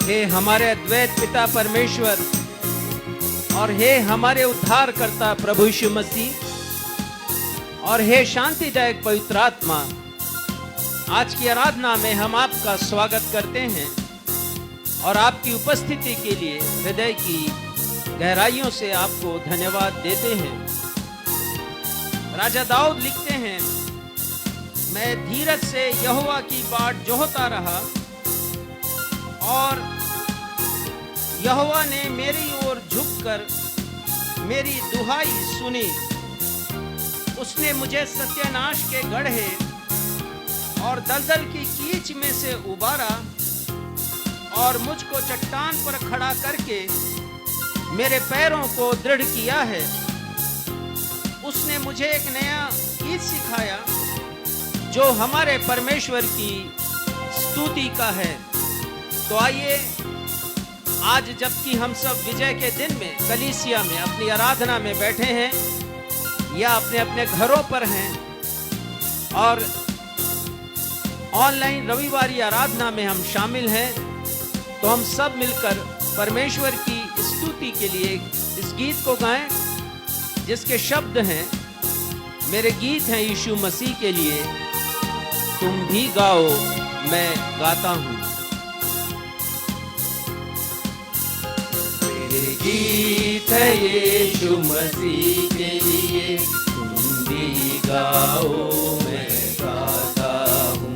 हे हमारे अद्वैत पिता परमेश्वर और हे हमारे उद्धारकर्ता प्रभु यीशु मसीह और हे शांतिदायक पवित्र आत्मा, आज की आराधना में हम आपका स्वागत करते हैं और आपकी उपस्थिति के लिए हृदय की गहराइयों से आपको धन्यवाद देते हैं। राजा दाऊद लिखते हैं, मैं धीरज से यहोवा की बाट जोहता रहा और यहोवा ने मेरी ओर झुककर मेरी दुहाई सुनी। उसने मुझे सत्यानाश के गड्ढे और दलदल की कीच में से उबारा और मुझको चट्टान पर खड़ा करके मेरे पैरों को दृढ़ किया है। उसने मुझे एक नया गीत सिखाया जो हमारे परमेश्वर की स्तुति का है। तो आइए, आज जबकि हम सब विजय के दिन में कलीसिया में अपनी आराधना में बैठे हैं या अपने अपने घरों पर हैं और ऑनलाइन रविवारी आराधना में हम शामिल हैं, तो हम सब मिलकर परमेश्वर की स्तुति के लिए इस गीत को गाएं जिसके शब्द हैं, मेरे गीत हैं यीशु मसीह के लिए, तुम भी गाओ मैं गाता हूं। मेरे गीत है यीशु मसीह के लिए, तुम भी गाओ मैं गाता हूँ।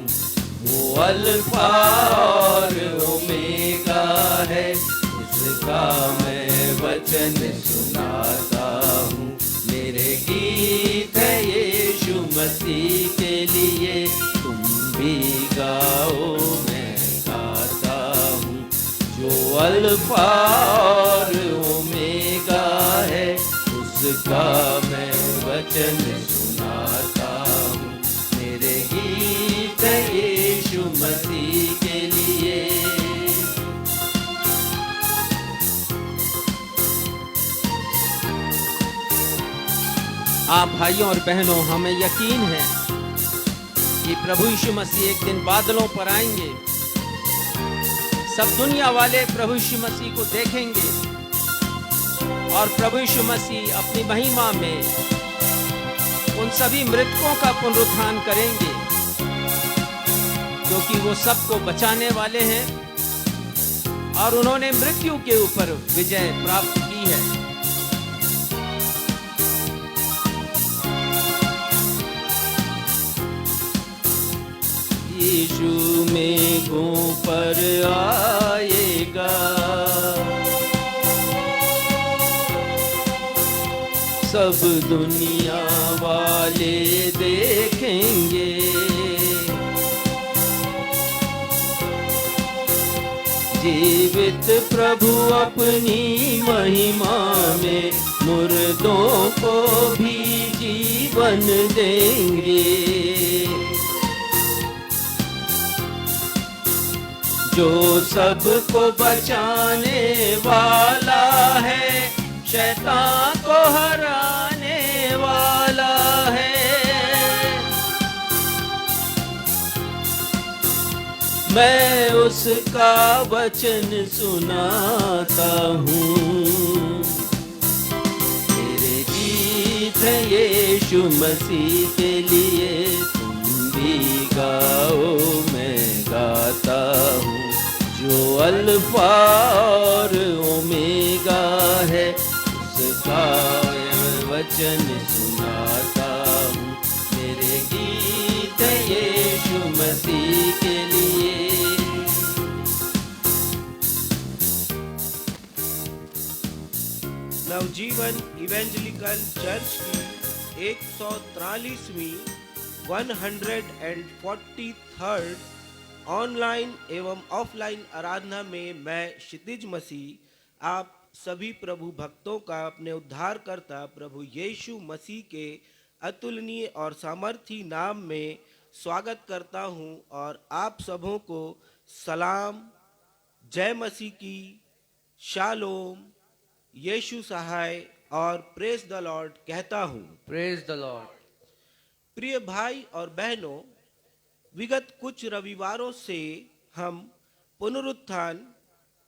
वो अल्फा और ओमेगा है, इसका मैं वचन सुनाता हूँ। मेरे गीत है यीशु मसीह के लिए, तुम भी गाओ मैं गाता हूँ। जो अल्फा और ओमेगा है, उसका मैं वचन सुनाता हूँ। मेरे गीत है यीशु मसीह के लिए। आप भाइयों और बहनों, हमें यकीन है कि प्रभु यीशु मसीह एक दिन बादलों पर आएंगे। सब दुनिया वाले प्रभु यीशु मसीह को देखेंगे और प्रभु यीशु मसीह अपनी महिमा में उन सभी मृतकों का पुनरुत्थान करेंगे, क्योंकि वो सबको बचाने वाले हैं और उन्होंने मृत्यु के ऊपर विजय प्राप्त की है। यीशु मेघों पर आएगा, सब दुनिया वाले देखेंगे। जीवित प्रभु अपनी महिमा में मुर्दों को भी जीवन देंगे। जो सबको बचाने वाला है, शैतान को हराने वाला है। मैं उसका वचन सुनाता हूँ। मेरे गीत है यीशु मसीह के लिए, तुम भी गाओ मैं गाता हूँ। जो अल्फा और ओमेगा है, उसका वचन सुनाता हूँ। मेरे गीत है यीशु मसीह के लिए। नवजीवन इवेंजलिकल चर्च की 143वीं 143rd ऑनलाइन एवं ऑफलाइन आराधना में मैं क्षितिज मसीह आप सभी प्रभु भक्तों का अपने उद्धारकर्ता प्रभु यीशु मसीह के अतुलनीय और सामर्थी नाम में स्वागत करता हूं और आप सबों को सलाम, जय मसीह की, शालोम, यीशु सहाय और प्रेज द लॉर्ड कहता हूं। Praise the Lord. प्रिय भाई और बहनों, विगत कुछ रविवारों से हम पुनरुत्थान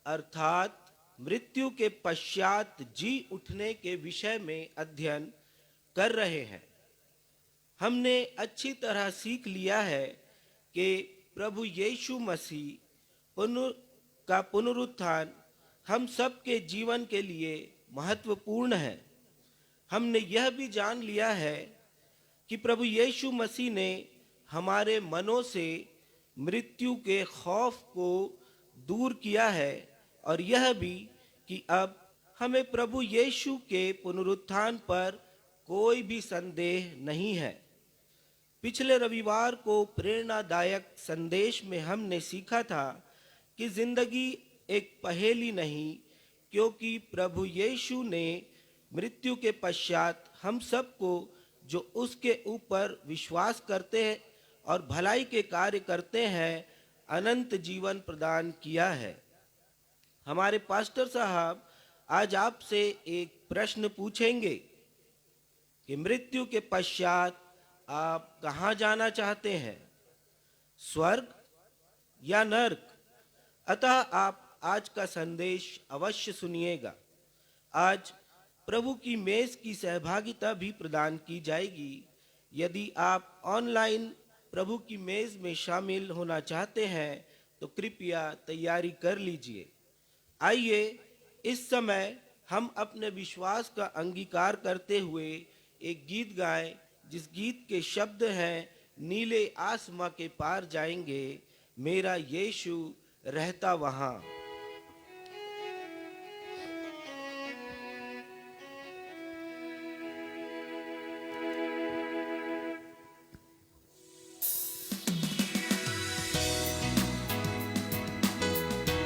अर्थात मृत्यु के पश्चात जी उठने के विषय में अध्ययन कर रहे हैं। हमने अच्छी तरह सीख लिया है कि प्रभु यीशु मसीह का पुनरुत्थान हम सब के जीवन के लिए महत्वपूर्ण है। हमने यह भी जान लिया है कि प्रभु यीशु मसीह ने हमारे मनों से मृत्यु के खौफ को दूर किया है और यह भी कि अब हमें प्रभु यीशु के पुनरुत्थान पर कोई भी संदेह नहीं है। पिछले रविवार को प्रेरणादायक संदेश में हमने सीखा था कि जिंदगी एक पहेली नहीं, क्योंकि प्रभु यीशु ने मृत्यु के पश्चात हम सबको जो उसके ऊपर विश्वास करते हैं और भलाई के कार्य करते हैं अनंत जीवन प्रदान किया है। हमारे पास्टर साहब आज आपसे एक प्रश्न पूछेंगे कि मृत्यु के पश्चात आप कहाँ जाना चाहते हैं, स्वर्ग या नर्क? अतः आप आज का संदेश अवश्य सुनिएगा। आज प्रभु की मेज की सहभागिता भी प्रदान की जाएगी। यदि आप ऑनलाइन प्रभु की मेज में शामिल होना चाहते हैं तो कृपया तैयारी कर लीजिए। आइए इस समय हम अपने विश्वास का अंगीकार करते हुए एक गीत गाएं, जिस गीत के शब्द हैं, नीले आसमां के पार जाएंगे, मेरा यीशु रहता वहां।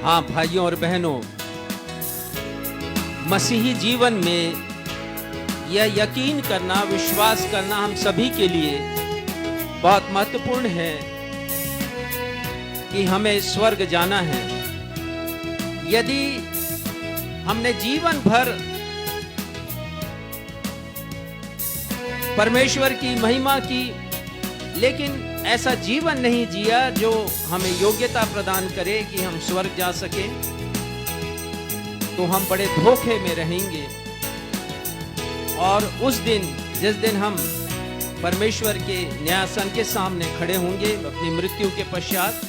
हाँ भाइयों और बहनों, मसीही जीवन में यह यकीन करना, विश्वास करना हम सभी के लिए बहुत महत्वपूर्ण है कि हमें स्वर्ग जाना है। यदि हमने जीवन भर परमेश्वर की महिमा की, लेकिन ऐसा जीवन नहीं जिया जो हमें योग्यता प्रदान करे कि हम स्वर्ग जा सकें, तो हम बड़े धोखे में रहेंगे। और उस दिन, जिस दिन हम परमेश्वर के न्यायासन के सामने खड़े होंगे अपनी मृत्यु के पश्चात,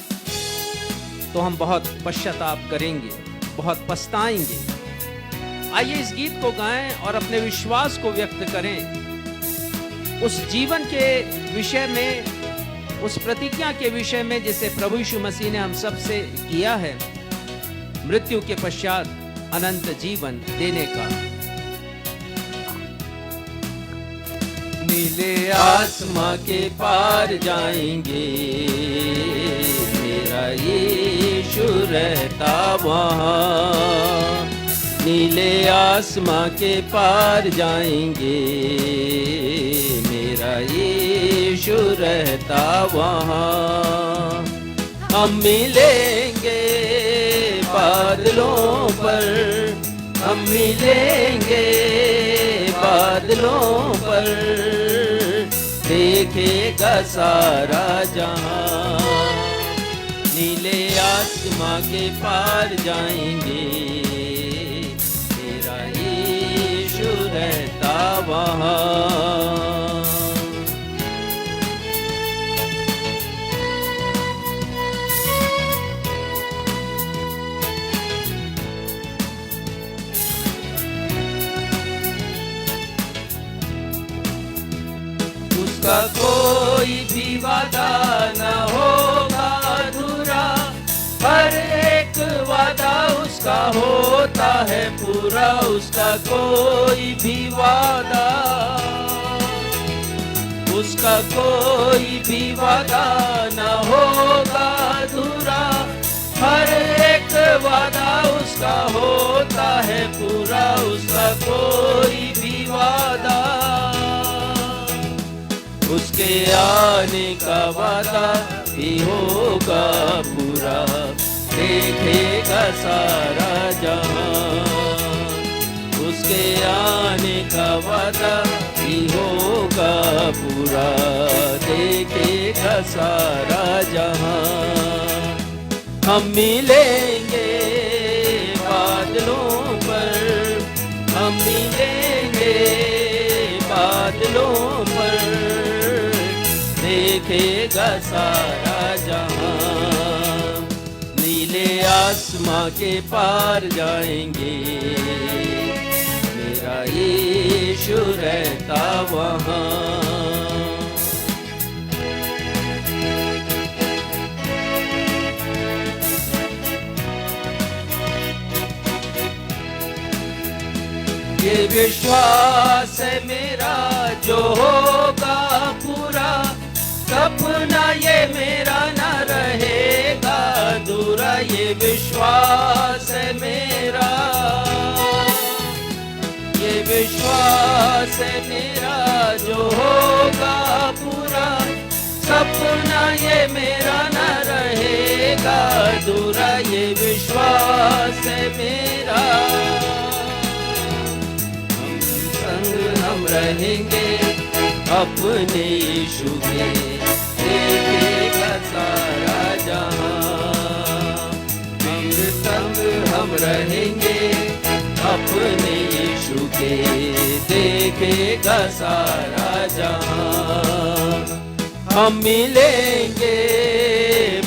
तो हम बहुत पश्चाताप करेंगे, बहुत पछताएंगे। आइए इस गीत को गाएं और अपने विश्वास को व्यक्त करें उस जीवन के विषय में, उस प्रतिज्ञा के विषय में जिसे प्रभु यीशु मसीह ने हम सब से किया है, मृत्यु के पश्चात अनंत जीवन देने का। नीले आसमां के पार जाएंगे, मेरा यीशु रहता वहाँ। नीले आसमां के पार जाएंगे, मेरा यीशु रहता वहाँ। हम मिलेंगे बादलों पर, हम मिलेंगे बादलों पर, देखेगा सारा जहां। नीले आसमां के पार जाएंगे, मेरा यीशु रहता वहाँ। उसका कोई भी वादा न होगा अधूरा, हर एक वादा उसका होता है पूरा। उसका कोई भी वादा, उसका कोई भी वादा न होगा अधूरा, हर एक वादा उसका होता है पूरा। उसका कोई भी वादा, उसके आने का वादा भी होगा पूरा, देखेगा सारा जहां। उसके आने का वादा भी होगा पूरा, देखेगा सारा जहां। हम मिलेंगे देखेगा सारा जहां। नीले आसमां के पार जाएंगे, मेरा यीशु रहता वहां। ये विश्वास है मेरा जो होगा पूरा, सपना ये मेरा न रहेगा अधूरा। ये विश्वास है मेरा, ये विश्वास है मेरा जो होगा पूरा, सपना ये मेरा न रहेगा अधूरा। ये विश्वास है मेरा, हम रहेंगे अपने यीशु के, देखेगा सारा जहां। मेरे संग हम रहेंगे अपने यीशु के, देखेगा सारा जहां। हम मिलेंगे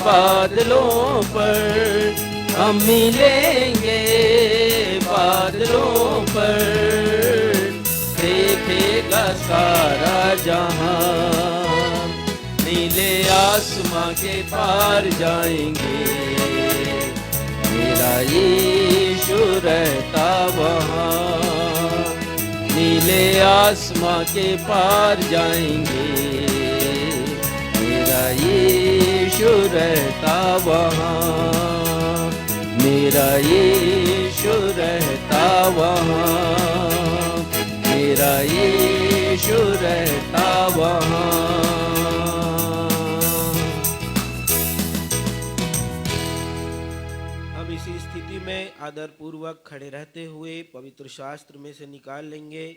बादलों पर, हम मिलेंगे बादलों पर, देखेगा सारा जहां। नीले आसमां के पार जाएंगे, मेरा यीशु रहता वहां। नीले आसमां के पार जाएंगे, मेरा यीशु रहता वहां। मेरा यीशु रहता वहां, मेरा यीशु रहता वहां। हम इसी स्थिति में आदर पूर्वक खड़े रहते हुए पवित्र शास्त्र में से निकाल लेंगे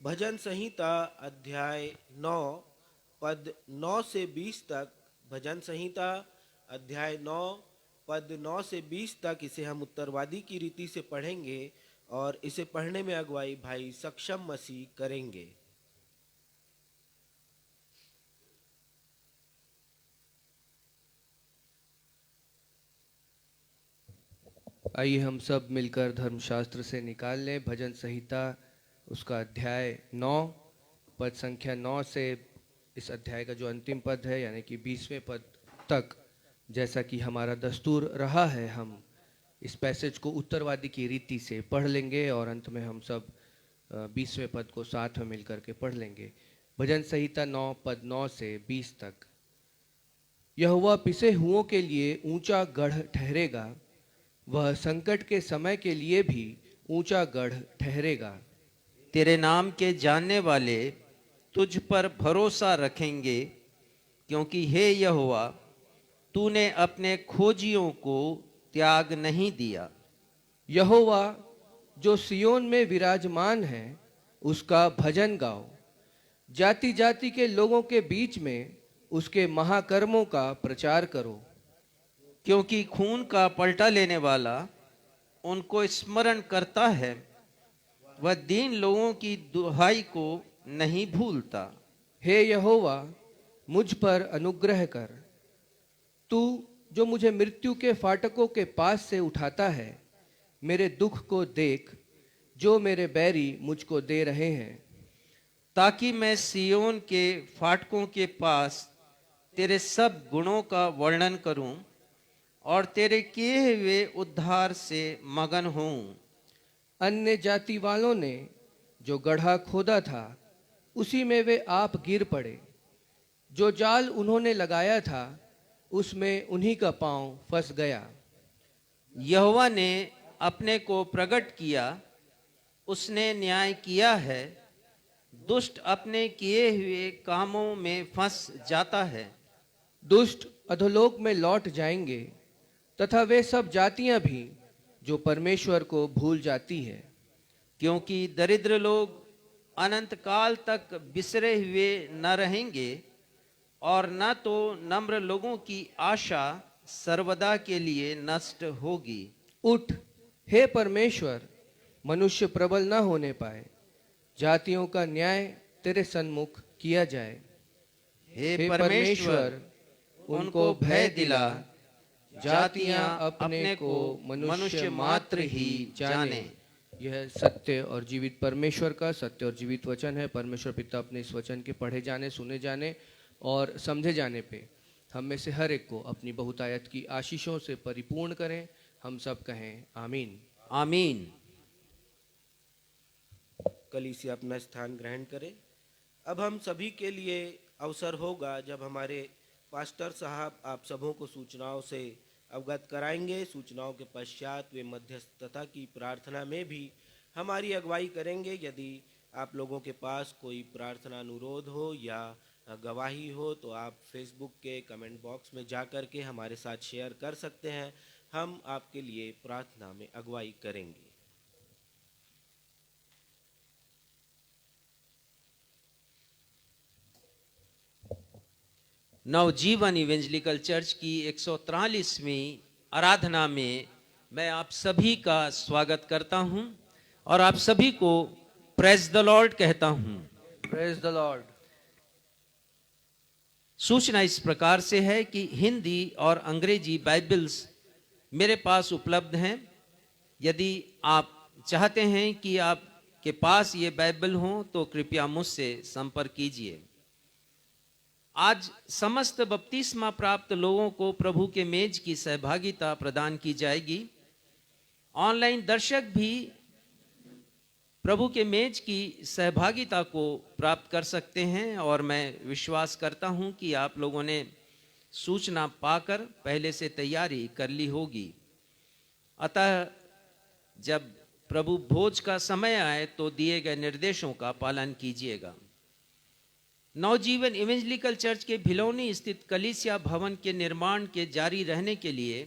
भजन संहिता अध्याय 9 पद 9 से 20 तक। भजन संहिता अध्याय 9 पद 9 से 20 तक इसे हम उत्तरवादी की रीति से पढ़ेंगे और इसे पढ़ने में अगुवाई भाई सक्षम मसीह करेंगे। आइए हम सब मिलकर धर्मशास्त्र से निकाल लें भजन संहिता उसका अध्याय 9 पद संख्या 9 से इस अध्याय का जो अंतिम पद है यानी कि 20वें पद तक। जैसा कि हमारा दस्तूर रहा है, हम इस पैसेज को उत्तरवादी की रीति से पढ़ लेंगे और अंत में हम सब 20वें पद को साथ में मिलकर के पढ़ लेंगे। भजन संहिता 9 पद 9 से 20 तक। यहोवा पिसे हुओं के लिए ऊंचा गढ़ ठहरेगा, वह संकट के समय के लिए भी ऊंचा गढ़ ठहरेगा। तेरे नाम के जानने वाले तुझ पर भरोसा रखेंगे, क्योंकि हे यहोवा तूने अपने खोजियों को त्याग नहीं दिया। यहोवा जो सियोन में विराजमान है उसका भजन गाओ, जाति जाति के लोगों के बीच में उसके महाकर्मों का प्रचार करो। क्योंकि खून का पलटा लेने वाला उनको स्मरण करता है, वह दीन लोगों की दुहाई को नहीं भूलता। हे यहोवा मुझ पर अनुग्रह कर, तू जो मुझे मृत्यु के फाटकों के पास से उठाता है। मेरे दुख को देख जो मेरे बैरी मुझको दे रहे हैं, ताकि मैं सियोन के फाटकों के पास तेरे सब गुणों का वर्णन करूं और तेरे किए हुए उद्धार से मगन हूं। अन्य जाति वालों ने जो गड्ढा खोदा था उसी में वे आप गिर पड़े, जो जाल उन्होंने लगाया था उसमें उन्हीं का पांव फंस गया। यहोवा ने अपने को प्रकट किया, उसने न्याय किया है। दुष्ट अपने किए हुए कामों में फंस जाता है। दुष्ट अधोलोक में लौट जाएंगे तथा वे सब जातियां भी जो परमेश्वर को भूल जाती है। क्योंकि दरिद्र लोग अनंत काल तक बिसरे हुए न रहेंगे और न तो नम्र लोगों की आशा सर्वदा के लिए नष्ट होगी। उठ हे परमेश्वर, मनुष्य प्रबल न होने पाए, जातियों का न्याय तेरे सन्मुख किया जाए। हे परमेश्वर, उनको भय दिला, जातियां अपने को मनुष्य मात्र ही जाने। यह सत्य और जीवित परमेश्वर का सत्य और जीवित वचन है। परमेश्वर पिता अपने इस वचन के पढ़े जाने, सुने जाने और समझे जाने पे हम में से हर एक को अपनी बहुतायत की आशीषों से परिपूर्ण करें। हम सब कहें आमीन। आमीन। कलीसिया अपना स्थान ग्रहण करे। अब हम सभी के लिए अवसर होगा जब हमारे पास्टर साहब आप सबों को सूचनाओं से अवगत कराएंगे। सूचनाओं के पश्चात वे मध्यस्थता की प्रार्थना में भी हमारी अगुवाई करेंगे। यदि आप लोगों के पास कोई प्रार्थना अनुरोध हो या गवाही हो तो आप फेसबुक के कमेंट बॉक्स में जा कर के हमारे साथ शेयर कर सकते हैं। हम आपके लिए प्रार्थना में अगुवाई करेंगे। नवजीवन इवेंजलिकल चर्च की 143वीं आराधना में मैं आप सभी का स्वागत करता हूं और आप सभी को प्रेज द लॉर्ड कहता हूं। Praise the Lord. सूचना इस प्रकार से है कि हिंदी और अंग्रेजी बाइबल्स मेरे पास उपलब्ध हैं। यदि आप चाहते हैं कि आपके पास ये बाइबल हो तो कृपया मुझसे संपर्क कीजिए। आज समस्त बपतिस्मा प्राप्त लोगों को प्रभु के मेज की सहभागिता प्रदान की जाएगी। ऑनलाइन दर्शक भी प्रभु के मेज की सहभागिता को प्राप्त कर सकते हैं और मैं विश्वास करता हूं कि आप लोगों ने सूचना पाकर पहले से तैयारी कर ली होगी। अतः जब प्रभु भोज का समय आए तो दिए गए निर्देशों का पालन कीजिएगा। नवजीवन इवेंजलिकल चर्च के भिलौनी स्थित कलीसिया भवन के निर्माण के जारी रहने के लिए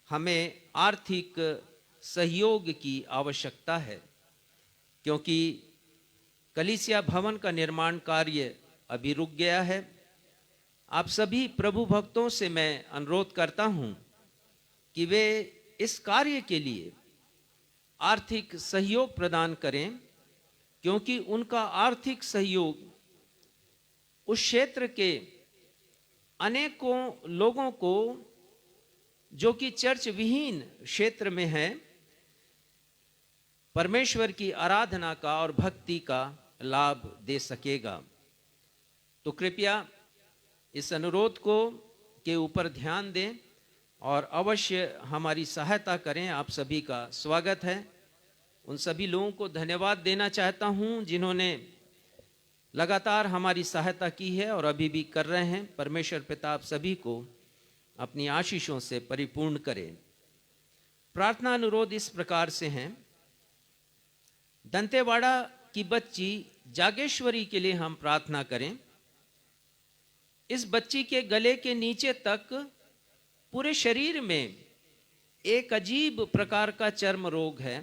हमें आर्थिक सहयोग की आवश्यकता है, क्योंकि कलीसिया भवन का निर्माण कार्य अभी रुक गया है। आप सभी प्रभु भक्तों से मैं अनुरोध करता हूं कि वे इस कार्य के लिए आर्थिक सहयोग प्रदान करें, क्योंकि उनका आर्थिक सहयोग उस क्षेत्र के अनेकों लोगों को जो कि चर्च विहीन क्षेत्र में हैं, परमेश्वर की आराधना का और भक्ति का लाभ दे सकेगा। तो कृपया इस अनुरोध को के ऊपर ध्यान दें और अवश्य हमारी सहायता करें। आप सभी का स्वागत है। उन सभी लोगों को धन्यवाद देना चाहता हूं जिन्होंने लगातार हमारी सहायता की है और अभी भी कर रहे हैं। परमेश्वर पिता आप सभी को अपनी आशीषों से परिपूर्ण करें। प्रार्थना अनुरोध इस प्रकार से हैं। दंतेवाड़ा की बच्ची जागेश्वरी के लिए हम प्रार्थना करें। इस बच्ची के गले के नीचे तक पूरे शरीर में एक अजीब प्रकार का चर्म रोग है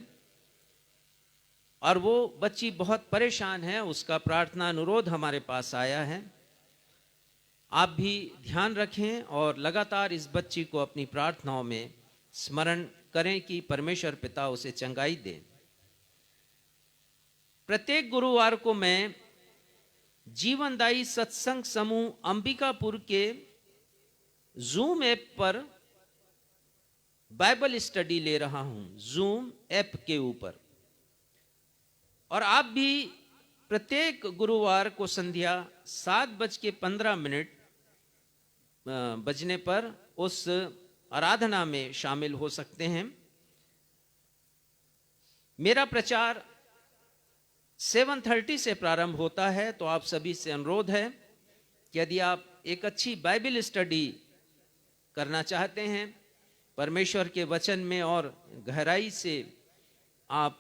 और वो बच्ची बहुत परेशान है। उसका प्रार्थना अनुरोध हमारे पास आया है। आप भी ध्यान रखें और लगातार इस बच्ची को अपनी प्रार्थनाओं में स्मरण करें कि परमेश्वर पिता उसे चंगाई दे। प्रत्येक गुरुवार को मैं जीवनदायी सत्संग समूह अंबिकापुर के जूम ऐप पर बाइबल स्टडी ले रहा हूं, जूम ऐप के ऊपर। और आप भी प्रत्येक गुरुवार को संध्या 7:15 बजने पर उस आराधना में शामिल हो सकते हैं। मेरा प्रचार 7:30 से प्रारंभ होता है, तो आप सभी से अनुरोध है कि यदि आप एक अच्छी बाइबल स्टडी करना चाहते हैं, परमेश्वर के वचन में और गहराई से आप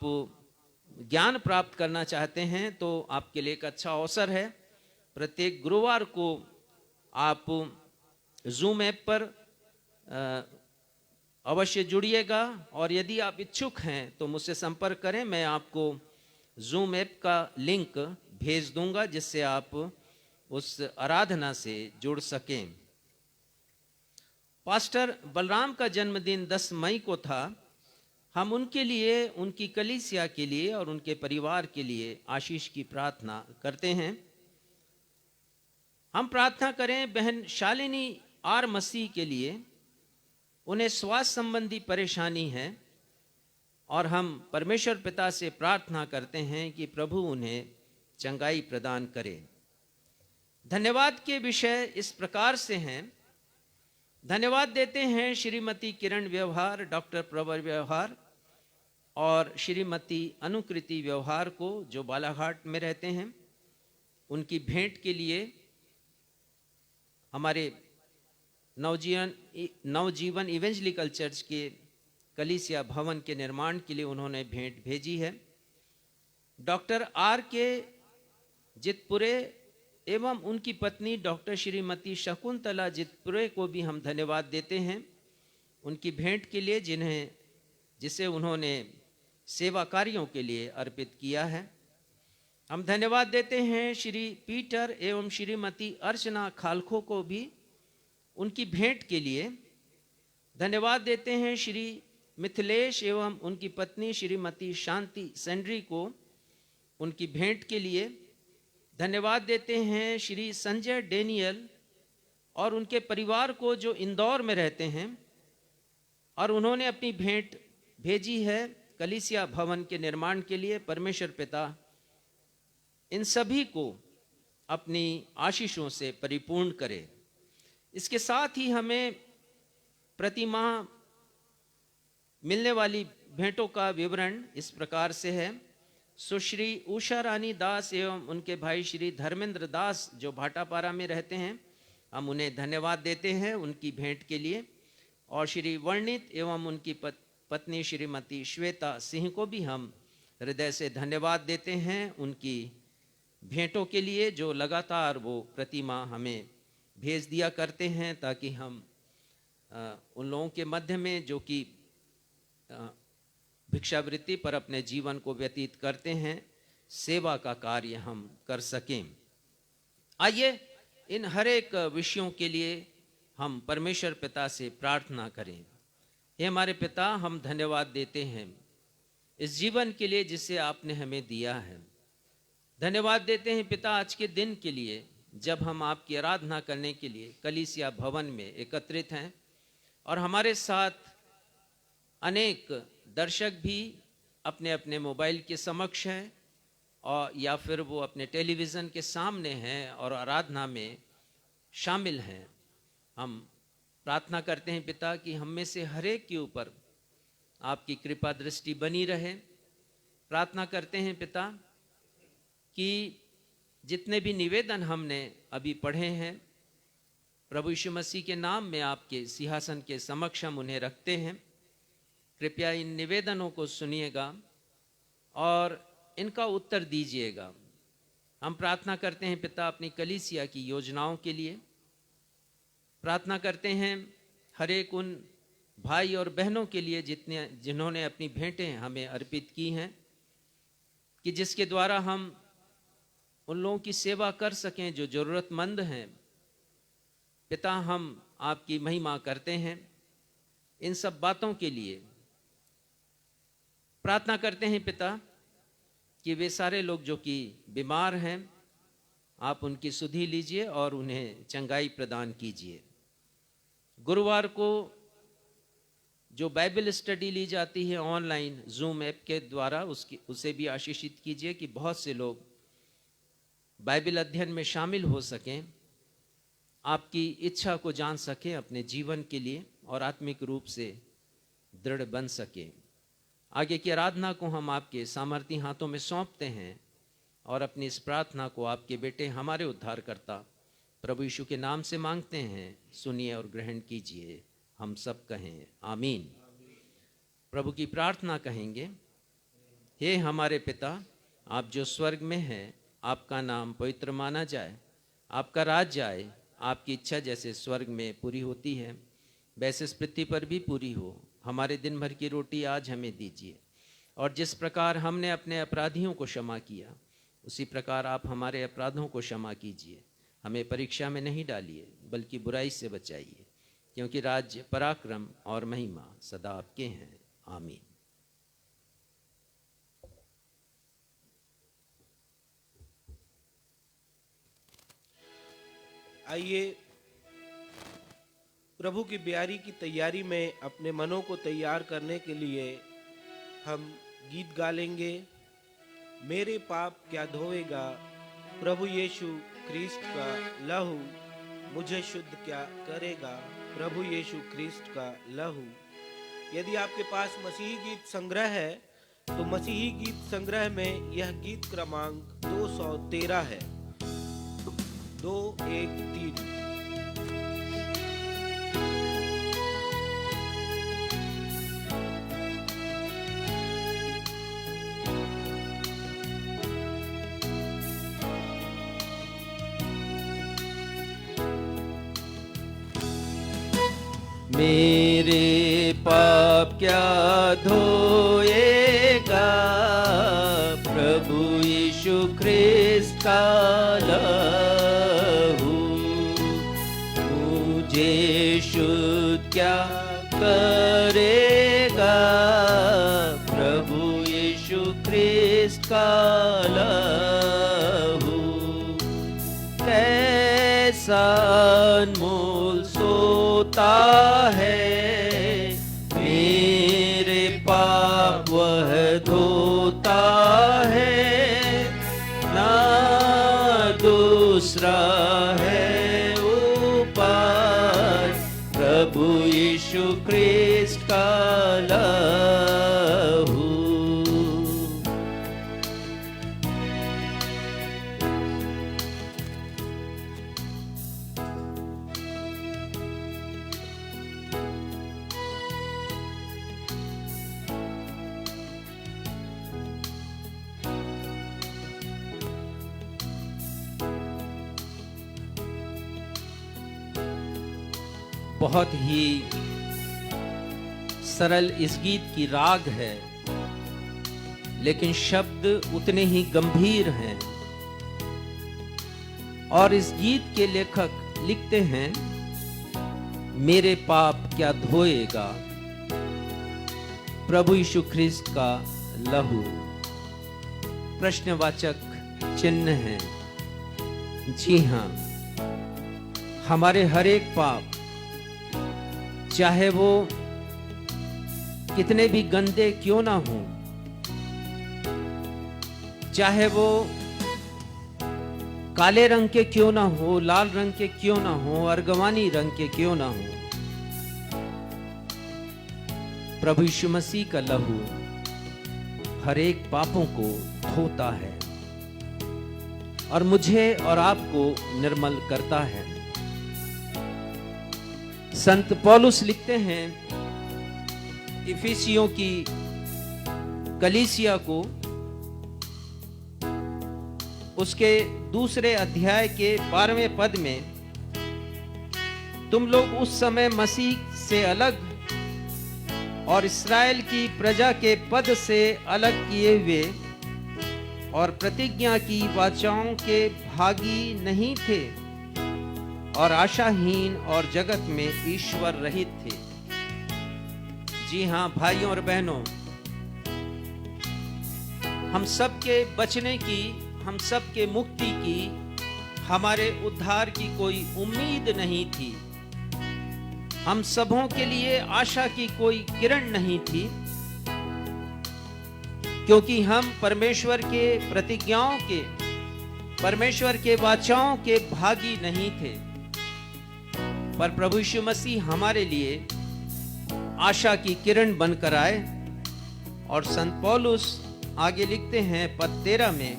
ज्ञान प्राप्त करना चाहते हैं, तो आपके लिए एक अच्छा अवसर है। प्रत्येक गुरुवार को आप जूम ऐप पर अवश्य जुड़िएगा और यदि आप इच्छुक हैं तो मुझसे संपर्क करें। मैं आपको जूम ऐप का लिंक भेज दूंगा जिससे आप उस आराधना से जुड़ सकें। पास्टर बलराम का जन्मदिन 10 मई को था। हम उनके लिए, उनकी कलीसिया के लिए और उनके परिवार के लिए आशीष की प्रार्थना करते हैं। हम प्रार्थना करें बहन शालिनी आर मसीह के लिए। उन्हें स्वास्थ्य संबंधी परेशानी है और हम परमेश्वर पिता से प्रार्थना करते हैं कि प्रभु उन्हें चंगाई प्रदान करे। धन्यवाद के विषय इस प्रकार से हैं। धन्यवाद देते हैं श्रीमती किरण व्यवहार, डॉक्टर प्रवर व्यवहार और श्रीमती अनुकृति व्यवहार को, जो बालाघाट में रहते हैं। उनकी भेंट के लिए हमारे नवजीवन इवेंजलिकल चर्च के कलीसिया भवन के निर्माण के लिए उन्होंने भेंट भेजी है। डॉक्टर आर के जितपुरे एवं उनकी पत्नी डॉक्टर श्रीमती शकुंतला जितपुरे को भी हम धन्यवाद देते हैं उनकी भेंट के लिए, जिसे उन्होंने सेवा कार्यों के लिए अर्पित किया है। हम धन्यवाद देते हैं श्री पीटर एवं श्रीमती अर्चना खालखो को भी उनकी भेंट के लिए। धन्यवाद देते हैं श्री मिथिलेश एवं उनकी पत्नी श्रीमती शांति सेंड्री को उनकी भेंट के लिए। धन्यवाद देते हैं श्री संजय डेनियल और उनके परिवार को, जो इंदौर में रहते हैं, और उन्होंने अपनी भेंट भेजी है कलीसिया भवन के निर्माण के लिए। परमेश्वर पिता इन सभी को अपनी आशीषों से परिपूर्ण करे। इसके साथ ही हमें प्रतिमाह मिलने वाली भेंटों का विवरण इस प्रकार से है। सुश्री उषा रानी दास एवं उनके भाई श्री धर्मेंद्र दास, जो भाटापारा में रहते हैं, हम उन्हें धन्यवाद देते हैं उनकी भेंट के लिए। और श्री वर्णित एवं उनकी पत्नी श्रीमती श्वेता सिंह को भी हम हृदय से धन्यवाद देते हैं उनकी भेंटों के लिए, जो लगातार वो प्रतिमा हमें भेज दिया करते हैं, ताकि हम उन लोगों के मध्य में जो कि भिक्षावृत्ति पर अपने जीवन को व्यतीत करते हैं, सेवा का कार्य हम कर सकें। आइए इन हर एक विषयों के लिए हम परमेश्वर पिता से प्रार्थना करें। हे हमारे पिता, हम धन्यवाद देते हैं इस जीवन के लिए जिसे आपने हमें दिया है। धन्यवाद देते हैं पिता आज के दिन के लिए, जब हम आपकी आराधना करने के लिए कलीसिया भवन में एकत्रित हैं और हमारे साथ अनेक दर्शक भी अपने अपने मोबाइल के समक्ष हैं और या फिर वो अपने टेलीविज़न के सामने हैं और आराधना में शामिल हैं। हम प्रार्थना करते हैं पिता कि हम में से हर एक के ऊपर आपकी कृपा दृष्टि बनी रहे। प्रार्थना करते हैं पिता कि जितने भी निवेदन हमने अभी पढ़े हैं, प्रभु यीशु मसीह के नाम में आपके सिंहासन के समक्ष हम उन्हें रखते हैं। कृपया इन निवेदनों को सुनिएगा और इनका उत्तर दीजिएगा। हम प्रार्थना करते हैं पिता अपनी कलीसिया की योजनाओं के लिए। प्रार्थना करते हैं हर एक उन भाई और बहनों के लिए जिन्होंने अपनी भेंटें हमें अर्पित की हैं, कि जिसके द्वारा हम उन लोगों की सेवा कर सकें जो ज़रूरतमंद हैं। पिता, हम आपकी महिमा करते हैं इन सब बातों के लिए। प्रार्थना करते हैं पिता कि वे सारे लोग जो कि बीमार हैं, आप उनकी सुधि लीजिए और उन्हें चंगाई प्रदान कीजिए। गुरुवार को जो बाइबल स्टडी ली जाती है ऑनलाइन जूम ऐप के द्वारा, उसे भी आशीषित कीजिए कि बहुत से लोग बाइबल अध्ययन में शामिल हो सकें, आपकी इच्छा को जान सकें अपने जीवन के लिए और आत्मिक रूप से दृढ़ बन सकें। आगे की आराधना को हम आपके सामर्थी हाथों में सौंपते हैं और अपनी इस प्रार्थना को आपके बेटे हमारे उद्धारकर्ता प्रभु यीशु के नाम से मांगते हैं। सुनिए और ग्रहण कीजिए। हम सब कहें आमीन। प्रभु की प्रार्थना कहेंगे। हे हमारे पिता, आप जो स्वर्ग में हैं, आपका नाम पवित्र माना जाए, आपका राज्य आए, आपकी इच्छा जैसे स्वर्ग में पूरी होती है वैसे इस पृथ्वी पर भी पूरी हो। हमारे दिन भर की रोटी आज हमें दीजिए, और जिस प्रकार हमने अपने अपराधियों को क्षमा किया उसी प्रकार आप हमारे अपराधों को क्षमा कीजिए। हमें परीक्षा में नहीं डालिए बल्कि बुराई से बचाइए, क्योंकि राज्य, पराक्रम और महिमा सदा आपके हैं। आमीन। आइए प्रभु की ब्यारी की तैयारी में अपने मनों को तैयार करने के लिए हम गीत गा लेंगे। मेरे पाप क्या धोएगा, प्रभु यीशु ख्रिस्त का लहू मुझे शुद्ध क्या करेगा, प्रभु यीशु ख्रिस्त का लहू। यदि आपके पास मसीही गीत संग्रह है तो मसीही गीत संग्रह में यह गीत क्रमांक 213 है, 213। मेरे पाप क्या धोएगा, प्रभु यीशु ख्रिस्त का लहू मुझे शुद्ध क्या करेगा, प्रभु यीशु ख्रिस्त का लहू। कैसा अनमोल सोता है, मेरे पाप वह धोता है, ना दूसरा है उपाय, प्रभु यीशु ख्रिस्त का लहू। बहुत ही सरल इस गीत की राग है, लेकिन शब्द उतने ही गंभीर हैं। और इस गीत के लेखक लिखते हैं, मेरे पाप क्या धोएगा, प्रभु यीशु ख्रिस्त का लहू। प्रश्नवाचक चिन्ह है। जी हां, हमारे हर एक पाप, चाहे वो कितने भी गंदे क्यों ना हो, चाहे वो काले रंग के क्यों ना हो, लाल रंग के क्यों ना हो, अर्गवानी रंग के क्यों ना हो, प्रभु यीशु मसीह का लहू हर एक पापों को धोता है और मुझे और आपको निर्मल करता है। संत पौलुस लिखते हैं इफिसियों की कलीसिया को, उसके 2 अध्याय के 12वें पद में, तुम लोग उस समय मसीह से अलग और इस्राएल की प्रजा के पद से अलग किए हुए और प्रतिज्ञा की वाचाओं के भागी नहीं थे और आशाहीन और जगत में ईश्वर रहित थे। जी हां भाइयों और बहनों, हम सबके बचने की, हम सबके मुक्ति की, हमारे उद्धार की कोई उम्मीद नहीं थी। हम सबों के लिए आशा की कोई किरण नहीं थी, क्योंकि हम परमेश्वर के प्रतिज्ञाओं के, परमेश्वर के वाचाओं के भागी नहीं थे। पर प्रभु यीशु मसीह हमारे लिए आशा की किरण बनकर आए। और संत पौलुस आगे लिखते हैं पद 13 में,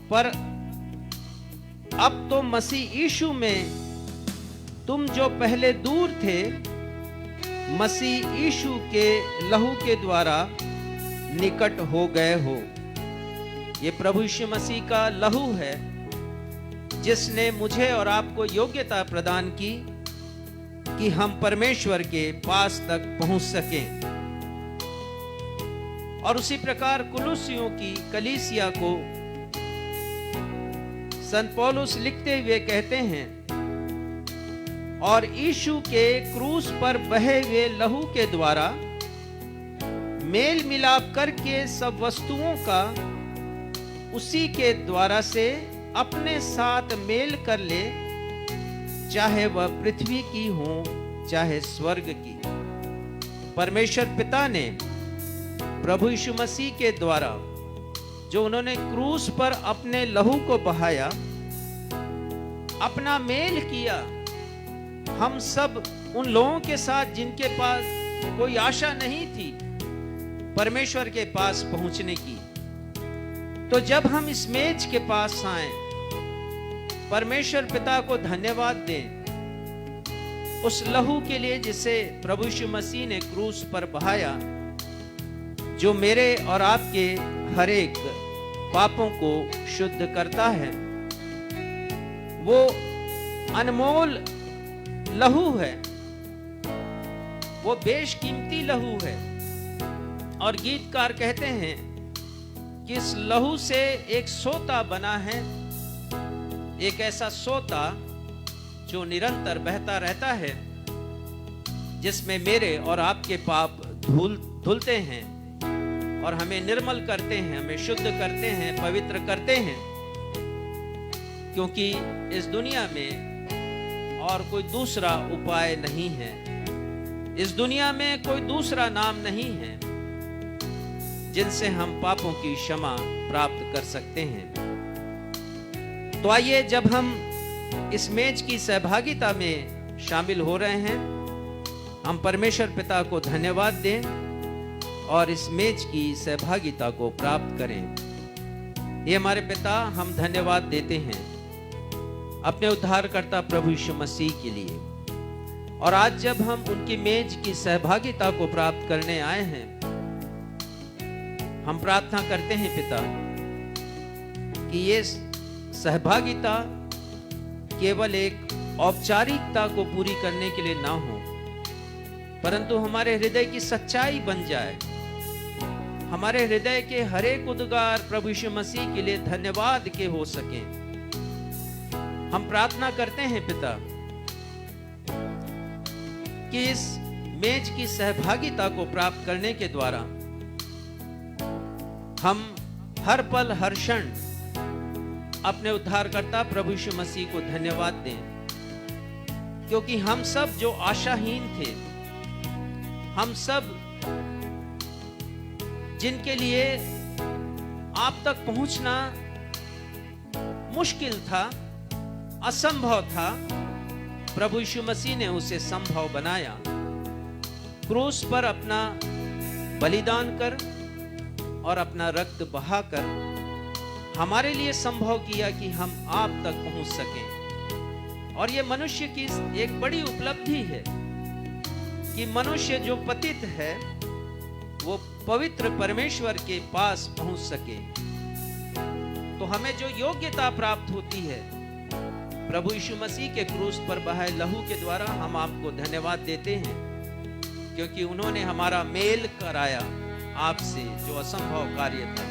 पर अब तो मसीह यीशु में तुम जो पहले दूर थे, मसीह यीशु के लहू के द्वारा निकट हो गए हो। ये प्रभु यीशु मसीह का लहू है जिसने मुझे और आपको योग्यता प्रदान की कि हम परमेश्वर के पास तक पहुंच सकें। और उसी प्रकार कुलुसियों की कलीसिया को संत पौलुस लिखते हुए कहते हैं, और यीशु के क्रूस पर बहे हुए लहू के द्वारा मेल मिलाप करके सब वस्तुओं का उसी के द्वारा से अपने साथ मेल कर ले, चाहे वह पृथ्वी की हो चाहे स्वर्ग की। परमेश्वर पिता ने प्रभु यीशु मसीह के द्वारा जो उन्होंने क्रूस पर अपने लहू को बहाया, अपना मेल किया हम सब उन लोगों के साथ जिनके पास कोई आशा नहीं थी परमेश्वर के पास पहुंचने की। तो जब हम इस मेज के पास आए, परमेश्वर पिता को धन्यवाद दें उस लहू के लिए जिसे प्रभु यीशु मसीह ने क्रूस पर बहाया, जो मेरे और आपके हर एक पापों को शुद्ध करता है। वो अनमोल लहू है, वो बेशकीमती लहू है। और गीतकार कहते हैं कि इस लहू से एक सोता बना है, एक ऐसा सोता जो निरंतर बहता रहता है, जिसमें मेरे और आपके पाप धुलते हैं और हमें निर्मल करते हैं, हमें शुद्ध करते हैं, पवित्र करते हैं। क्योंकि इस दुनिया में और कोई दूसरा उपाय नहीं है, इस दुनिया में कोई दूसरा नाम नहीं है जिनसे हम पापों की क्षमा प्राप्त कर सकते हैं। तो आइए, जब हम इस मेज की सहभागिता में शामिल हो रहे हैं, हम परमेश्वर पिता को धन्यवाद दें और इस मेज की सहभागिता को प्राप्त करें। ये हमारे पिता, हम धन्यवाद देते हैं अपने उद्धारकर्ता प्रभु यीशु मसीह के लिए। और आज जब हम उनकी मेज की सहभागिता को प्राप्त करने आए हैं, हम प्रार्थना करते हैं पिता कि ये सहभागिता केवल एक औपचारिकता को पूरी करने के लिए ना हो, परंतु हमारे हृदय की सच्चाई बन जाए। हमारे हृदय के हर एक उद्गार प्रभु यीशु मसीह के लिए धन्यवाद के हो सके। हम प्रार्थना करते हैं पिता कि इस मेज की सहभागिता को प्राप्त करने के द्वारा हम हर पल हर क्षण अपने उद्धारकर्ता प्रभु यीशु मसीह को धन्यवाद दें, क्योंकि हम सब जो आशाहीन थे, हम सब जिनके लिए आप तक पहुंचना मुश्किल था, असंभव था, प्रभु यीशु मसीह ने उसे संभव बनाया। क्रूस पर अपना बलिदान कर और अपना रक्त बहाकर हमारे लिए संभव किया कि हम आप तक पहुंच सकें। और ये मनुष्य की एक बड़ी उपलब्धि है कि मनुष्य जो पतित है वो पवित्र परमेश्वर के पास पहुंच सके। तो हमें जो योग्यता प्राप्त होती है प्रभु यीशु मसीह के क्रूस पर बहाए लहू के द्वारा, हम आपको धन्यवाद देते हैं, क्योंकि उन्होंने हमारा मेल कराया आपसे, जो असंभव कार्य था।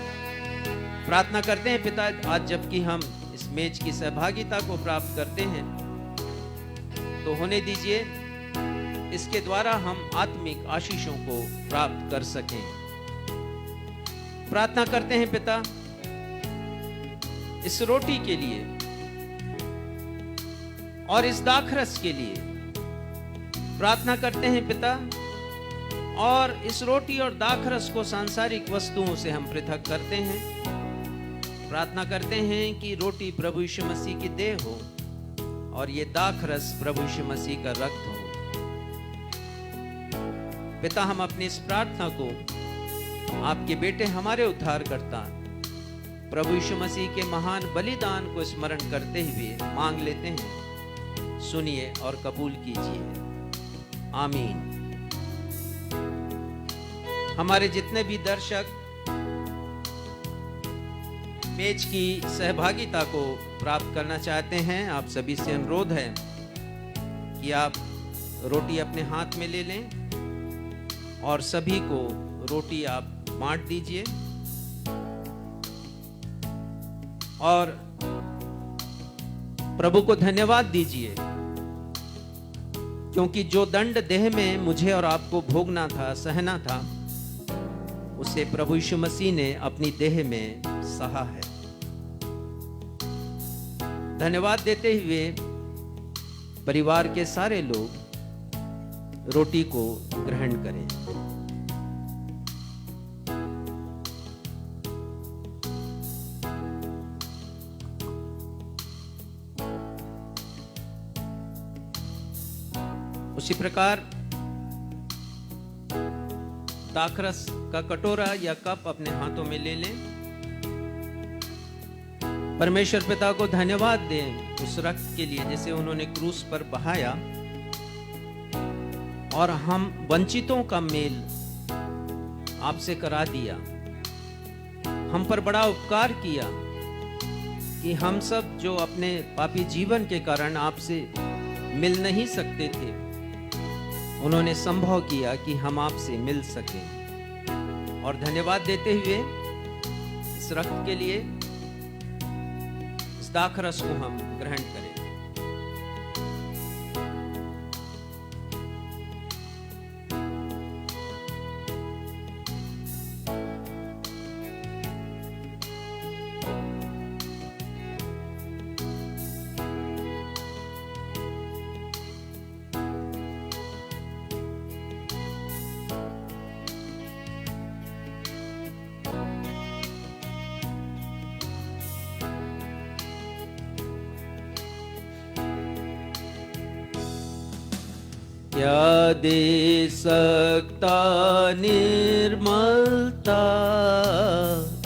प्रार्थना करते हैं पिता, आज जबकि हम इस मेज की सहभागिता को प्राप्त करते हैं, तो होने दीजिए इसके द्वारा हम आत्मिक आशीषों को प्राप्त कर सकें। प्रार्थना करते हैं पिता इस रोटी के लिए और इस दाखरस के लिए। प्रार्थना करते हैं पिता, और इस रोटी और दाखरस को सांसारिक वस्तुओं से हम पृथक करते हैं। प्रार्थना करते हैं कि रोटी प्रभु यीशु मसीह की देह हो और ये दाखरस प्रभु यीशु मसीह का रक्त हो। पिता, हम अपनी इस प्रार्थना को आपके बेटे हमारे उद्धारकर्ता प्रभु यीशु मसीह के महान बलिदान को स्मरण करते हुए मांग लेते हैं। सुनिए और कबूल कीजिए। आमीन। हमारे जितने भी दर्शक मेज की सहभागिता को प्राप्त करना चाहते हैं, आप सभी से अनुरोध है कि आप रोटी अपने हाथ में ले लें और सभी को रोटी आप बांट दीजिए। और प्रभु को धन्यवाद दीजिए, क्योंकि जो दंड देह में मुझे और आपको भोगना था, सहना था, उसे प्रभु यीशु मसीह ने अपनी देह में सहा है। धन्यवाद देते हुए परिवार के सारे लोग रोटी को ग्रहण करें। उसी प्रकार दाखरस का कटोरा या कप अपने हाथों में ले लें। परमेश्वर पिता को धन्यवाद दें उस रक्त के लिए जिसे उन्होंने क्रूस पर बहाया और हम वंचितों का मेल आपसे करा दिया। हम पर बड़ा उपकार किया कि हम सब जो अपने पापी जीवन के कारण आपसे मिल नहीं सकते थे, उन्होंने संभव किया कि हम आपसे मिल सकें। और धन्यवाद देते हुए इस रक्त के लिए इस दाखरस को हम ग्रहण करें। क्या दे सकता निर्मलता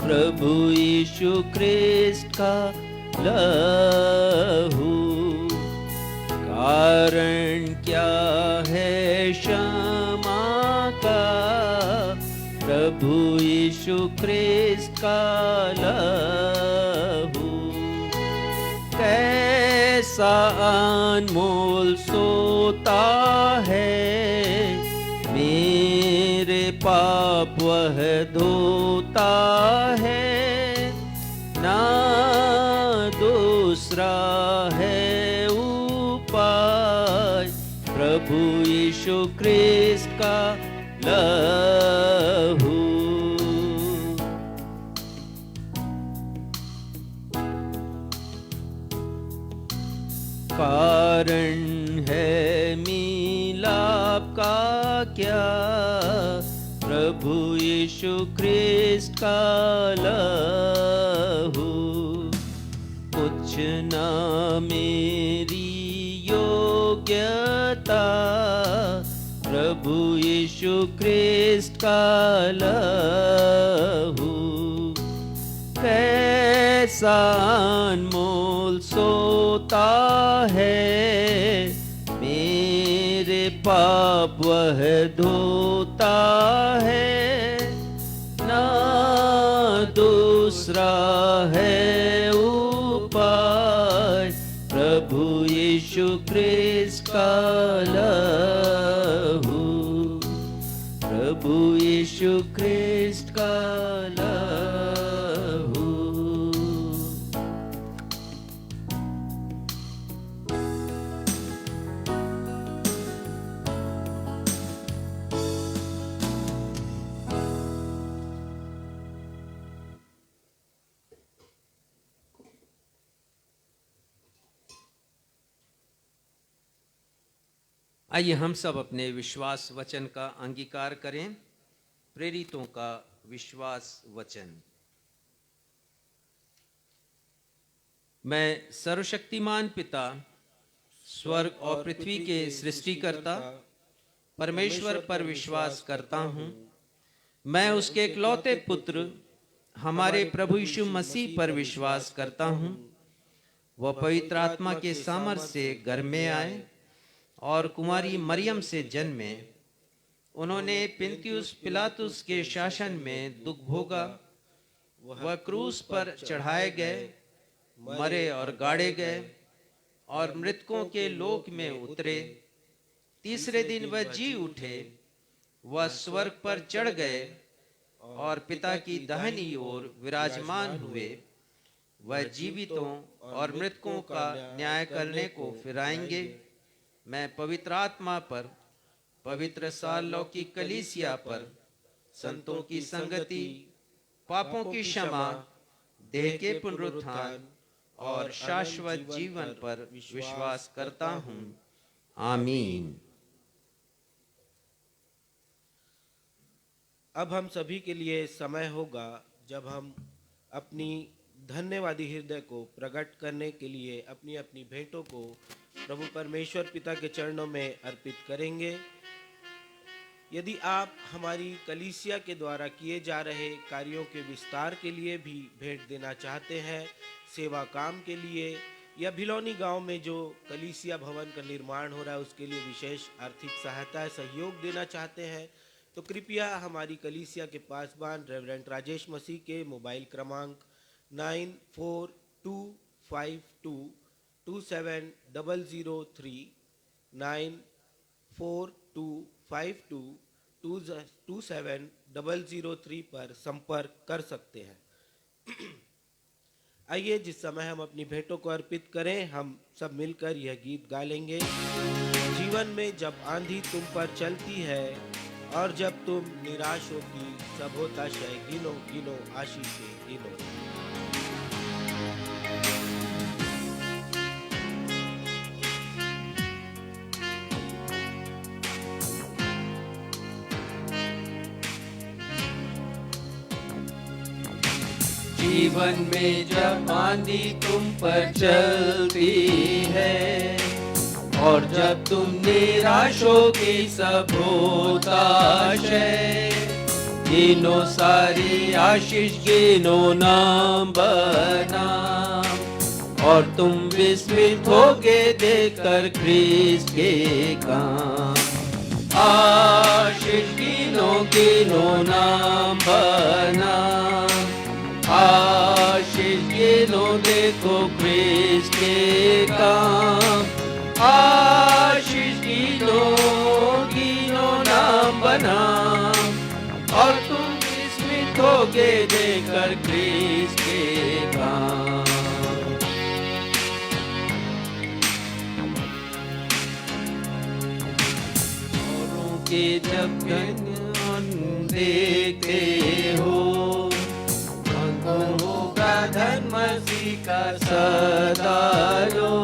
प्रभु यीशु ख्रिस्ट का लहू। कारण क्या है क्षमा का प्रभु यीशु ख्रिस्ट का लहू। कैसा अनमोल सोता है, मेरे पाप वह धोता है। ना दूसरा है उपाय प्रभु यीशु ख्रिस्त का लहू। कारण है मिलाप का क्या प्रभु यीशु ख्रिस्त का लहू। कुछ न मेरी योग्यता प्रभु यीशु ख्रिस्त का लहू। कैसा अनमोल सोता है, मेरे पाप वह धोता है। ना दूसरा है उपाय प्रभु यीशु ख्रिस्त का लहू। प्रभु यीशु ख्रिस्त का लहू। आइए हम सब अपने विश्वास वचन का अंगीकार करें। प्रेरितों का विश्वास वचन। मैं सर्वशक्तिमान पिता, स्वर्ग और पृथ्वी के सृष्टिकर्ता परमेश्वर पर विश्वास करता हूँ। मैं उसके इकलौते पुत्र हमारे प्रभु यीशु मसीह पर विश्वास करता हूँ। वह पवित्र आत्मा के सामर्थ्य से घर में आए और कुमारी मरियम से जन्मे। उन्होंने पिन्तियुस पिलातुस के शासन में दुख भोगा। वह क्रूस पर चढ़ाए गए, मरे और गाड़े गए और मृतकों के लोक में उतरे। तीसरे दिन वह जी उठे। वह स्वर्ग पर चढ़ गए और पिता की दाहिनी ओर विराजमान हुए। वह जीवितों और मृतकों का न्याय करने को फिराएंगे। मैं पवित्र आत्मा पर, पवित्र सार्वलौकिक कलीसिया पर, संतों की संगति, पापों की क्षमा, देह के पुनरुत्थान और शाश्वत जीवन पर विश्वास करता हूँ। आमीन। अब हम सभी के लिए समय होगा जब हम अपनी धन्यवादी हृदय को प्रकट करने के लिए अपनी अपनी भेंटों को प्रभु परमेश्वर पिता के चरणों में अर्पित करेंगे। यदि आप हमारी कलीसिया के द्वारा किए जा रहे कार्यों के विस्तार के लिए भी भेंट देना चाहते हैं, सेवा काम के लिए, या भिलौनी गांव में जो कलीसिया भवन का निर्माण हो रहा है उसके लिए विशेष आर्थिक सहायता सहयोग देना चाहते हैं, तो कृपया हमारी कलीसिया के पासवान रेवरेंड राजेश मसीह के मोबाइल क्रमांक 9422527003 9422527003 पर संपर्क कर सकते हैं। आइए जिस समय हम अपनी भेंटों को अर्पित करें, हम सब मिलकर यह गीत गा लेंगे। जीवन में जब आंधी तुम पर चलती है और जब तुम निराश होती, सब होता शय गिनो गिनो आशीषें गिनो। जीवन में जब आंधी तुम पर चलती है और जब तुम निराश होगी, सब होता शय गिनो सारी आशीष गिनो नाम बनाम, और तुम विस्मित होगे देखकर ख्रीस्त के काम। आशीष गिनो गिनो नाम बनाम, आशीष गिनो देखो ख्रीस्त के काम। आशीष गिनो गिनो नाम बनाम, और तुम विस्मित होगे देखकर ख्रीस्त के काम। औरों के जब धन देखते हो, होगा धन मसीह का सदा लो।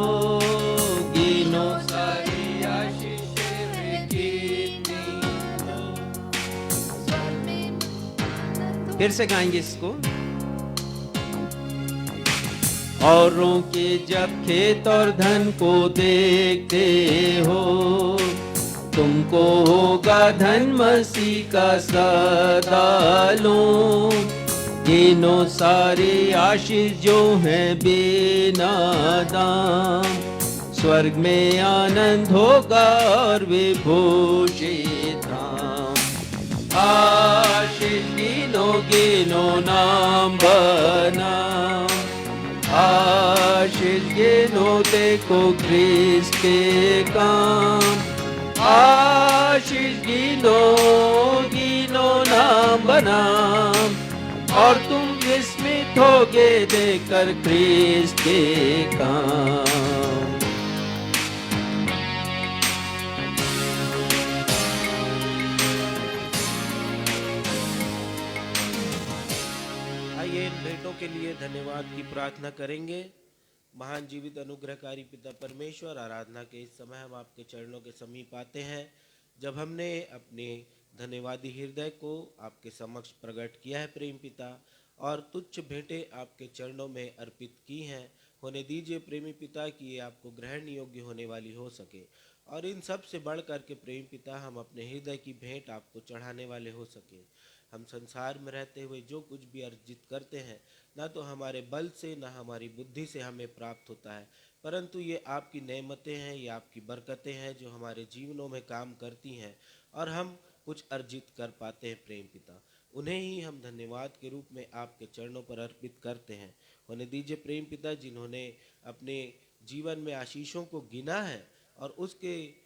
गिनो सारी आशीषें गिनी हो। फिर से गाएंगे इसको। औरों के जब खेत और धन को देखते हो, तुमको होगा धन मसीह का सदा लो। गिनो सारी आशीष जो है बिना दाम, स्वर्ग में आनंद होगा और विभूषित धाम। आशीष गिनो गिनो नाम बनाम, आशीष गिनो देखो ख्रीस्त के काम। आशीष गिनो गिनो नाम बनाम, और तुम विस्मित होगे देखकर ख्रीस्त के काम। आइए इन भेंटों के लिए धन्यवाद की प्रार्थना करेंगे। महान जीवित अनुग्रहकारी पिता परमेश्वर, आराधना के इस समय हम आपके चरणों के समीप आते हैं। जब हमने अपने धन्यवादी हृदय को आपके समक्ष प्रकट किया है प्रेम पिता, और तुच्छ भेंटें आपके चरणों में अर्पित की हैं, होने दीजिए प्रेमी पिता कि ये आपको ग्रहण योग्य होने वाली हो सके, और इन सब से बढ़ कर के प्रेम पिता हम अपने हृदय की भेंट आपको चढ़ाने वाले हो सके। हम संसार में रहते हुए जो कुछ भी अर्जित करते हैं, ना तो हमारे बल से ना हमारी बुद्धि से हमें प्राप्त होता है, परंतु ये आपकी नेमतें हैं, ये आपकी बरकतें हैं जो हमारे जीवनों में काम करती हैं और हम कुछ अर्जित कर पाते हैं प्रेम पिता। उन्हें ही हम धन्यवाद के रूप में आपके चरणों पर अर्पित करते हैं। होने दीजिए प्रेम पिता जिन्होंने अपने जीवन में आशीषों को गिना है और उसके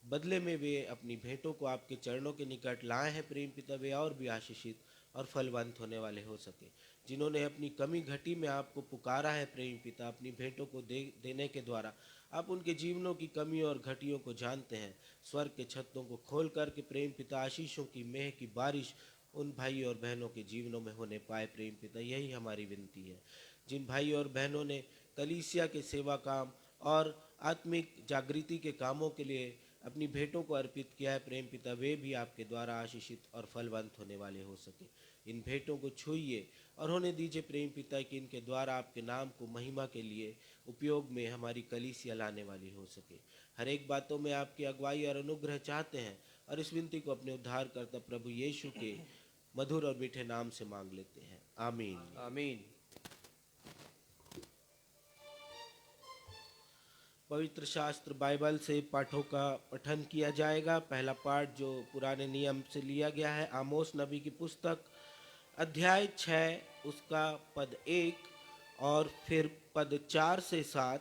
बदले में वे अपनी भेंटों को आपके चरणों के निकट लाए हैं प्रेम पिता, वे और भी आशीषित और फलवंत होने वाले हो सके। जिन्होंने अपनी कमी घटी में आपको पुकारा है प्रेम पिता, अपनी भेंटों को देने के द्वारा आप उनके जीवनों की कमी और घटियों को जानते हैं। स्वर्ग के छत्तों को खोल करके प्रेम पिता आशीषों की मेह की बारिश उन भाई और बहनों के जीवनों में होने पाए प्रेम पिता, यही हमारी विनती है। जिन भाई और बहनों ने कलीसिया के सेवा काम और आत्मिक जागृति के कामों के लिए अपनी भेंटों को अर्पित किया है प्रेम पिता, वे भी आपके द्वारा आशीषित और फलवंत होने वाले हो सके। इन भेंटों को छूइए और होने दीजिए प्रेम पिता कि इनके द्वारा आपके नाम को महिमा के लिए उपयोग में हमारी कलीसिया लाने वाली हो सके। हर एक बातों में आपकी अगुवाई और अनुग्रह चाहते हैं और इस विनती को अपने उद्धारकर्ता प्रभु यीशु के मधुर और मीठे नाम से मांग लेते हैं, आमीन। आमीन। पवित्र शास्त्र बाइबल से पाठों का पठन किया जाएगा। पहला पाठ जो पुराने नियम से लिया गया है, आमोस नबी की पुस्तक अध्याय 6 उसका पद 1 और फिर पद 4 से 7।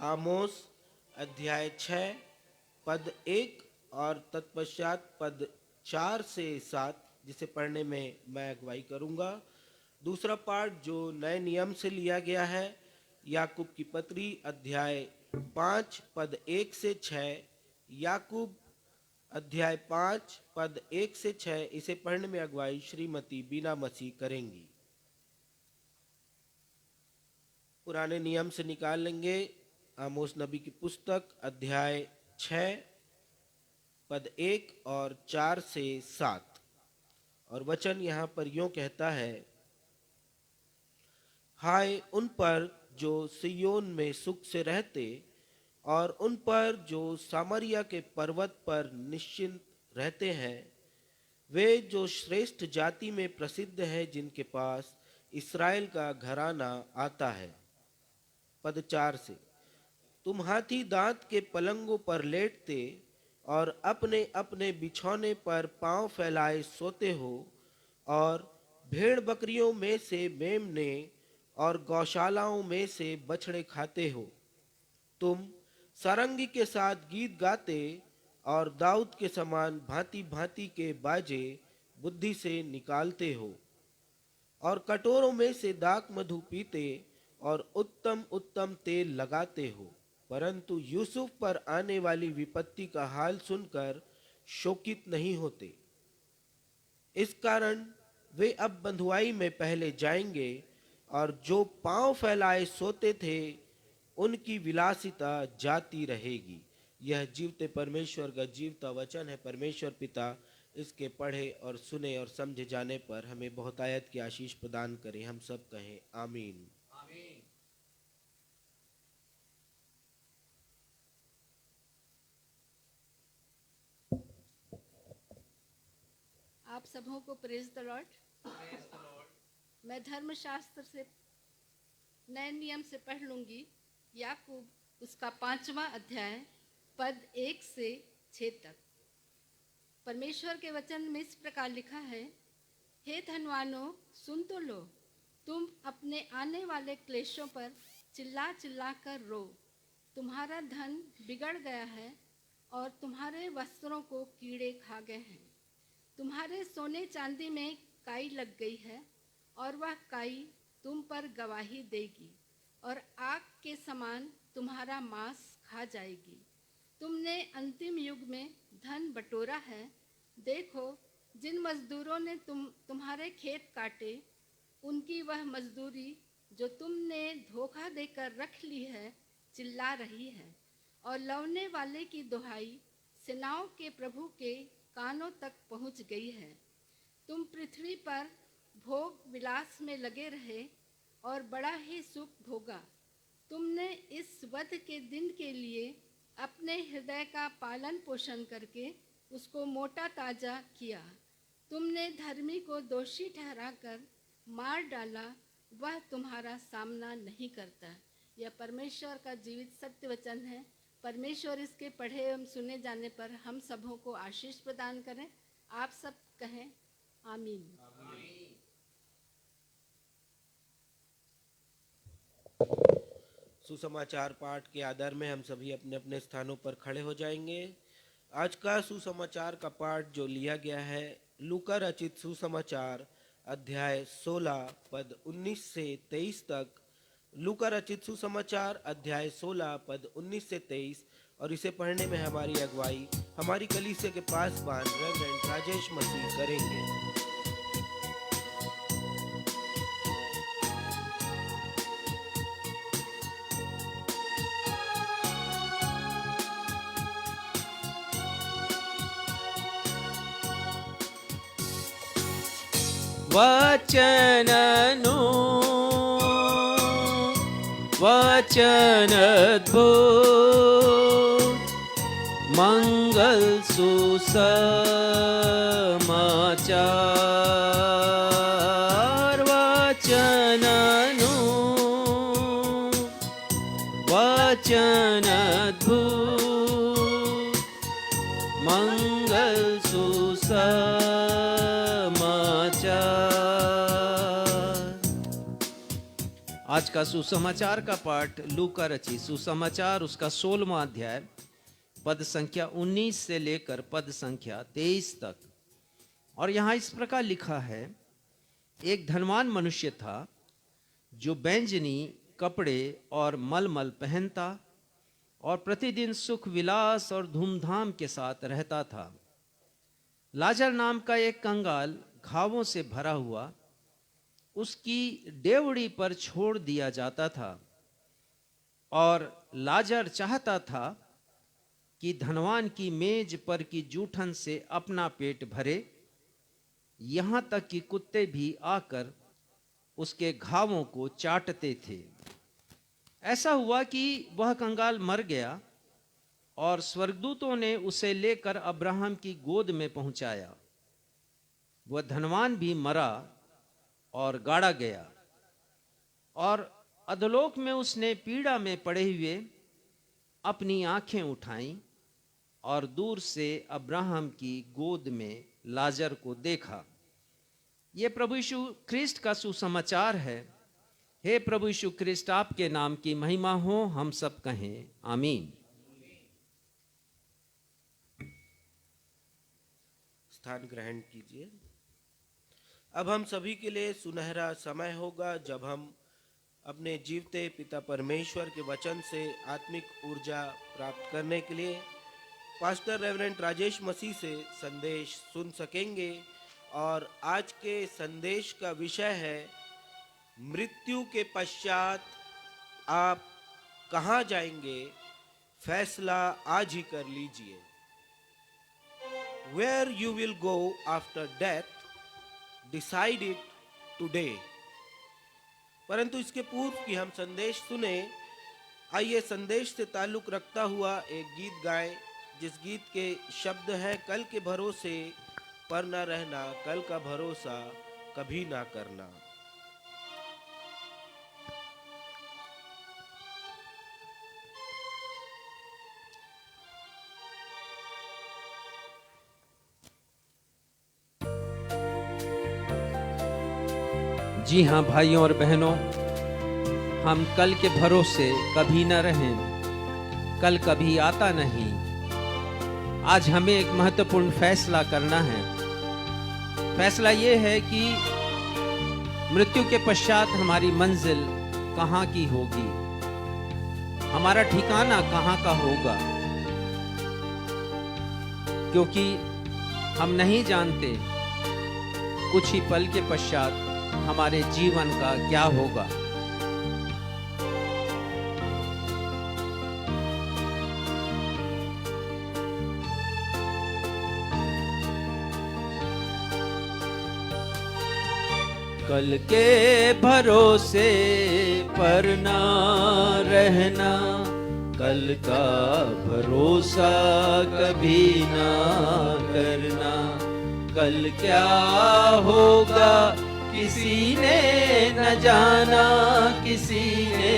आमोस अध्याय 6 पद 1 और तत्पश्चात पद 4 से 7, जिसे पढ़ने में मैं अगुवाई करूंगा। दूसरा पाठ जो नए नियम से लिया गया है, याकूब की पत्री अध्याय 5 पद 1 से 6। याकूब अध्याय 5 पद 1 से 6, इसे पढ़ने में अगुवाई श्रीमती बीना मसीह करेंगी। पुराने नियम से निकाल लेंगे आमोस नबी की पुस्तक अध्याय 6 पद 1 और 4 से 7। और वचन यहाँ पर यूं कहता है, हाय उन पर जो सियोन में सुख से रहते और उन पर जो सामरिया के पर्वत पर निश्चिंत रहते हैं, वे जो श्रेष्ठ जाति में प्रसिद्ध है, जिनके पास इस्राएल का घराना आता है। पद 4 से, तुम हाथी दांत के पलंगों पर लेटते और अपने अपने बिछौने पर पांव फैलाए सोते हो और भेड़ बकरियों में से मेमने और गौशालाओं में से बछड़े खाते हो। तुम सारंगी के साथ गीत गाते और दाऊद के समान भांति भांति के बाजे बुद्धि से निकालते हो और कटोरों में से दाक मधु पीते और उत्तम उत्तम तेल लगाते हो। परंतु यूसुफ पर आने वाली विपत्ति का हाल सुनकर शोकित नहीं होते। इस कारण वे अब बंधुआई में पहले जाएंगे और जो पांव फैलाए सोते थे उनकी विलासिता जाती रहेगी। यह जीवते परमेश्वर का जीवता वचन है। परमेश्वर पिता इसके पढ़े और सुने और समझे जाने पर हमें बहुत आयत की आशीष प्रदान करे। हम सब कहें आमीन। आप सबों को प्रेज द लॉर्ड। मैं धर्मशास्त्र से नए नियम से पढ़ लूंगी। याकूब उसका 5वां अध्याय पद 1 से 6 तक। परमेश्वर के वचन में इस प्रकार लिखा है, हे धनवानों सुन तो लो, तुम अपने आने वाले क्लेशों पर चिल्ला चिल्ला कर रो। तुम्हारा धन बिगड़ गया है और तुम्हारे वस्त्रों को कीड़े खा गए हैं। तुम्हारे सोने चांदी में काई लग गई है और वह काई तुम पर गवाही देगी और आग के समान तुम्हारा मांस खा जाएगी। तुमने अंतिम युग में धन बटोरा है। देखो, जिन मजदूरों ने तुम्हारे खेत काटे, उनकी वह मजदूरी जो तुमने धोखा देकर रख ली है चिल्ला रही है। और लवने वाले की दुहाई सेनाओं के प्रभु के कानों तक पहुंच गई है। तुम पृथ्वी पर भोग विलास में लगे रहे और बड़ा ही सुख भोगा। तुमने इस वध के दिन के लिए अपने हृदय का पालन पोषण करके उसको मोटा ताजा किया। तुमने धर्मी को दोषी ठहराकर मार डाला, वह तुम्हारा सामना नहीं करता। यह परमेश्वर का जीवित सत्य वचन है। परमेश्वर इसके पढ़े एवं सुने जाने पर हम सबों को आशीष प्रदान करें। आप सब कहें आमीन। सुसमाचार पाठ के आधार में हम सभी अपने अपने स्थानों पर खड़े हो जाएंगे। आज का सुसमाचार का पाठ जो लिया गया है, लूका रचित सुसमाचार अध्याय 16 पद 19 से 23 तक। लूका रचित सुसमाचार अध्याय 16 पद 19 से 23, और इसे पढ़ने में हमारी अगुवाई हमारी कलीसिया के पासबान रेवरेंड राजेश मसीह करेंगे। वचननु वचन अद्भुत मंगल सुसमाचार वचननु वचन अद्भुत मंगल सुसमाचार। आज का सुसमाचार का पाठ लूका रचित सुसमाचार उसका 16वां अध्याय पद संख्या 19 से लेकर पद संख्या 23 तक। और यहां इस प्रकार लिखा है, एक धनवान मनुष्य था जो बैंजनी कपड़े और मलमल पहनता और प्रतिदिन सुख विलास और धूमधाम के साथ रहता था। लाजर नाम का एक कंगाल घावों से भरा हुआ उसकी डेवड़ी पर छोड़ दिया जाता था। और लाजर चाहता था कि धनवान की मेज पर की जूठन से अपना पेट भरे, यहां तक कि कुत्ते भी आकर उसके घावों को चाटते थे। ऐसा हुआ कि वह कंगाल मर गया और स्वर्गदूतों ने उसे लेकर अब्राहम की गोद में पहुंचाया। वह धनवान भी मरा और गाड़ा गया और अधोलोक में उसने पीड़ा में पड़े हुए अपनी आंखें उठाईं और दूर से अब्राहम की गोद में लाजर को देखा। यह प्रभु यीशु ख्रिस्ट का सुसमाचार है। हे प्रभु यीशु ख्रिस्ट, आपके नाम की महिमा हो, हम सब कहें आमीन। स्थान ग्रहण कीजिए। अब हम सभी के लिए सुनहरा समय होगा जब हम अपने जीवते पिता परमेश्वर के वचन से आत्मिक ऊर्जा प्राप्त करने के लिए पास्टर रेवरेंड राजेश मसीह से संदेश सुन सकेंगे। और आज के संदेश का विषय है, मृत्यु के पश्चात आप कहाँ जाएंगे, फैसला आज ही कर लीजिए। Where you will go after death, decide it today। परंतु इसके पूर्व कि हम संदेश सुने, आइए संदेश से ताल्लुक रखता हुआ एक गीत गाएं, जिस गीत के शब्द है, कल के भरोसे पर न रहना, कल का भरोसा कभी ना करना। जी हाँ भाइयों और बहनों, हम कल के भरोसे कभी न रहें। कल कभी आता नहीं। आज हमें एक महत्वपूर्ण फैसला करना है। फैसला ये है कि मृत्यु के पश्चात हमारी मंजिल कहाँ की होगी, हमारा ठिकाना कहाँ का होगा, क्योंकि हम नहीं जानते कुछ ही पल के पश्चात हमारे जीवन का क्या होगा। कल के भरोसे पर ना रहना, कल का भरोसा कभी ना करना। कल क्या होगा किसी ने न जाना, किसी ने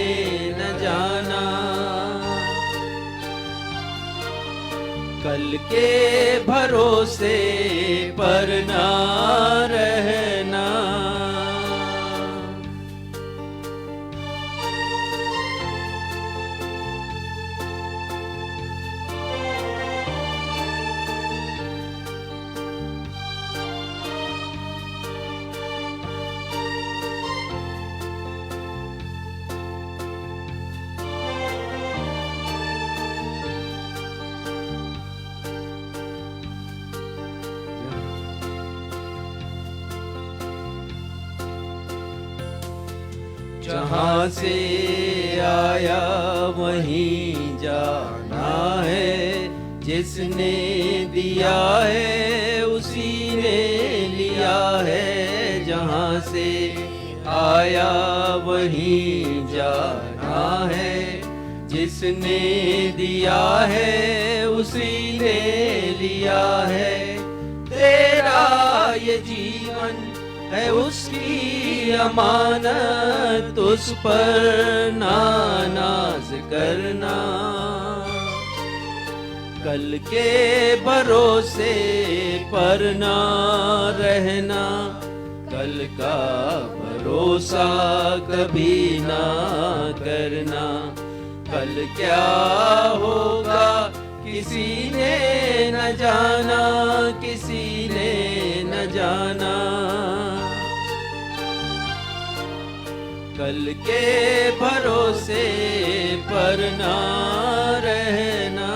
न जाना। कल के भरोसे पर ना रहना। जहाँ से आया वहीं जाना है, जिसने दिया है उसी ने लिया है, जहाँ से आया वहीं जाना है। जिसने दिया है उसी ने लिया है, तेरा ये जीवन है उसकी अमानत, उस पर ना नाज करना। कल के भरोसे पर ना रहना, कल का भरोसा कभी ना करना। कल क्या होगा किसी ने न जाना, किसी ने न जाना। कल के भरोसे पर ना रहना।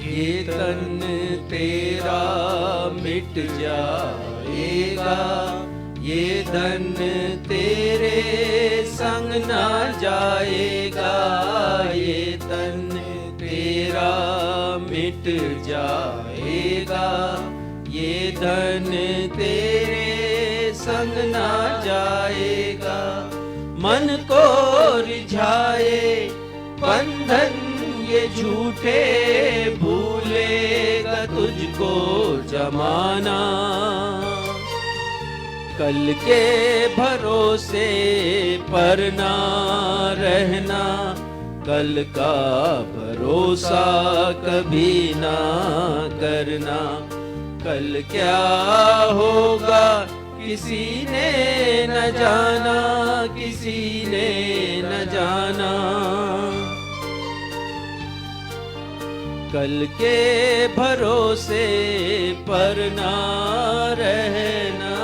ये तन तेरा मिट जाएगा, ये धन तेरे संग ना जाएगा। ये तन तेरा मिट जाएगा, ये धन तेरे संग ना जाएगा। मन को रिझाए बंधन ये झूठे, भूलेगा तुझको जमाना। कल के भरोसे पर ना रहना, कल का भरोसा कभी ना करना। कल क्या होगा किसी ने न जाना, किसी ने न जाना। कल के भरोसे पर ना रहना।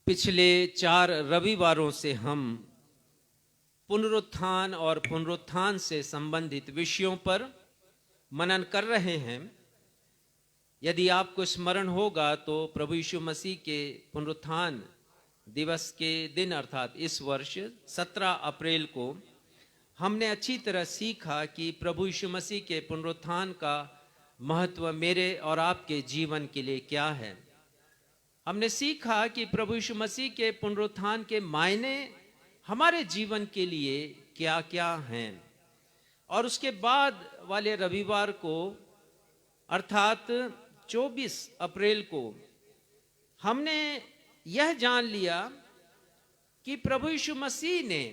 पिछले 4 रविवारों से हम पुनरुत्थान और पुनरुत्थान से संबंधित विषयों पर मनन कर रहे हैं। यदि आपको स्मरण होगा तो प्रभु यीशु मसीह के पुनरुत्थान दिवस के दिन अर्थात इस वर्ष 17 अप्रैल को हमने अच्छी तरह सीखा कि प्रभु यीशु मसीह के पुनरुत्थान का महत्व मेरे और आपके जीवन के लिए क्या है। हमने सीखा कि प्रभु यीशु मसीह के पुनरुत्थान के मायने हमारे जीवन के लिए क्या क्या हैं। और उसके बाद वाले रविवार को अर्थात 24 अप्रैल को हमने यह जान लिया कि प्रभु यीशु मसीह ने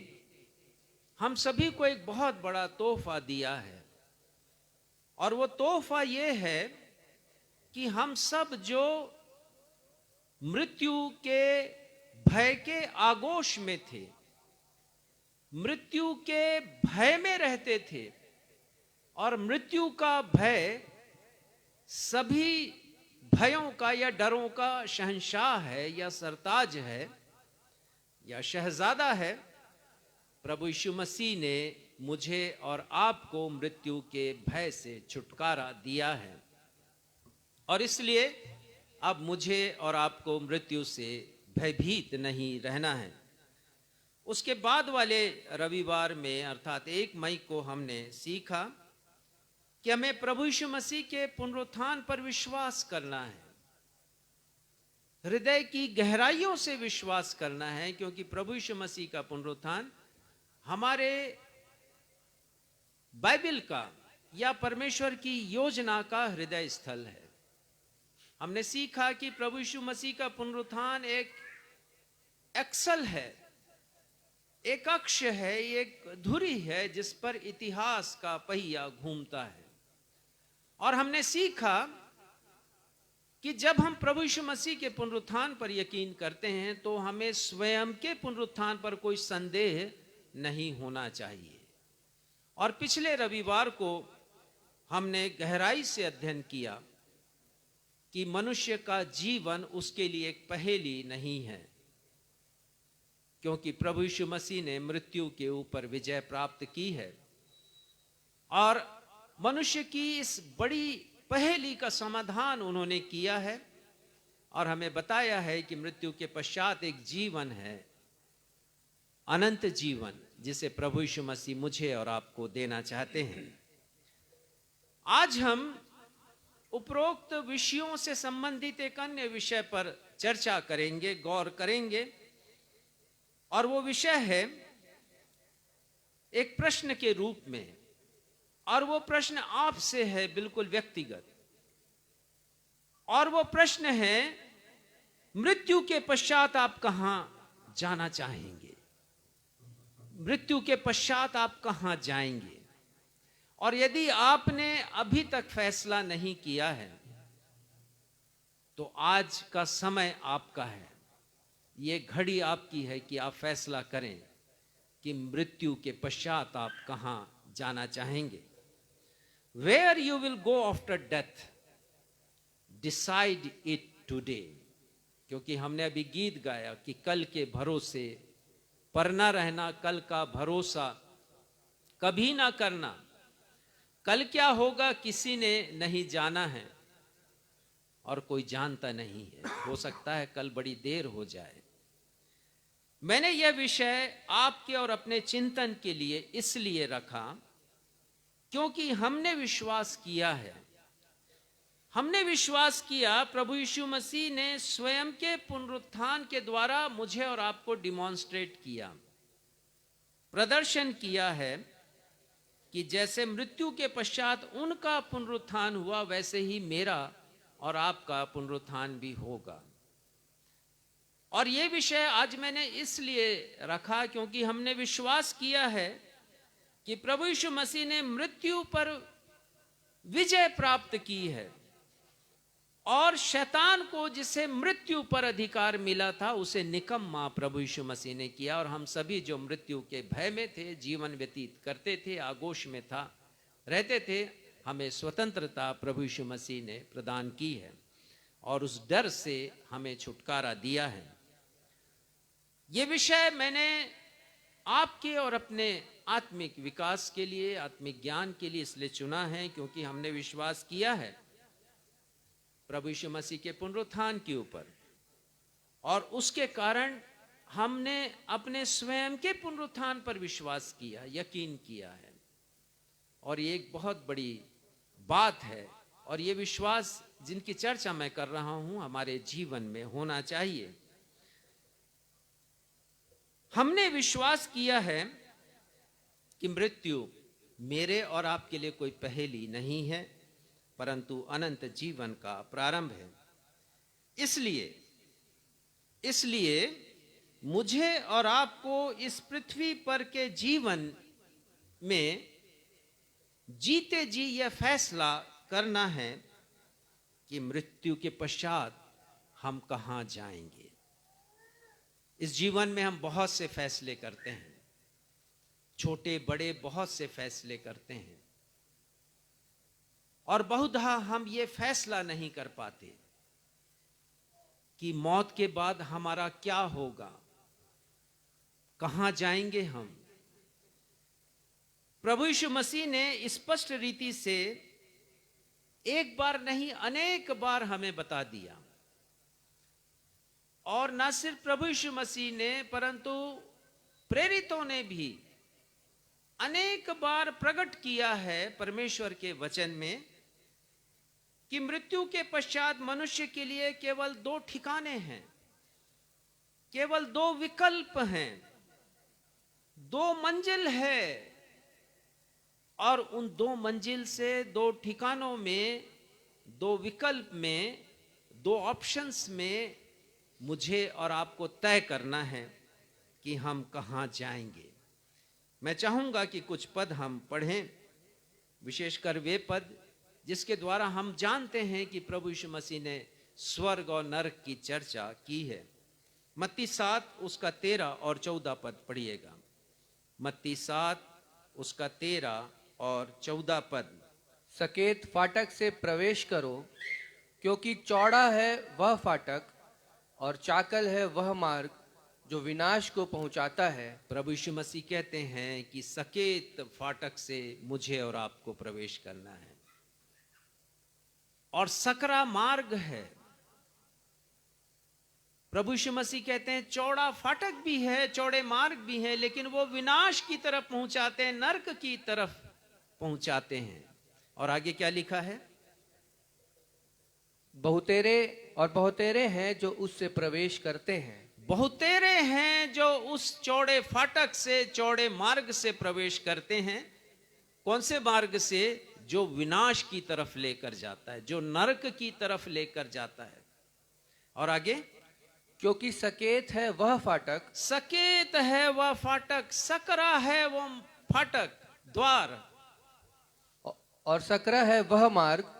हम सभी को एक बहुत बड़ा तोहफा दिया है। और वो तोहफा ये है कि हम सब जो मृत्यु के भय के आगोश में थे, मृत्यु के भय में रहते थे, और मृत्यु का भय सभी भयों का या डरों का शहंशाह है या सरताज है या शहजादा है। प्रभु यीशु मसीह ने मुझे और आपको मृत्यु के भय से छुटकारा दिया है, और इसलिए अब मुझे और आपको मृत्यु से भयभीत नहीं रहना है। उसके बाद वाले रविवार में अर्थात 1 मई को हमने सीखा कि हमें प्रभु यीशु मसीह के पुनरुत्थान पर विश्वास करना है, हृदय की गहराइयों से विश्वास करना है, क्योंकि प्रभु यीशु मसीह का पुनरुत्थान हमारे बाइबल का या परमेश्वर की योजना का हृदय स्थल है। हमने सीखा कि प्रभु यीशु मसीह का पुनरुत्थान एक एक्सल है, एक अक्ष है, एक धुरी है जिस पर इतिहास का पहिया घूमता है। और हमने सीखा कि जब हम प्रभु यीशु मसीह के पुनरुत्थान पर यकीन करते हैं तो हमें स्वयं के पुनरुत्थान पर कोई संदेह नहीं होना चाहिए। और पिछले रविवार को हमने गहराई से अध्ययन किया कि मनुष्य का जीवन उसके लिए एक पहेली नहीं है, क्योंकि प्रभु यीशु मसीह ने मृत्यु के ऊपर विजय प्राप्त की है और मनुष्य की इस बड़ी पहेली का समाधान उन्होंने किया है और हमें बताया है कि मृत्यु के पश्चात एक जीवन है, अनंत जीवन, जिसे प्रभु यीशु मसीह मुझे और आपको देना चाहते हैं। आज हम उपरोक्त विषयों से संबंधित एक अन्य विषय पर चर्चा करेंगे, गौर करेंगे, और वो विषय है एक प्रश्न के रूप में, और वो प्रश्न आपसे है बिल्कुल व्यक्तिगत, और वो प्रश्न है मृत्यु के पश्चात आप कहां जाना चाहेंगे? मृत्यु के पश्चात आप कहां जाएंगे? और यदि आपने अभी तक फैसला नहीं किया है तो आज का समय आपका है, ये घड़ी आपकी है कि आप फैसला करें कि मृत्यु के पश्चात आप कहां जाना चाहेंगे। Where you will go after death, decide it today। क्योंकि हमने अभी गीत गाया कि कल के भरोसे पर ना रहना, कल का भरोसा कभी ना करना, कल क्या होगा किसी ने नहीं जाना है और कोई जानता नहीं है, हो सकता है कल बड़ी देर हो जाए। मैंने यह विषय आपके और अपने चिंतन के लिए इसलिए रखा क्योंकि हमने विश्वास किया है, हमने विश्वास किया प्रभु यीशु मसीह ने स्वयं के पुनरुत्थान के द्वारा मुझे और आपको डिमॉन्स्ट्रेट किया, प्रदर्शन किया है कि जैसे मृत्यु के पश्चात उनका पुनरुत्थान हुआ वैसे ही मेरा और आपका पुनरुत्थान भी होगा। और ये विषय आज मैंने इसलिए रखा क्योंकि हमने विश्वास किया है कि प्रभु यीशु मसीह ने मृत्यु पर विजय प्राप्त की है और शैतान को जिसे मृत्यु पर अधिकार मिला था उसे निकम्मा प्रभु यीशु मसीह ने किया। और हम सभी जो मृत्यु के भय में थे, जीवन व्यतीत करते थे, आगोश में था रहते थे, हमें स्वतंत्रता प्रभु यीशु मसीह ने प्रदान की है और उस डर से हमें छुटकारा दिया है। ये विषय मैंने आपके और अपने आत्मिक विकास के लिए, आत्मिक ज्ञान के लिए इसलिए चुना है क्योंकि हमने विश्वास किया है प्रभु यीशु मसीह के पुनरुत्थान के ऊपर और उसके कारण हमने अपने स्वयं के पुनरुत्थान पर विश्वास किया, यकीन किया है। और ये एक बहुत बड़ी बात है और ये विश्वास जिनकी चर्चा मैं कर रहा हूं हमारे जीवन में होना चाहिए। हमने विश्वास किया है कि मृत्यु मेरे और आपके लिए कोई पहेली नहीं है परंतु अनंत जीवन का प्रारंभ है। इसलिए मुझे और आपको इस पृथ्वी पर के जीवन में जीते जी यह फैसला करना है कि मृत्यु के पश्चात हम कहां जाएंगे। इस जीवन में हम बहुत से फैसले करते हैं, छोटे बड़े बहुत से फैसले करते हैं और बहुधा हम ये फैसला नहीं कर पाते कि मौत के बाद हमारा क्या होगा, कहां जाएंगे हम। प्रभु यीशु मसीह ने स्पष्ट रीति से एक बार नहीं अनेक बार हमें बता दिया और न सिर्फ प्रभु यीशु मसीह ने परंतु प्रेरितों ने भी अनेक बार प्रकट किया है परमेश्वर के वचन में कि मृत्यु के पश्चात मनुष्य के लिए केवल दो ठिकाने हैं, केवल दो विकल्प हैं, दो मंजिल है और उन दो मंजिल से, दो ठिकानों में, दो विकल्प में, दो ऑप्शंस में मुझे और आपको तय करना है कि हम कहां जाएंगे। मैं चाहूंगा कि कुछ पद हम पढ़ें, विशेषकर वे पद जिसके द्वारा हम जानते हैं कि प्रभु यीशु मसीह ने स्वर्ग और नरक की चर्चा की है। मत्ती 7 उसका 13 और 14 पद पढ़िएगा। मत्ती 7 उसका 13 और 14 पद। सकेत फाटक से प्रवेश करो, क्योंकि चौड़ा है वह फाटक और चाकल है वह मार्ग जो विनाश को पहुंचाता है। प्रभु यीशु मसीह कहते हैं कि सकेत फाटक से मुझे और आपको प्रवेश करना है, और सकरा मार्ग है। प्रभु यीशु मसीह कहते हैं चौड़ा फाटक भी है, चौड़े मार्ग भी हैं, लेकिन वो विनाश की तरफ पहुंचाते हैं, नरक की तरफ पहुंचाते हैं। और आगे क्या लिखा है? बहुतेरे हैं जो उससे प्रवेश करते हैं। बहुतेरे हैं जो उस चौड़े फाटक से, चौड़े मार्ग से प्रवेश करते हैं। कौन से मार्ग से? जो विनाश की तरफ लेकर जाता है, जो नरक की तरफ लेकर जाता है। और आगे, क्योंकि सकेत है वह फाटक, सकेत है वह फाटक, सकरा है वह फाटक, द्वार, और सकरा है वह मार्ग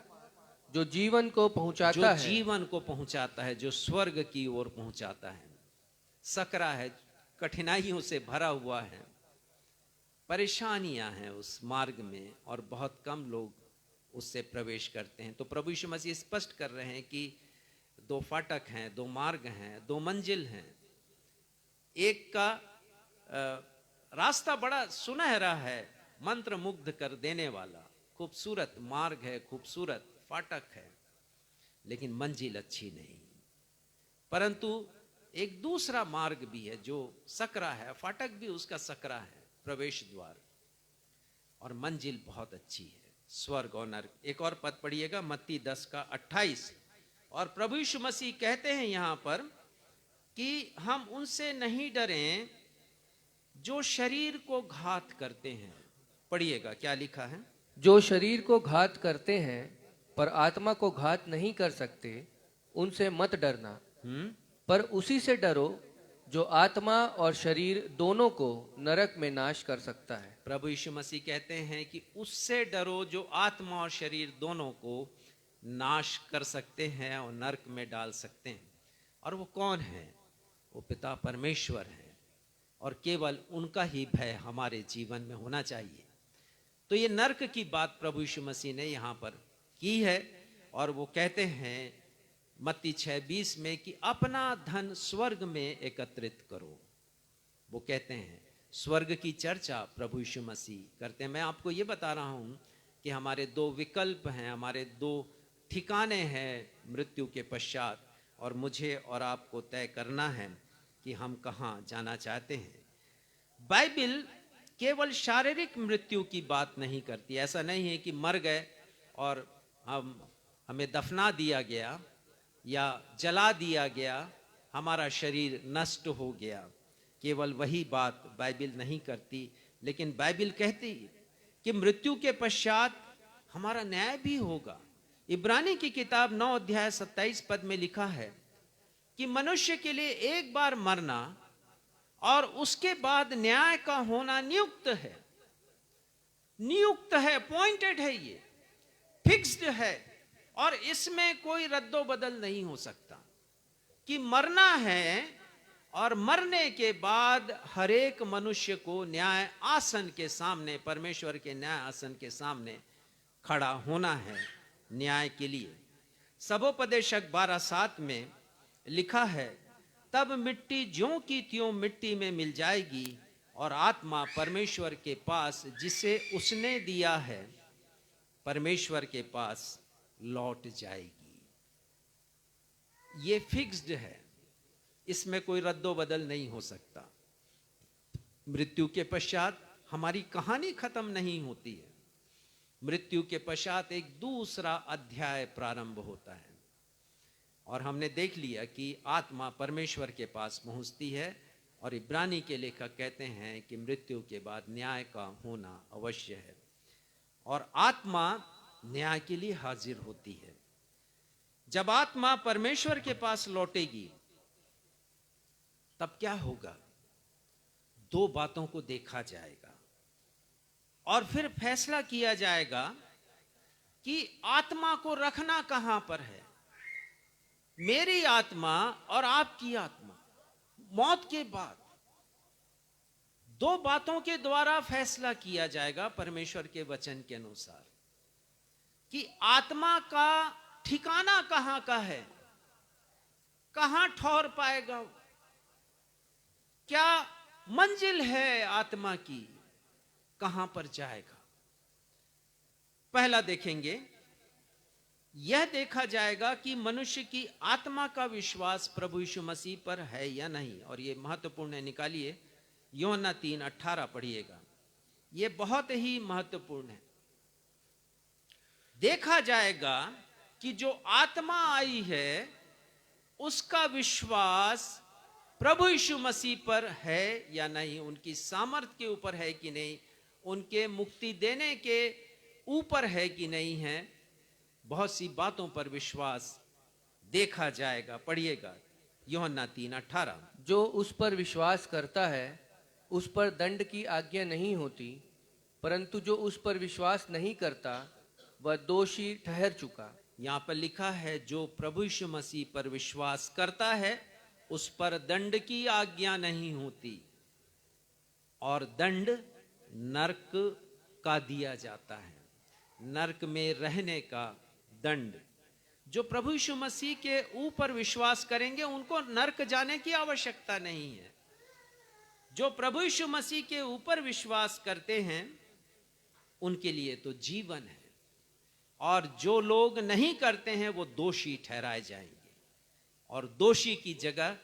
जो जीवन को पहुंचाता जो है। जीवन को पहुंचाता है, जो स्वर्ग की ओर पहुंचाता है। सकरा है, कठिनाइयों से भरा हुआ है, परेशानियां हैं उस मार्ग में, और बहुत कम लोग उससे प्रवेश करते हैं। तो प्रभु यीशु मसीह स्पष्ट कर रहे हैं कि दो फाटक हैं, दो मार्ग हैं, दो मंजिल हैं। एक का रास्ता बड़ा सुनहरा है, मंत्र मुग्ध कर देने वाला, खूबसूरत मार्ग है, खूबसूरत फाटक है, लेकिन मंजिल अच्छी नहीं। परंतु एक दूसरा मार्ग भी है जो सकरा है, फाटक भी उसका सकरा है, प्रवेश द्वार, और मंजिल बहुत अच्छी है, स्वर्ग और नरक। एक और पद पढ़िएगा, मत्ती 10 का 28। और प्रभु यीशु मसीह कहते हैं यहां पर कि हम उनसे नहीं डरें जो शरीर को घात करते हैं। पढ़िएगा क्या लिखा है? जो शरीर को घात करते हैं पर आत्मा को घात नहीं कर सकते, उनसे मत डरना, पर उसी से डरो जो आत्मा और शरीर दोनों को नरक में नाश कर सकता है। प्रभु यीशु मसीह कहते हैं कि उससे डरो जो आत्मा और शरीर दोनों को नाश कर सकते हैं और नरक में डाल सकते हैं। और वो कौन है? वो पिता परमेश्वर है, और केवल उनका ही भय हमारे जीवन में होना चाहिए। तो ये नरक की बात प्रभु यीशु मसीह ने यहाँ पर की है, और वो कहते हैं मत्ती 6:20 में कि अपना धन स्वर्ग में एकत्रित करो। वो कहते हैं स्वर्ग की चर्चा प्रभु यीशु मसीह करते हैं। मैं आपको ये बता रहा हूँ कि हमारे दो विकल्प हैं, हमारे दो ठिकाने हैं मृत्यु के पश्चात, और मुझे और आपको तय करना है कि हम कहाँ जाना चाहते हैं। बाइबिल केवल शारीरिक मृत्यु की बात नहीं करती। ऐसा नहीं है कि मर गए और हमें दफना दिया गया या जला दिया गया, हमारा शरीर नष्ट हो गया। केवल वही बात बाइबिल नहीं करती, लेकिन बाइबिल कहती है कि मृत्यु के पश्चात हमारा न्याय भी होगा। इब्रानी की किताब 9 अध्याय 27 पद में लिखा है कि मनुष्य के लिए एक बार मरना और उसके बाद न्याय का होना नियुक्त है। नियुक्त है, अपॉइंटेड है, ये फिक्स्ड है, और इसमें कोई रद्दो बदल नहीं हो सकता कि मरना है, और मरने के बाद हर एक मनुष्य को न्याय आसन के सामने, परमेश्वर के न्याय आसन के सामने खड़ा होना है न्याय के लिए। सबोपदेशक 12:7 में लिखा है, तब मिट्टी ज्यों की त्यों मिट्टी में मिल जाएगी, और आत्मा परमेश्वर के पास जिसे उसने दिया है, परमेश्वर के पास लौट जाएगी। ये फिक्स्ड है, इसमें कोई रद्दो बदल नहीं हो सकता। मृत्यु के पश्चात हमारी कहानी खत्म नहीं होती है। मृत्यु के पश्चात एक दूसरा अध्याय प्रारंभ होता है, और हमने देख लिया कि आत्मा परमेश्वर के पास पहुंचती है, और इब्रानी के लेखक कहते हैं कि मृत्यु के बाद न्याय का होना अवश्य है, और आत्मा न्याय के लिए हाजिर होती है। जब आत्मा परमेश्वर के पास लौटेगी तब क्या होगा? दो बातों को देखा जाएगा और फिर फैसला किया जाएगा कि आत्मा को रखना कहां पर है। मेरी आत्मा और आपकी आत्मा मौत के बाद दो बातों के द्वारा फैसला किया जाएगा परमेश्वर के वचन के अनुसार, कि आत्मा का ठिकाना कहां का है, कहां ठहर पाएगा, क्या मंजिल है आत्मा की, कहां पर जाएगा। पहला देखेंगे, यह देखा जाएगा कि मनुष्य की आत्मा का विश्वास प्रभु यीशु मसीह पर है या नहीं। और यह महत्वपूर्ण है, निकालिए यूहन्ना 3:18 पढ़िएगा, यह बहुत ही महत्वपूर्ण है। देखा जाएगा कि जो आत्मा आई है उसका विश्वास प्रभु यीशु मसीह पर है या नहीं, उनकी सामर्थ्य के ऊपर है कि नहीं, उनके मुक्ति देने के ऊपर है कि नहीं है। बहुत सी बातों पर विश्वास देखा जाएगा। पढ़िएगा यूहन्ना 3:18। जो उस पर विश्वास करता है उस पर दंड की आज्ञा नहीं होती, परंतु जो उस पर विश्वास नहीं करता वह दोषी ठहर चुका। यहां पर लिखा है, जो प्रभु यीशु मसीह पर विश्वास करता है उस पर दंड की आज्ञा नहीं होती, और दंड नरक का दिया जाता है, नरक में रहने का दंड। जो प्रभु यीशु मसीह के ऊपर विश्वास करेंगे उनको नरक जाने की आवश्यकता नहीं है। जो प्रभु यीशु मसीह के ऊपर विश्वास करते हैं उनके लिए तो जीवन है, और जो लोग नहीं करते हैं वो दोषी ठहराए जाएंगे, और दोषी की जगह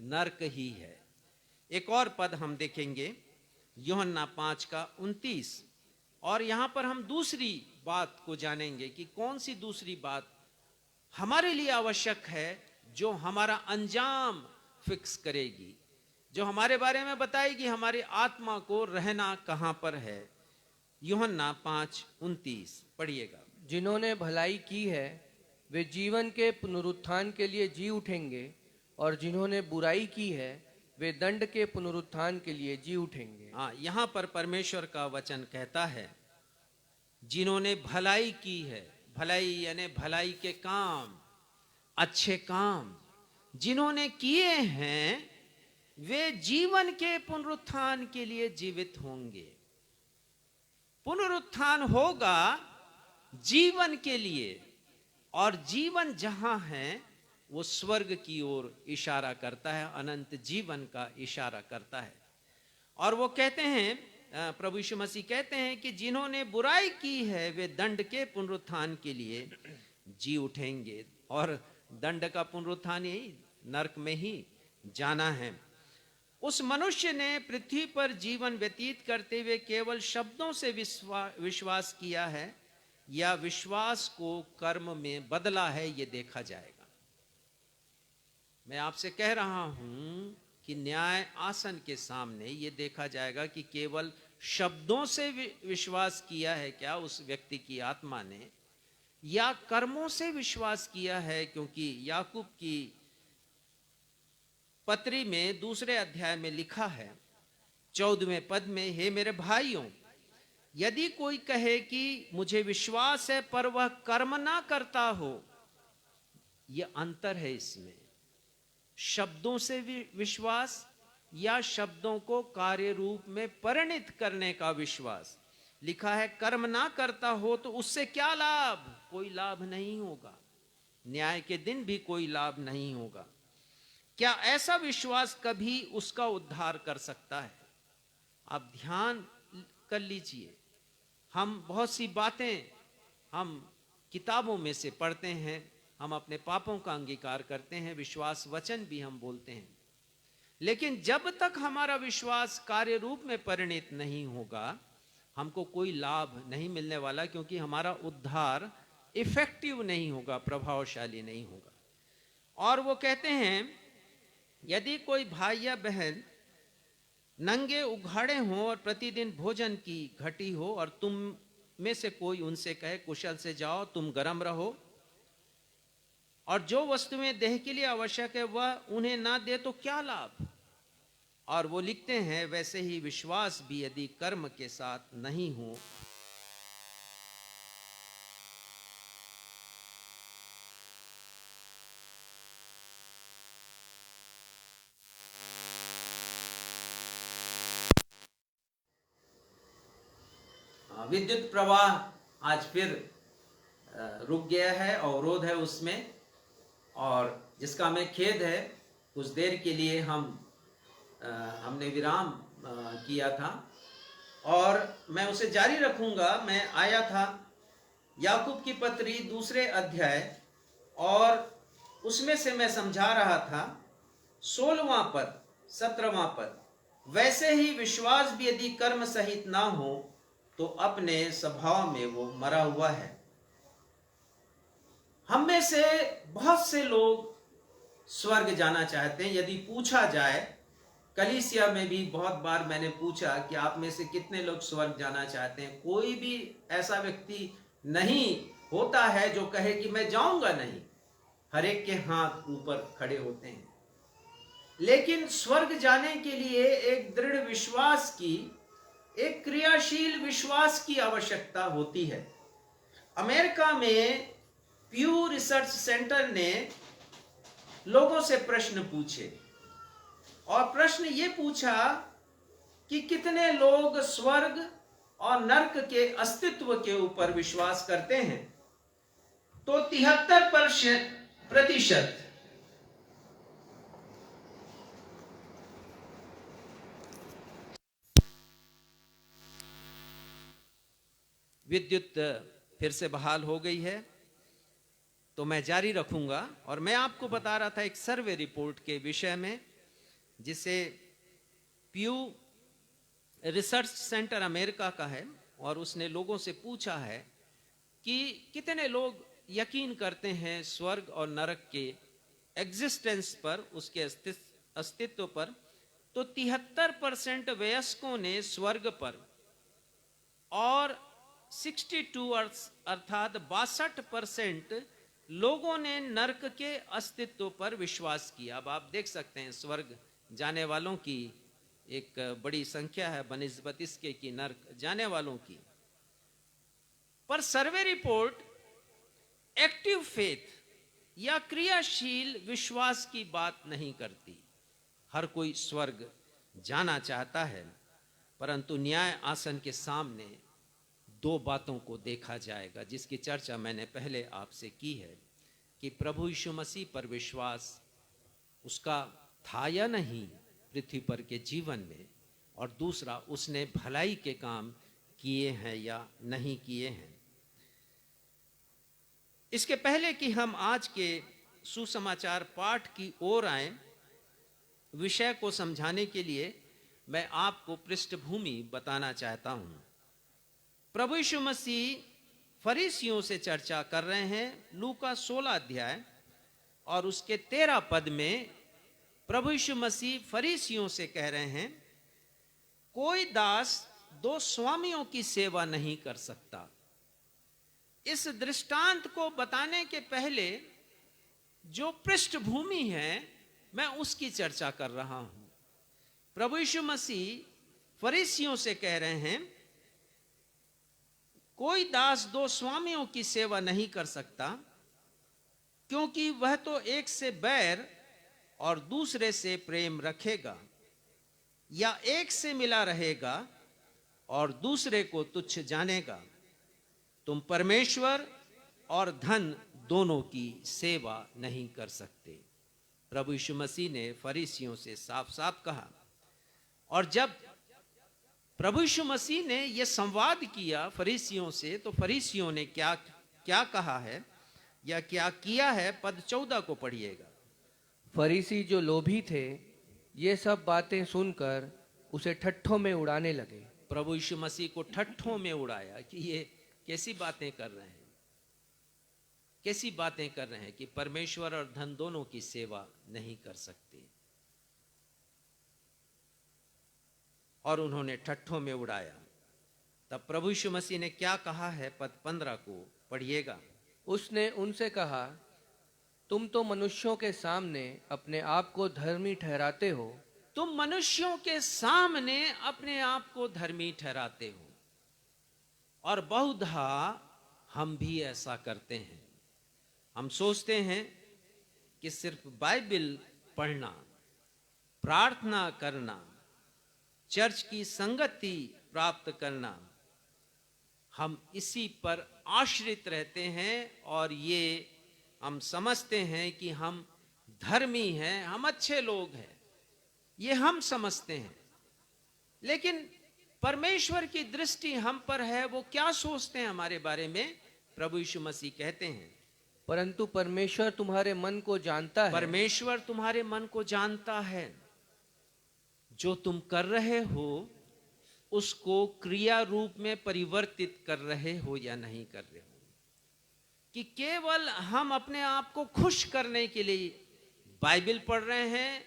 नरक ही है। एक और पद हम देखेंगे यूहन्ना 5:29, और यहां पर हम दूसरी बात को जानेंगे कि कौन सी दूसरी बात हमारे लिए आवश्यक है, जो हमारा अंजाम फिक्स करेगी, जो हमारे बारे में बताएगी हमारी आत्मा को रहना कहां पर है। यूहन्ना 5:29 पढ़िएगा। जिन्होंने भलाई की है वे जीवन के पुनरुत्थान के लिए जी उठेंगे, और जिन्होंने बुराई की है वे दंड के पुनरुत्थान के लिए जी उठेंगे। हाँ, यहां पर परमेश्वर का वचन कहता है, जिन्होंने भलाई की है, भलाई यानी भलाई के काम, अच्छे काम जिन्होंने किए हैं वे जीवन के पुनरुत्थान के लिए जीवित होंगे। पुनरुत्थान होगा जीवन के लिए, और जीवन जहां है वो स्वर्ग की ओर इशारा करता है, अनंत जीवन का इशारा करता है। और वो कहते हैं, प्रभु यीशु मसीह कहते हैं कि जिन्होंने बुराई की है वे दंड के पुनरुत्थान के लिए जी उठेंगे, और दंड का पुनरुत्थान यही नरक में ही जाना है। उस मनुष्य ने पृथ्वी पर जीवन व्यतीत करते हुए केवल शब्दों से विश्वास किया है या विश्वास को कर्म में बदला है, ये देखा जाएगा। मैं आपसे कह रहा हूं कि न्याय आसन के सामने ये देखा जाएगा कि केवल शब्दों से विश्वास किया है क्या उस व्यक्ति की आत्मा ने, या कर्मों से विश्वास किया है। क्योंकि याकूब की पत्री में 2 अध्याय में लिखा है 14वें पद में, हे मेरे भाइयों, यदि कोई कहे कि मुझे विश्वास है पर वह कर्म ना करता हो, यह अंतर है इसमें। शब्दों से विश्वास या शब्दों को कार्य रूप में परिणित करने का विश्वास। लिखा है कर्म ना करता हो तो उससे क्या लाभ, कोई लाभ नहीं होगा, न्याय के दिन भी कोई लाभ नहीं होगा। क्या ऐसा विश्वास कभी उसका उद्धार कर सकता है? आप ध्यान कर लीजिए, हम बहुत सी बातें हम किताबों में से पढ़ते हैं, हम अपने पापों का अंगीकार करते हैं, विश्वास वचन भी हम बोलते हैं, लेकिन जब तक हमारा विश्वास कार्य रूप में परिणित नहीं होगा हमको कोई लाभ नहीं मिलने वाला, क्योंकि हमारा उद्धार इफेक्टिव नहीं होगा, प्रभावशाली नहीं होगा। और वो कहते हैं यदि कोई भाई या बहन नंगे उघाड़े हों और प्रतिदिन भोजन की घटी हो, और तुम में से कोई उनसे कहे कुशल से जाओ, तुम गर्म रहो, और जो वस्तुएं देह के लिए आवश्यक है वह उन्हें ना दे तो क्या लाभ। और वो लिखते हैं वैसे ही विश्वास भी यदि कर्म के साथ नहीं हो विद्युत प्रवाह आज फिर रुक गया है, अवरोध है उसमें, और जिसका हमें खेद है। कुछ देर के लिए हमने विराम किया था और मैं उसे जारी रखूंगा। मैं आया था याकूब की पत्री 2 अध्याय और उसमें से मैं समझा रहा था 16वां पद 17वां पद, वैसे ही विश्वास भी यदि कर्म सहित ना हो तो अपने स्वभाव में वो मरा हुआ है। हम में से बहुत से लोग स्वर्ग जाना चाहते हैं। यदि पूछा जाए, कलीसिया में भी बहुत बार मैंने पूछा कि आप में से कितने लोग स्वर्ग जाना चाहते हैं, कोई भी ऐसा व्यक्ति नहीं होता है जो कहे कि मैं जाऊंगा नहीं। हर एक के हाथ ऊपर खड़े होते हैं। लेकिन स्वर्ग जाने के लिए एक दृढ़ विश्वास की, एक क्रियाशील विश्वास की आवश्यकता होती है। अमेरिका में प्यू रिसर्च सेंटर ने लोगों से प्रश्न पूछे और प्रश्न ये पूछा कि कितने लोग स्वर्ग और नरक के अस्तित्व के ऊपर विश्वास करते हैं। तो 73% विद्युत फिर से बहाल हो गई है, तो मैं जारी रखूंगा। और मैं आपको बता रहा था एक सर्वे रिपोर्ट के विषय में, जिसे प्यू रिसर्च सेंटर अमेरिका का है, और उसने लोगों से पूछा है कि कितने लोग यकीन करते हैं स्वर्ग और नरक के एग्जिस्टेंस पर, उसके अस्तित्व पर। तो 73% वयस्कों ने स्वर्ग पर और 62 अर्थात 62% लोगों ने नरक के अस्तित्व पर विश्वास किया। अब आप देख सकते हैं स्वर्ग जाने वालों की एक बड़ी संख्या है बनिस्बत इसके कि नरक जाने वालों की। पर सर्वे रिपोर्ट एक्टिव फेथ या क्रियाशील विश्वास की बात नहीं करती। हर कोई स्वर्ग जाना चाहता है, परंतु न्याय आसन के सामने 2 बातों को देखा जाएगा, जिसकी चर्चा मैंने पहले आपसे की है कि प्रभु यीशु मसीह पर विश्वास उसका था या नहीं पृथ्वी पर के जीवन में, और दूसरा उसने भलाई के काम किए हैं या नहीं किए हैं। इसके पहले कि हम आज के सुसमाचार पाठ की ओर आए, विषय को समझाने के लिए मैं आपको पृष्ठभूमि बताना चाहता हूं। प्रभु यीशु मसीह फरीसियों से चर्चा कर रहे हैं। लूका 16 अध्याय और उसके 13 पद में प्रभु यीशु मसीह फरीसियों से कह रहे हैं, कोई दास 2 स्वामियों की सेवा नहीं कर सकता। इस दृष्टांत को बताने के पहले जो पृष्ठभूमि है, मैं उसकी चर्चा कर रहा हूं। प्रभु यीशु मसीह फरीसियों से कह रहे हैं, कोई दास 2 स्वामियों की सेवा नहीं कर सकता, क्योंकि वह तो एक से बैर और दूसरे से प्रेम रखेगा, या एक से मिला रहेगा और दूसरे को तुच्छ जानेगा। तुम परमेश्वर और धन दोनों की सेवा नहीं कर सकते। प्रभु यीशु मसीह ने फरीसियों से साफ साफ कहा। और जब प्रभु यीशु मसीह ने यह संवाद किया फरीसियों से, तो फरीसियों ने क्या क्या कहा है या क्या किया है, पद 14 को पढ़िएगा। फरीसी जो लोभी थे, ये सब बातें सुनकर उसे ठट्ठों में उड़ाने लगे। प्रभु यीशु मसीह को ठट्ठों में उड़ाया कि ये कैसी बातें कर रहे हैं, कैसी बातें कर रहे हैं कि परमेश्वर और धन दोनों की सेवा नहीं कर सकते। और उन्होंने ठट्ठों में उड़ाया। तब प्रभु यीशु मसीह ने क्या कहा है, पद 15 को पढ़िएगा। उसने उनसे कहा, तुम तो मनुष्यों के सामने अपने आप को धर्मी ठहराते हो। तुम मनुष्यों के सामने अपने आप को धर्मी ठहराते हो, और बहुधा हम भी ऐसा करते हैं। हम सोचते हैं कि सिर्फ बाइबल पढ़ना, प्रार्थना करना, चर्च की संगति प्राप्त करना, हम इसी पर आश्रित रहते हैं और ये हम समझते हैं कि हम धर्मी हैं, हम अच्छे लोग हैं, ये हम समझते हैं। लेकिन परमेश्वर की दृष्टि हम पर है, वो क्या सोचते हैं हमारे बारे में? प्रभु यीशु मसीह कहते हैं, परंतु परमेश्वर तुम्हारे मन को जानता है। परमेश्वर तुम्हारे मन को जानता है, जो तुम कर रहे हो उसको क्रिया रूप में परिवर्तित कर रहे हो या नहीं कर रहे हो। कि केवल हम अपने आप को खुश करने के लिए बाइबल पढ़ रहे हैं,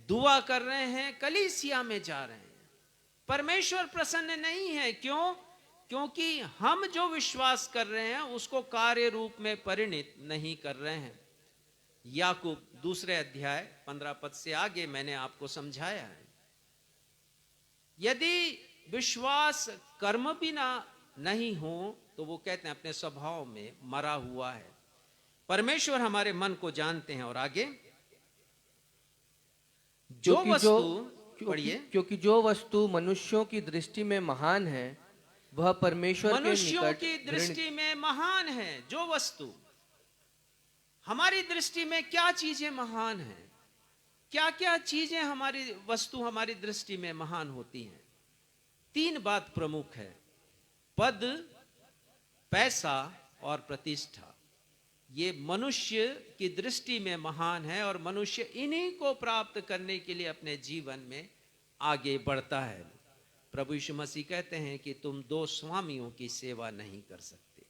दुआ कर रहे हैं, कलीसिया में जा रहे हैं, परमेश्वर प्रसन्न नहीं है। क्यों? क्योंकि हम जो विश्वास कर रहे हैं उसको कार्य रूप में परिणित नहीं कर रहे हैं। याकूब 2 अध्याय 15 पद से आगे मैंने आपको समझाया है, यदि विश्वास कर्म बिना नहीं हो तो वो कहते हैं अपने स्वभाव में मरा हुआ है। परमेश्वर हमारे मन को जानते हैं। और आगे, जो वस्तु, पढ़िए, क्योंकि जो वस्तु मनुष्यों की दृष्टि में महान है वह परमेश्वर मनुष्यों के की निकट दृष्टि में महान है। जो वस्तु, हमारी दृष्टि में क्या चीजें महान हैं? क्या क्या चीजें हमारी वस्तु हमारी दृष्टि में महान होती हैं? 3 बात प्रमुख है, पद, पैसा और प्रतिष्ठा। ये मनुष्य की दृष्टि में महान है और मनुष्य इन्हीं को प्राप्त करने के लिए अपने जीवन में आगे बढ़ता है। प्रभु यीशु मसीह कहते हैं कि तुम 2 स्वामियों की सेवा नहीं कर सकते।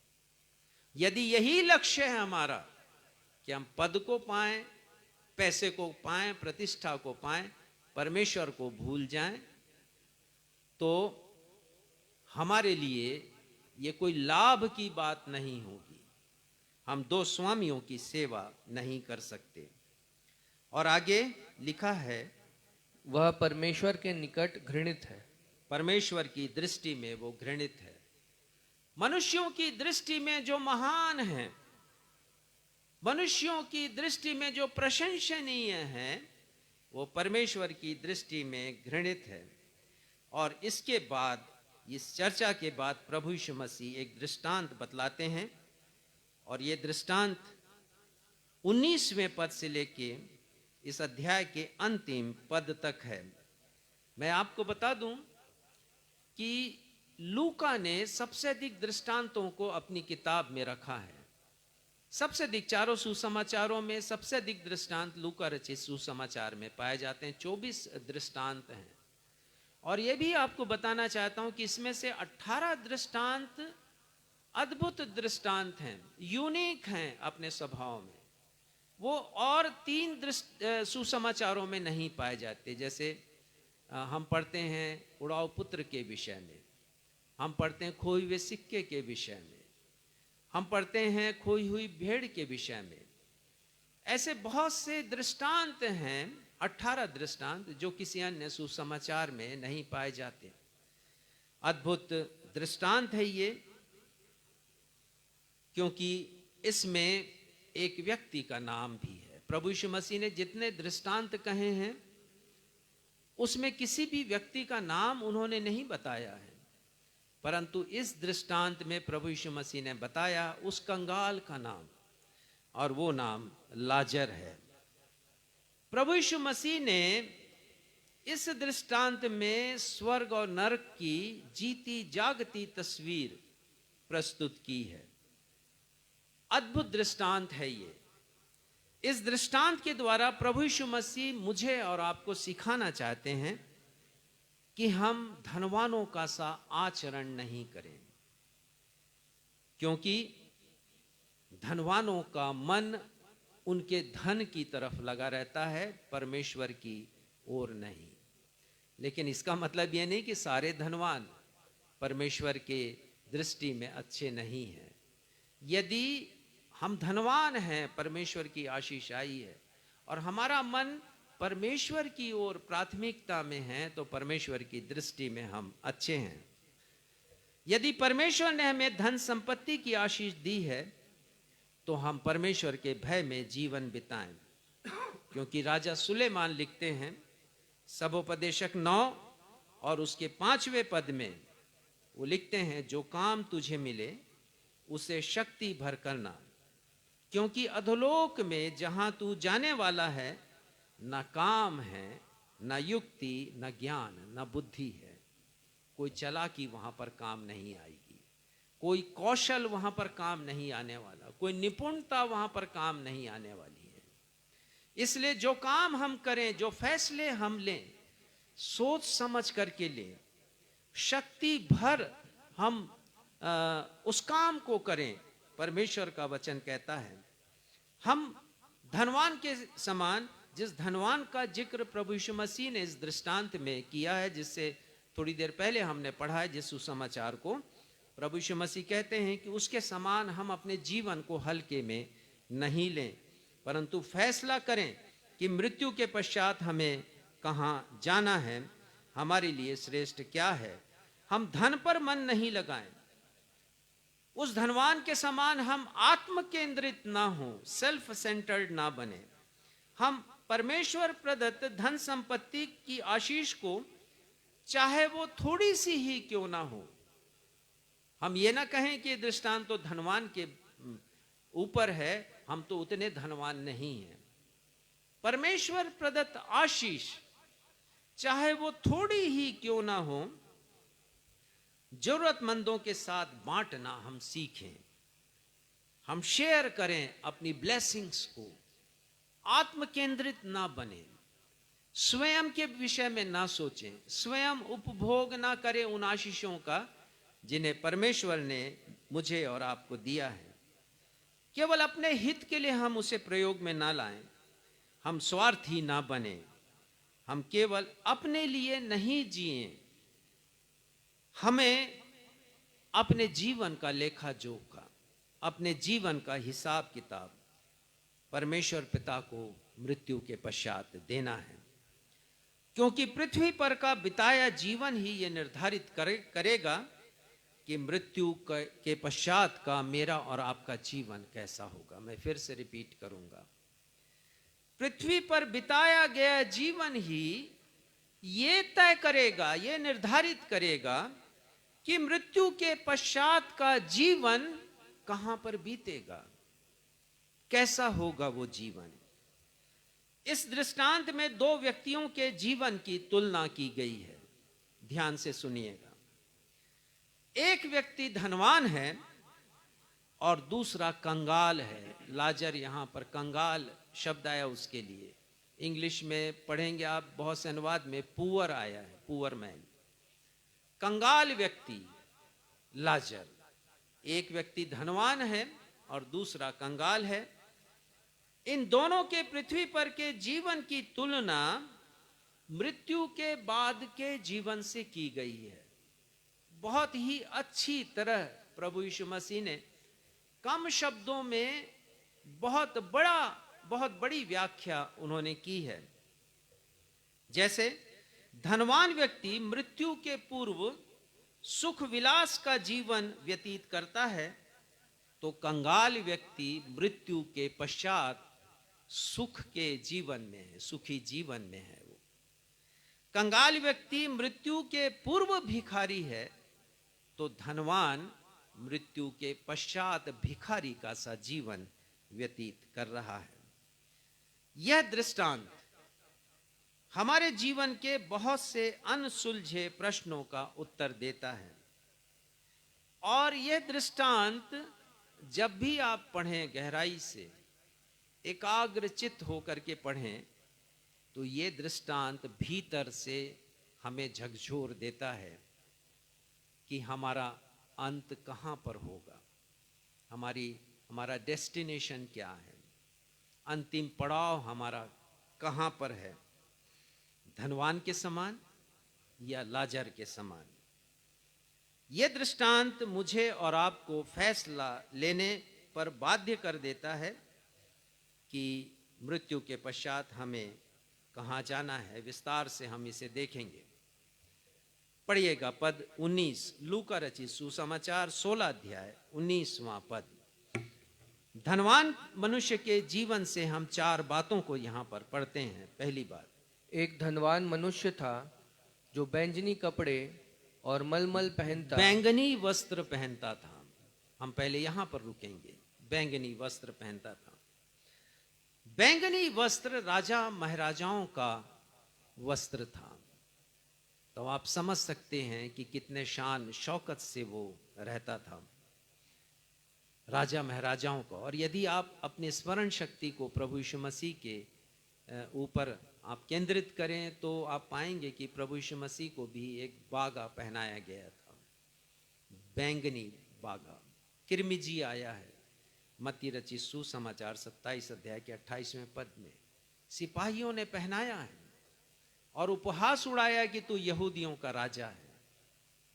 यदि यही लक्ष्य है हमारा कि हम पद को पाएं, पैसे को पाएं, प्रतिष्ठा को पाएं, परमेश्वर को भूल जाएं, तो हमारे लिए ये कोई लाभ की बात नहीं होगी। हम 2 स्वामियों की सेवा नहीं कर सकते। और आगे लिखा है, वह परमेश्वर के निकट घृणित है। परमेश्वर की दृष्टि में वो घृणित है। मनुष्यों की दृष्टि में जो महान है, मनुष्यों की दृष्टि में जो प्रशंसनीय है, वो परमेश्वर की दृष्टि में घृणित है। और इसके बाद, इस चर्चा के बाद प्रभु यीशु मसीह एक दृष्टांत बतलाते हैं और ये दृष्टांत 19वें पद से लेके इस अध्याय के अंतिम पद तक है। मैं आपको बता दूं कि लूका ने सबसे अधिक दृष्टांतों को अपनी किताब में रखा है। सबसे अधिक, 4 सुसमाचारों में सबसे अधिक दृष्टांत लूका रचित सुसमाचार में पाए जाते हैं। 24 दृष्टांत हैं। और यह भी आपको बताना चाहता हूं कि इसमें से 18 दृष्टांत अद्भुत दृष्टांत हैं, यूनिक हैं अपने स्वभाव में। वो और 3 सुसमाचारों में नहीं पाए जाते। जैसे हम पढ़ते हैं उड़ाऊ पुत्र के विषय में, हम पढ़ते हैं खोए हुए सिक्के के विषय में, हम पढ़ते हैं खोई हुई भेड़ के विषय में। ऐसे बहुत से दृष्टांत हैं, 18 दृष्टांत, जो किसी अन्य सुसमाचार में नहीं पाए जाते। अद्भुत दृष्टांत है ये, क्योंकि इसमें एक व्यक्ति का नाम भी है। प्रभु यीशु मसीह ने जितने दृष्टांत कहे हैं उसमें किसी भी व्यक्ति का नाम उन्होंने नहीं बताया है, परंतु इस दृष्टांत में प्रभु यीशु मसीह ने बताया उस कंगाल का नाम, और वो नाम लाजर है। प्रभु यीशु मसीह ने इस दृष्टांत में स्वर्ग और नरक की जीती जागती तस्वीर प्रस्तुत की है। अद्भुत दृष्टांत है ये। इस दृष्टांत के द्वारा प्रभु यीशु मसीह मुझे और आपको सिखाना चाहते हैं कि हम धनवानों का सा आचरण नहीं करें, क्योंकि धनवानों का मन उनके धन की तरफ लगा रहता है, परमेश्वर की ओर नहीं। लेकिन इसका मतलब यह नहीं कि सारे धनवान परमेश्वर के दृष्टि में अच्छे नहीं हैं। यदि हम धनवान हैं, परमेश्वर की आशीष आई है और हमारा मन परमेश्वर की ओर प्राथमिकता में है, तो परमेश्वर की दृष्टि में हम अच्छे हैं। यदि परमेश्वर ने हमें धन संपत्ति की आशीष दी है तो हम परमेश्वर के भय में जीवन बिताएं, क्योंकि राजा सुलेमान लिखते हैं सबोपदेशक 9 और उसके 5वें पद में वो लिखते हैं, जो काम तुझे मिले उसे शक्ति भर करना, क्योंकि अधोलोक में जहां तू जाने वाला है न काम है, न युक्ति, न ज्ञान, न बुद्धि है। कोई चालाकी वहां पर काम नहीं आएगी, कोई कौशल वहां पर काम नहीं आने वाला, कोई निपुणता वहां पर काम नहीं आने वाली है। इसलिए जो काम हम करें, जो फैसले हम लें, सोच समझ करके लें, शक्ति भर हम उस काम को करें। परमेश्वर का वचन कहता है हम धनवान के समान, जिस धनवान का जिक्र प्रभु यीशु मसीह ने इस दृष्टांत में किया है, जिससे थोड़ी देर पहले हमने पढ़ा है जिस सुसमाचार को, प्रभु यीशु मसीह कहते हैं कि उसके समान हम अपने जीवन को हल्के में नहीं लें, परंतु फैसला करें कि मृत्यु के पश्चात हमें कहाँ जाना है, हमारे लिए श्रेष्ठ क्या है। हम धन पर मन नहीं लगाएं, उस धनवान के समान हम आत्म केंद्रित ना हो, सेल्फ सेंटर्ड ना बने। हम परमेश्वर प्रदत्त धन संपत्ति की आशीष को, चाहे वो थोड़ी सी ही क्यों ना हो, हम ये ना कहें कि दृष्टांत तो धनवान के ऊपर है, हम तो उतने धनवान नहीं हैं। परमेश्वर प्रदत्त आशीष चाहे वो थोड़ी ही क्यों ना हो, जरूरतमंदों के साथ बांटना हम सीखें, हम शेयर करें अपनी ब्लेसिंग्स को, आत्म केंद्रित ना बने, स्वयं के विषय में ना सोचें, स्वयं उपभोग ना करें उन आशीषों का जिन्हें परमेश्वर ने मुझे और आपको दिया है। केवल अपने हित के लिए हम उसे प्रयोग में ना लाएं, हम स्वार्थी ना बने, हम केवल अपने लिए नहीं जिएं, हमें अपने जीवन का लेखा जोखा, अपने जीवन का हिसाब किताब परमेश्वर पिता को मृत्यु के पश्चात देना है, क्योंकि पृथ्वी पर का बिताया जीवन ही यह निर्धारित करेगा कि मृत्यु के पश्चात का मेरा और आपका जीवन कैसा होगा। मैं फिर से रिपीट करूंगा, पृथ्वी पर बिताया गया जीवन ही ये तय करेगा, ये निर्धारित करेगा कि मृत्यु के पश्चात का जीवन कहां पर बीतेगा, कैसा होगा वो जीवन। इस दृष्टांत में दो व्यक्तियों के जीवन की तुलना की गई है, ध्यान से सुनिएगा। एक व्यक्ति धनवान है और दूसरा कंगाल है। लाजर, यहां पर कंगाल शब्द आया उसके लिए, इंग्लिश में पढ़ेंगे आप बहुत से अनुवाद में पुअर आया है, पुअर मैन। कंगाल व्यक्ति लाजर, एक व्यक्ति धनवान है और दूसरा कंगाल है। इन दोनों के पृथ्वी पर के जीवन की तुलना मृत्यु के बाद के जीवन से की गई है। बहुत ही अच्छी तरह प्रभु यीशु मसीह ने कम शब्दों में बहुत बड़ी व्याख्या उन्होंने की है। जैसे धनवान व्यक्ति मृत्यु के पूर्व सुख विलास का जीवन व्यतीत करता है, तो कंगाल व्यक्ति मृत्यु के पश्चात सुख के जीवन में है, सुखी जीवन में है। वो कंगाल व्यक्ति मृत्यु के पूर्व भिखारी है, तो धनवान मृत्यु के पश्चात भिखारी का सा जीवन व्यतीत कर रहा है। यह दृष्टांत हमारे जीवन के बहुत से अनसुलझे प्रश्नों का उत्तर देता है, और यह दृष्टांत जब भी आप पढ़ें, गहराई से एकाग्रचित्त होकर के पढ़ें, तो यह दृष्टांत भीतर से हमें झकझोर देता है कि हमारा अंत कहां पर होगा, हमारा डेस्टिनेशन क्या है, अंतिम पड़ाव हमारा कहां पर है, धनवान के समान या लाजर के समान। यह दृष्टांत मुझे और आपको फैसला लेने पर बाध्य कर देता है कि मृत्यु के पश्चात हमें कहां जाना है। विस्तार से हम इसे देखेंगे। पढ़िएगा पद 19, लूका रचित सुसमाचार 16 अध्याय 19वां पद। धनवान मनुष्य के जीवन से हम 4 बातों को यहां पर पढ़ते हैं। पहली बात, एक धनवान मनुष्य था जो बैंजनी कपड़े और मलमल पहनता बैंगनी वस्त्र पहनता था। हम पहले यहां पर रुकेंगे। बैंगनी वस्त्र पहनता था। बैंगनी वस्त्र राजा महाराजाओं का वस्त्र था। तो आप समझ सकते हैं कि कितने शान शौकत से वो रहता था, राजा महाराजाओं को। और यदि आप अपने स्मरण शक्ति को प्रभु यीशु मसीह के ऊपर आप केंद्रित करें तो आप पाएंगे कि प्रभु यीशु मसीह को भी एक बागा पहनाया गया था, बैंगनी बागा। किरमिजी आया है मत्ती रचित सुसमाचार 27 अध्याय के 28वें पद में। सिपाहियों ने पहनाया है और उपहास उड़ाया कि तू यहूदियों का राजा है।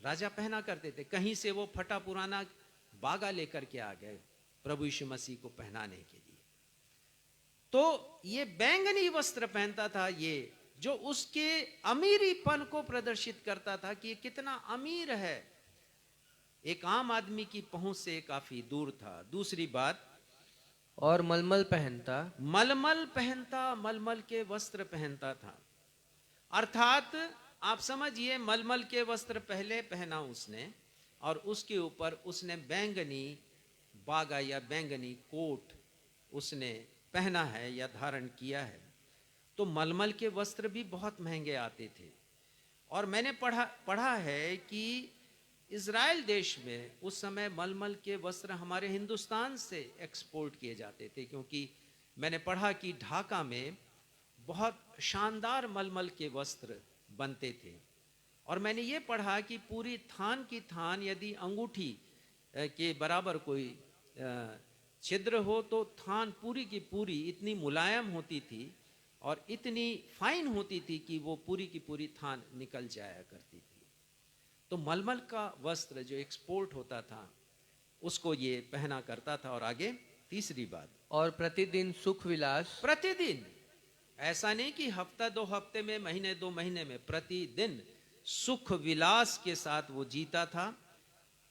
राजा पहना करते थे। कहीं से वो फटा पुराना बागा लेकर के आ गए प्रभु यीशु मसीह को पहनाने के लिए। तो ये बैंगनी वस्त्र पहनता था, ये जो उसके अमीरीपन को प्रदर्शित करता था कि ये कितना अमीर है, एक आम आदमी की पहुंच से काफी दूर था। दूसरी बात, और मलमल पहनता मलमल पहनता, मलमल के वस्त्र पहनता था। अर्थात आप समझिए, मलमल के वस्त्र पहले पहना उसने और उसके ऊपर उसने बैंगनी बागा या बैंगनी कोट उसने पहना है या धारण किया है। तो मलमल के वस्त्र भी बहुत महंगे आते थे। और मैंने पढ़ा है कि इज़राइल देश में उस समय मलमल के वस्त्र हमारे हिंदुस्तान से एक्सपोर्ट किए जाते थे, क्योंकि मैंने पढ़ा कि ढाका में बहुत शानदार मलमल के वस्त्र बनते थे। और मैंने ये पढ़ा कि पूरी थान की थान यदि अंगूठी के बराबर कोई छिद्र हो तो थान पूरी की पूरी इतनी मुलायम होती थी और इतनी फाइन होती थी कि वो पूरी की पूरी थान निकल जाया करती थी। तो मलमल का वस्त्र जो एक्सपोर्ट होता था उसको ये पहना करता था। और आगे तीसरी बात, और प्रतिदिन सुख विलास, प्रतिदिन, ऐसा नहीं कि हफ्ता 2 हफ्ते में, महीने 2 महीने में, प्रतिदिन सुख विलास के साथ वो जीता था।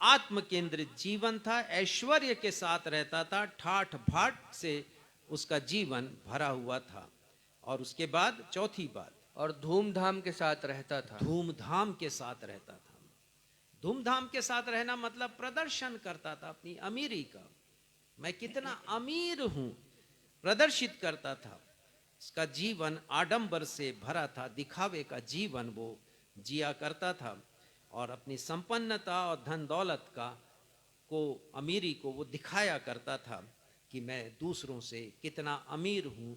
आत्म केंद्रित जीवन था, ऐश्वर्य के साथ रहता था, ठाठ भाट से उसका जीवन भरा हुआ था। और उसके बाद चौथी बात, और धूमधाम के साथ रहता था। धूमधाम के साथ रहता था। धूमधाम के साथ रहना मतलब प्रदर्शन करता था अपनी अमीरी का, मैं कितना अमीर हूं, प्रदर्शित करता था। उसका जीवन आडंबर से भरा था, दिखावे का जीवन वो जिया करता था। और अपनी संपन्नता और धन दौलत को अमीरी को वो दिखाया करता था कि मैं दूसरों से कितना अमीर हूं,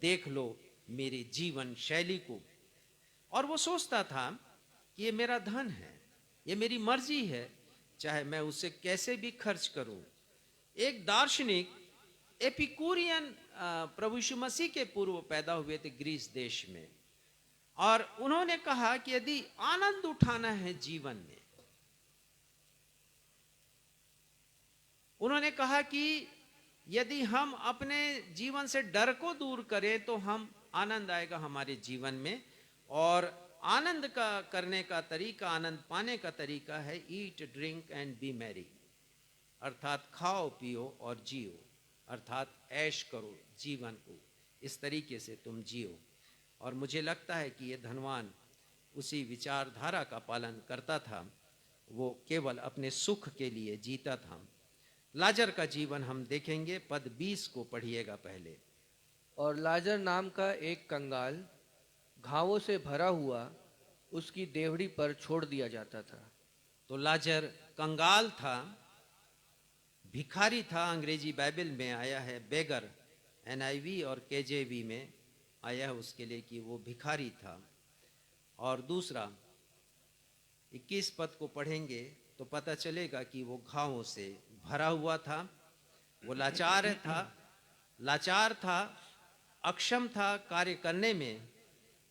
देख लो मेरी जीवन शैली को। और वो सोचता था कि ये मेरा धन है, ये मेरी मर्जी है, चाहे मैं उसे कैसे भी खर्च करूं। एक दार्शनिक एपिकूरियन प्रभु यीशु मसीह के पूर्व पैदा हुए थे ग्रीस देश में, और उन्होंने कहा कि यदि आनंद उठाना है जीवन में, उन्होंने कहा कि यदि हम अपने जीवन से डर को दूर करें तो हम आनंद आएगा हमारे जीवन में। और आनंद का करने का तरीका, आनंद पाने का तरीका है eat drink and B Mary, अर्थात खाओ पियो और जियो, अर्थात ऐश करो जीवन को, इस तरीके से तुम जियो। और मुझे लगता है कि ये धनवान उसी विचारधारा का पालन करता था, वो केवल अपने सुख के लिए जीता था। लाजर का जीवन हम देखेंगे, पद 20 को पढ़िएगा पहले। और लाजर नाम का एक कंगाल घावों से भरा हुआ उसकी देवड़ी पर छोड़ दिया जाता था। तो लाजर कंगाल था, भिखारी था। अंग्रेजी बाइबल में आया है बेगर, NIV और KJV में आया है उसके लिए कि वो भिखारी था। और दूसरा 21 पद को पढ़ेंगे तो पता चलेगा कि वो घावों से भरा हुआ था, वो लाचार था, अक्षम था कार्य करने में।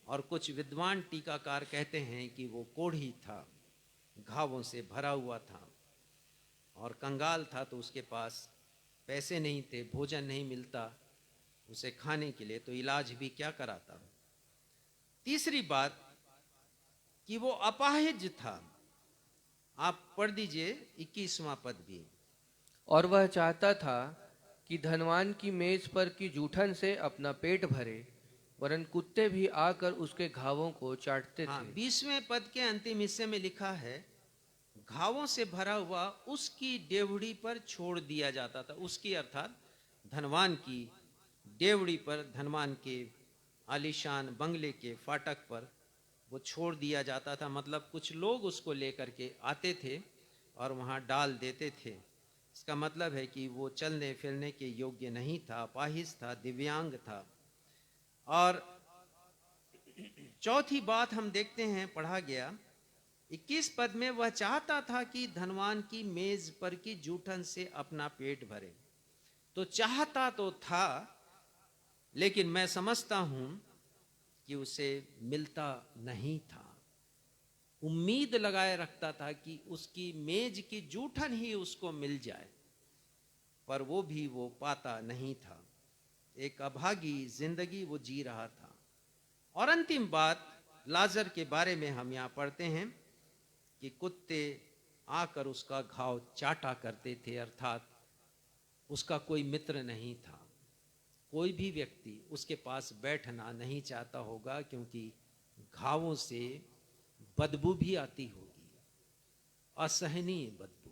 और कुछ विद्वान टीकाकार कहते हैं कि वो कोढ़ी था, घावों से भरा हुआ था। और कंगाल था तो उसके पास पैसे नहीं थे, भोजन नहीं मिलता उसे खाने के लिए, तो इलाज भी क्या कराता। तीसरी बात कि वो अपाहिज था। आप पढ़ दीजिए 21वां पद भी। और वह चाहता था कि धनवान की मेज पर की जूठन से अपना पेट भरे, वरन कुत्ते भी आकर उसके घावों को चाटते हाँ, थे। 20वें पद के अंतिम हिस्से में लिखा है, घावों से भरा हुआ उसकी डेवढ़ी पर छोड़ दिया जाता था। उसकी अर्थात धनवान की डेवढ़ी पर, धनवान के आलीशान बंगले के फाटक पर वो छोड़ दिया जाता था। मतलब कुछ लोग उसको लेकर के आते थे और वहाँ डाल देते थे। इसका मतलब है कि वो चलने फिरने के योग्य नहीं था, अपाहिज था, दिव्यांग था। और चौथी बात हम देखते हैं, पढ़ा गया 21 पद में, वह चाहता था कि धनवान की मेज पर की जूठन से अपना पेट भरे। तो चाहता तो था, लेकिन मैं समझता हूं कि उसे मिलता नहीं था। उम्मीद लगाए रखता था कि उसकी मेज की जूठन ही उसको मिल जाए, पर वो भी वो पाता नहीं था। एक अभागी जिंदगी वो जी रहा था। और अंतिम बात लाजर के बारे में हम यहाँ पढ़ते हैं कि कुत्ते आकर उसका घाव चाटा करते थे, अर्थात उसका कोई मित्र नहीं था। कोई भी व्यक्ति उसके पास बैठना नहीं चाहता होगा, क्योंकि घावों से बदबू भी आती होगी, असहनीय बदबू।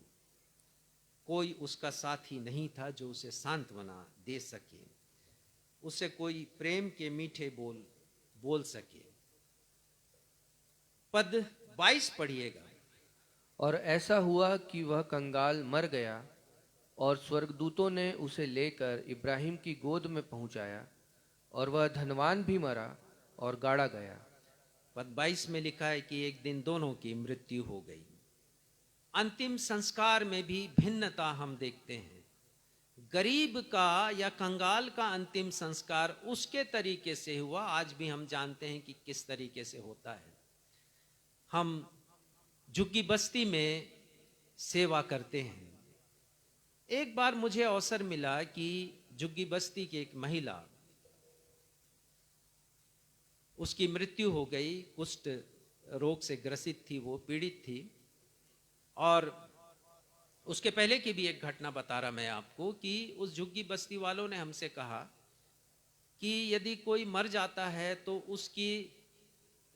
कोई उसका साथी नहीं था जो उसे सांत्वना दे सके, उसे कोई प्रेम के मीठे बोल बोल सके। पद 22 पढ़िएगा। और ऐसा हुआ कि वह कंगाल मर गया, और स्वर्गदूतों ने उसे लेकर इब्राहिम की गोद में पहुंचाया, और वह धनवान भी मरा और गाड़ा गया। पद 22 में लिखा है कि एक दिन दोनों की मृत्यु हो गई। अंतिम संस्कार में भी भिन्नता हम देखते हैं। गरीब का या कंगाल का अंतिम संस्कार उसके तरीके से हुआ। आज भी हम जानते हैं कि किस तरीके से होता है। हम झुग्गी बस्ती में सेवा करते हैं। एक बार मुझे अवसर मिला कि झुग्गी बस्ती की एक महिला, उसकी मृत्यु हो गई, कुष्ठ रोग से ग्रसित थी, वो पीड़ित थी। और उसके पहले की भी एक घटना बता रहा मैं आपको कि उस झुग्गी बस्ती वालों ने हमसे कहा कि यदि कोई मर जाता है तो उसकी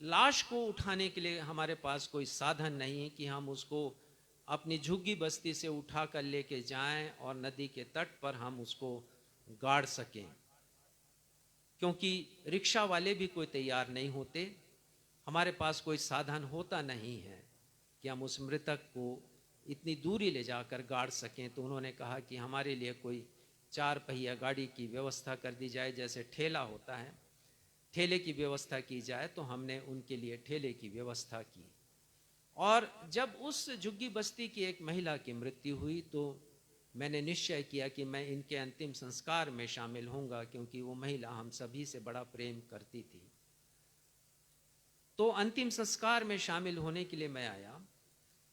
लाश को उठाने के लिए हमारे पास कोई साधन नहीं है कि हम उसको अपनी झुग्गी बस्ती से उठा कर लेके जाएं और नदी के तट पर हम उसको गाड़ सकें, क्योंकि रिक्शा वाले भी कोई तैयार नहीं होते। हमारे पास कोई साधन होता नहीं है कि हम उस मृतक को इतनी दूरी ले जाकर गाड़ सकें। तो उन्होंने कहा कि हमारे लिए कोई 4 पहिया गाड़ी की व्यवस्था कर दी जाए, जैसे ठेला होता है, ठेले की व्यवस्था की जाए। तो हमने उनके लिए ठेले की व्यवस्था की। और जब उस झुग्गी बस्ती की एक महिला की मृत्यु हुई तो मैंने निश्चय किया कि मैं इनके अंतिम संस्कार में शामिल होऊंगा, क्योंकि वो महिला हम सभी से बड़ा प्रेम करती थी। तो अंतिम संस्कार में शामिल होने के लिए मैं आया,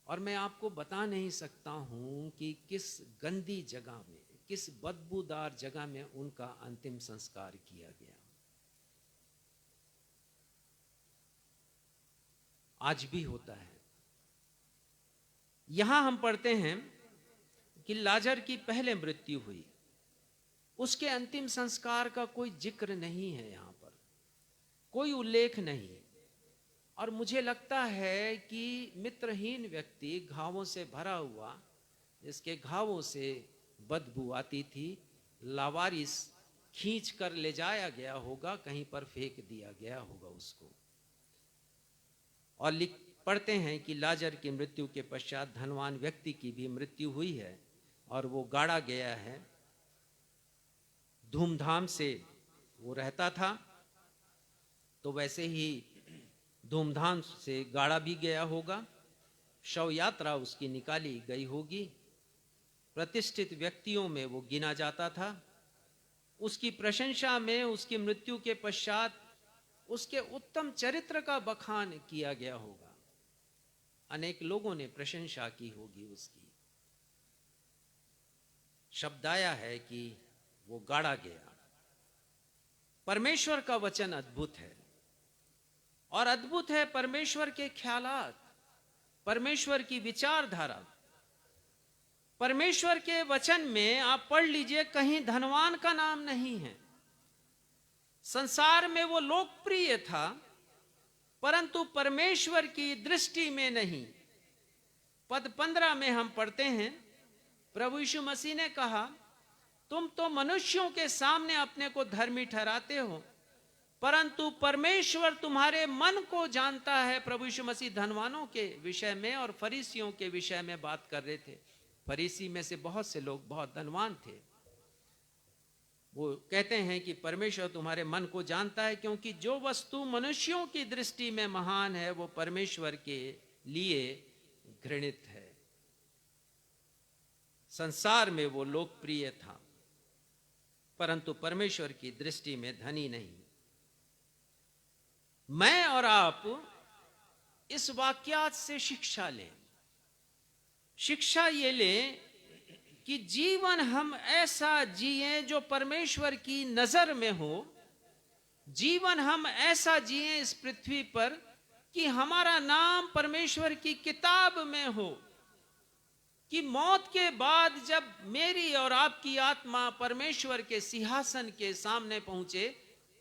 और मैं आपको बता नहीं सकता हूं कि किस गंदी जगह में, किस बदबूदार जगह में उनका अंतिम संस्कार किया गया। आज भी होता है। यहां हम पढ़ते हैं कि लाजर की पहले मृत्यु हुई, उसके अंतिम संस्कार का कोई जिक्र नहीं है, यहां पर कोई उल्लेख नहीं। और मुझे लगता है कि मित्रहीन व्यक्ति, घावों से भरा हुआ, जिसके घावों से बदबू आती थी, लावारिस खींच कर ले जाया गया होगा, कहीं पर फेंक दिया गया होगा उसको। और पढ़ते हैं कि लाजर की मृत्यु के पश्चात धनवान व्यक्ति की भी मृत्यु हुई है और वो गाड़ा गया है। धूमधाम से वो रहता था, तो वैसे ही धूमधाम से गाड़ा भी गया होगा। शव यात्रा उसकी निकाली गई होगी। प्रतिष्ठित व्यक्तियों में वो गिना जाता था। उसकी प्रशंसा में उसकी मृत्यु के पश्चात उसके उत्तम चरित्र का बखान किया गया होगा। अनेक लोगों ने प्रशंसा की होगी उसकी। शब्द आया है कि वो गाड़ा गया। परमेश्वर का वचन अद्भुत है, और अद्भुत है परमेश्वर के ख्यालात, परमेश्वर की विचारधारा। परमेश्वर के वचन में आप पढ़ लीजिए, कहीं धनवान का नाम नहीं है। संसार में वो लोकप्रिय था, परंतु परमेश्वर की दृष्टि में नहीं। पद 15 में हम पढ़ते हैं, प्रभु यीशु मसीह ने कहा, तुम तो मनुष्यों के सामने अपने को धर्मी ठहराते हो, परंतु परमेश्वर तुम्हारे मन को जानता है। प्रभु यीशु मसीह धनवानों के विषय में और फरीसियों के विषय में बात कर रहे थे। फरीसी में से बहुत से लोग बहुत धनवान थे। वो कहते हैं कि परमेश्वर तुम्हारे मन को जानता है, क्योंकि जो वस्तु मनुष्यों की दृष्टि में महान है वो परमेश्वर के लिए घृणित है। संसार में वो लोकप्रिय था, परंतु परमेश्वर की दृष्टि में धनी नहीं। मैं और आप इस वाक्यात से शिक्षा लें। शिक्षा ये लें कि जीवन हम ऐसा जिएं जो परमेश्वर की नजर में हो। जीवन हम ऐसा जिएं इस पृथ्वी पर कि हमारा नाम परमेश्वर की किताब में हो, कि मौत के बाद जब मेरी और आपकी आत्मा परमेश्वर के सिंहासन के सामने पहुंचे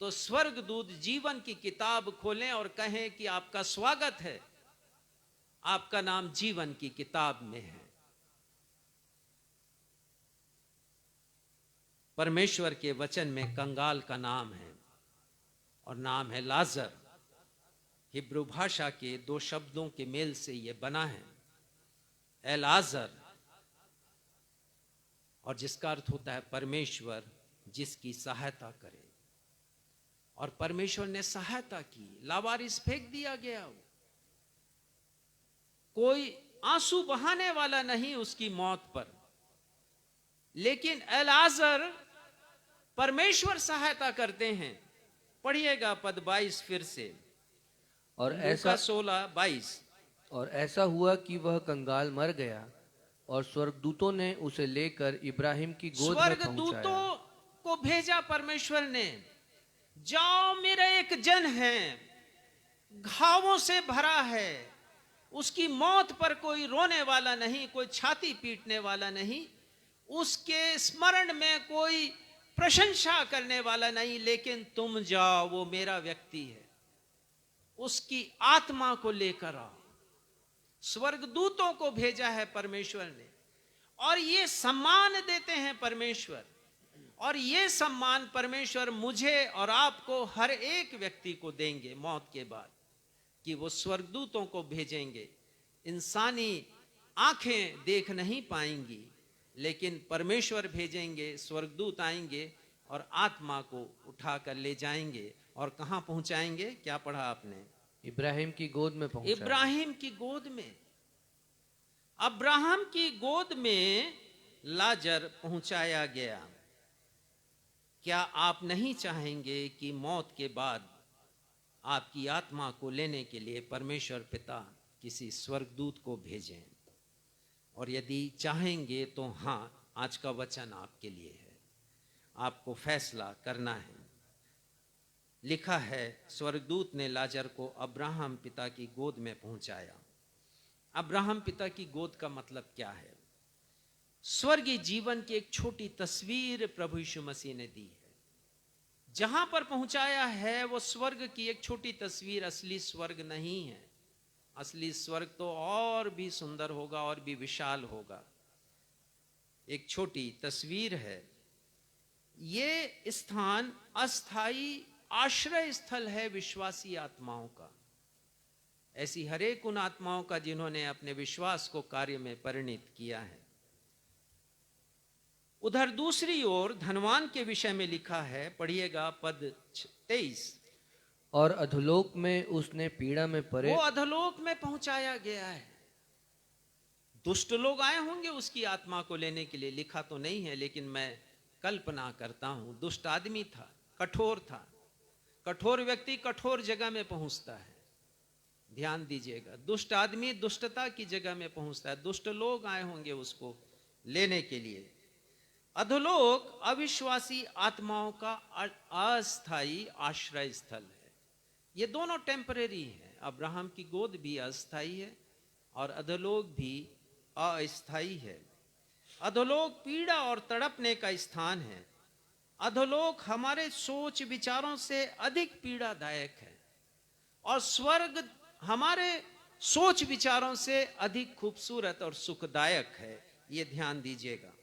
तो स्वर्गदूत जीवन की किताब खोलें और कहें कि आपका स्वागत है, आपका नाम जीवन की किताब में है। परमेश्वर के वचन में कंगाल का नाम है और नाम है लाजर। हिब्रू भाषा के 2 शब्दों के मेल से यह बना है, एलाजर, और जिसका अर्थ होता है परमेश्वर जिसकी सहायता करे। और परमेश्वर ने सहायता की, लावारिस फेंक दिया गया। कोई आंसू बहाने वाला नहीं उसकी मौत पर, लेकिन एलाजर परमेश्वर सहायता करते हैं। पढ़िएगा पद 22 फिर से, और ऐसा 16:22। और ऐसा हुआ कि वह कंगाल मर गया और स्वर्गदूतों ने उसे लेकर इब्राहिम की गोद में स्वर्गदूतों पहुंचाया। को भेजा परमेश्वर ने, जाओ मेरा एक जन है, घावों से भरा है, उसकी मौत पर कोई रोने वाला नहीं, कोई छाती पीटने वाला नहीं, उसके स्मरण में कोई प्रशंसा करने वाला नहीं, लेकिन तुम जाओ, वो मेरा व्यक्ति है, उसकी आत्मा को लेकर आओ। स्वर्गदूतों को भेजा है परमेश्वर ने, और ये सम्मान देते हैं परमेश्वर। और ये सम्मान परमेश्वर मुझे और आपको, हर एक व्यक्ति को देंगे मौत के बाद, कि वो स्वर्गदूतों को भेजेंगे। इंसानी आंखें देख नहीं पाएंगी, लेकिन परमेश्वर भेजेंगे, स्वर्गदूत आएंगे और आत्मा को उठाकर ले जाएंगे। और कहां पहुंचाएंगे? क्या पढ़ा आपने? इब्राहिम की गोद में पहुंचाया। इब्राहिम की गोद में, अब्राहम की गोद में लाजर पहुंचाया गया। क्या आप नहीं चाहेंगे कि मौत के बाद आपकी आत्मा को लेने के लिए परमेश्वर पिता किसी स्वर्गदूत को भेजें? और यदि चाहेंगे तो हाँ, आज का वचन आपके लिए है, आपको फैसला करना है। लिखा है, स्वर्गदूत ने लाजर को अब्राहम पिता की गोद में पहुंचाया। अब्राहम पिता की गोद का मतलब क्या है? स्वर्गीय जीवन की एक छोटी तस्वीर प्रभु यीशु मसीह ने दी है। जहां पर पहुंचाया है वो स्वर्ग की एक छोटी तस्वीर, असली स्वर्ग नहीं है। असली स्वर्ग तो और भी सुंदर होगा और भी विशाल होगा। एक छोटी तस्वीर है। ये स्थान अस्थाई आश्रय स्थल है विश्वासी आत्माओं का, ऐसी हरेक उन आत्माओं का जिन्होंने अपने विश्वास को कार्य में परिणित किया है। उधर दूसरी ओर धनवान के विषय में लिखा है, पढ़िएगा पद 23। और अधोलोक में उसने पीड़ा में पड़े, वो अधोलोक में पहुंचाया गया है। दुष्ट लोग आए होंगे उसकी आत्मा को लेने के लिए, लिखा तो नहीं है, लेकिन मैं कल्पना करता हूं। दुष्ट आदमी था, कठोर था। कठोर व्यक्ति कठोर जगह में पहुंचता है। ध्यान दीजिएगा, दुष्ट आदमी दुष्टता की जगह में पहुंचता है। दुष्ट लोग आए होंगे उसको लेने के लिए। अधोलोक अविश्वासी आत्माओं का अस्थाई आश्रय स्थल है। ये दोनों टेम्परेरी है। अब्राहम की गोद भी अस्थाई है और अधोलोक भी अस्थाई है। अधोलोक पीड़ा और तड़पने का स्थान है। अधोलोक हमारे सोच विचारों से अधिक पीड़ादायक है और स्वर्ग हमारे सोच विचारों से अधिक खूबसूरत और सुखदायक है। ये ध्यान दीजिएगा।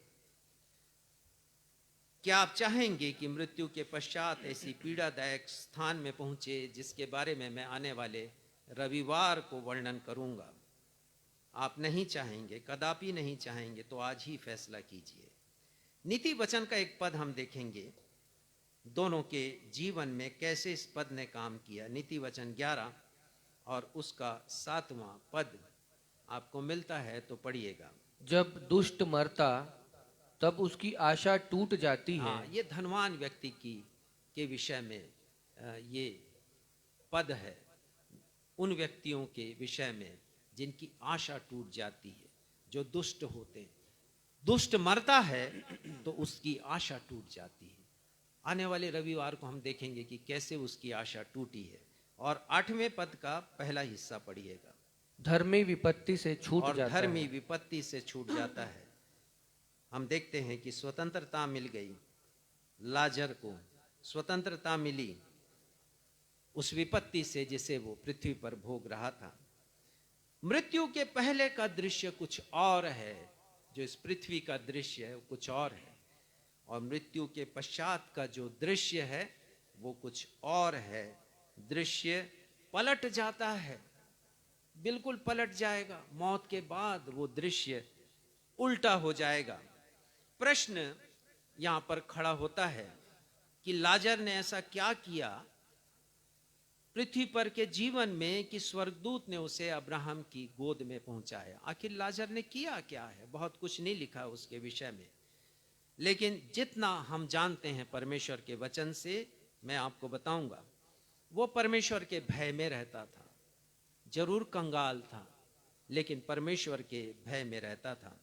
क्या आप चाहेंगे कि मृत्यु के पश्चात ऐसी पीड़ादायक स्थान में पहुंचे जिसके बारे में मैं आने वाले रविवार को वर्णन करूंगा? आप नहीं चाहेंगे, कदापि नहीं चाहेंगे, तो आज ही फैसला कीजिए। नीति वचन का एक पद हम देखेंगे, दोनों के जीवन में कैसे इस पद ने काम किया। नीति वचन 11 और उसका 7वां पद आपको मिलता है तो पढ़िएगा। जब दुष्ट मरता तब उसकी आशा टूट जाती है। हाँ, ये धनवान व्यक्ति के विषय में ये पद है, उन व्यक्तियों के विषय में जिनकी आशा टूट जाती है, जो दुष्ट होते हैं। दुष्ट मरता है तो उसकी आशा टूट जाती है। आने वाले रविवार को हम देखेंगे कि कैसे उसकी आशा टूटी है। और 8वें पद का पहला हिस्सा पढ़िएगा। धर्मी विपत्ति से छूट और जाता धर्मी है। विपत्ति से छूट जाता है। हम देखते हैं कि स्वतंत्रता मिल गई, लाजर को स्वतंत्रता मिली उस विपत्ति से जिसे वो पृथ्वी पर भोग रहा था। मृत्यु के पहले का दृश्य कुछ और है, जो इस पृथ्वी का दृश्य है वो कुछ और है, और मृत्यु के पश्चात का जो दृश्य है वो कुछ और है। दृश्य पलट जाता है, बिल्कुल पलट जाएगा। मौत के बाद वो दृश्य उल्टा हो जाएगा। प्रश्न यहां पर खड़ा होता है कि लाजर ने ऐसा क्या किया पृथ्वी पर के जीवन में कि स्वर्गदूत ने उसे अब्राहम की गोद में पहुंचाया। आखिर लाजर ने किया क्या है? बहुत कुछ नहीं लिखा उसके विषय में, लेकिन जितना हम जानते हैं परमेश्वर के वचन से मैं आपको बताऊंगा। वो परमेश्वर के भय में रहता था, जरूर कंगाल था, लेकिन परमेश्वर के भय में रहता था।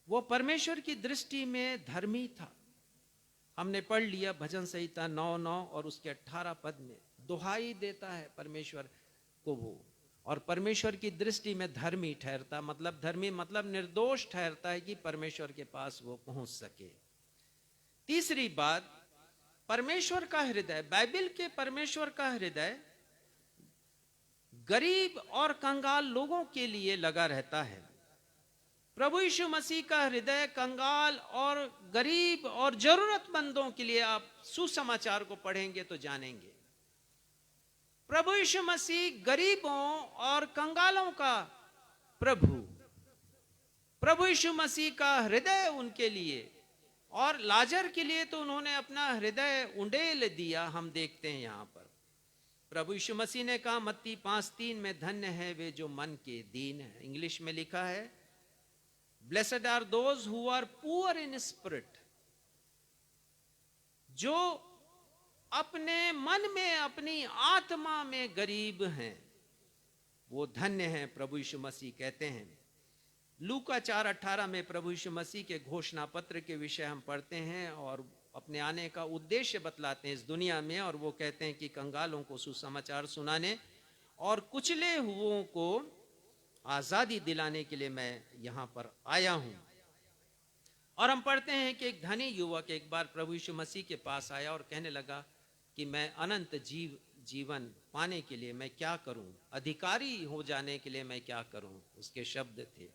वो परमेश्वर की दृष्टि में धर्मी था। हमने पढ़ लिया भजन संहिता 9:9 और उसके 18 पद में दुहाई देता है परमेश्वर को वो, और परमेश्वर की दृष्टि में धर्मी ठहरता, मतलब धर्मी मतलब निर्दोष ठहरता है कि परमेश्वर के पास वो पहुंच सके। तीसरी बात, परमेश्वर का हृदय, बाइबल के परमेश्वर का हृदय गरीब और कंगाल लोगों के लिए लगा रहता है। प्रभु यीशु मसीह का हृदय कंगाल और गरीब और जरूरतमंदों के लिए, आप सुसमाचार को पढ़ेंगे तो जानेंगे। प्रभु यीशु मसीह गरीबों और कंगालों का प्रभु यीशु मसीह का हृदय उनके लिए, और लाजर के लिए तो उन्होंने अपना हृदय उंडेल दिया। हम देखते हैं यहां पर प्रभु यीशु मसीह ने कहा मत्ती 5:3 में, धन्य है वे जो मन के दीन है। इंग्लिश में लिखा है, blessed are those who are poor in spirit, जो अपने मन में, अपनी आत्मा में गरीब हैं, वो धन्य हैं, प्रभु यीशु मसीह कहते हैं। लूका 4:18 में प्रभु यीशु मसीह के घोषणा पत्र के विषय हम पढ़ते हैं और अपने आने का उद्देश्य बतलाते हैं इस दुनिया में, और वो कहते हैं कि कंगालों को सुसमाचार सुनाने और कुचले हुओं को आजादी दिलाने के लिए मैं यहां पर आया हूं। और हम पढ़ते हैं कि एक धनी युवक एक बार प्रभु यीशु मसीह के पास आया और कहने लगा कि मैं अनंत जीवन पाने के लिए मैं क्या करूं, अधिकारी हो जाने के लिए मैं क्या करूं, उसके शब्द थे।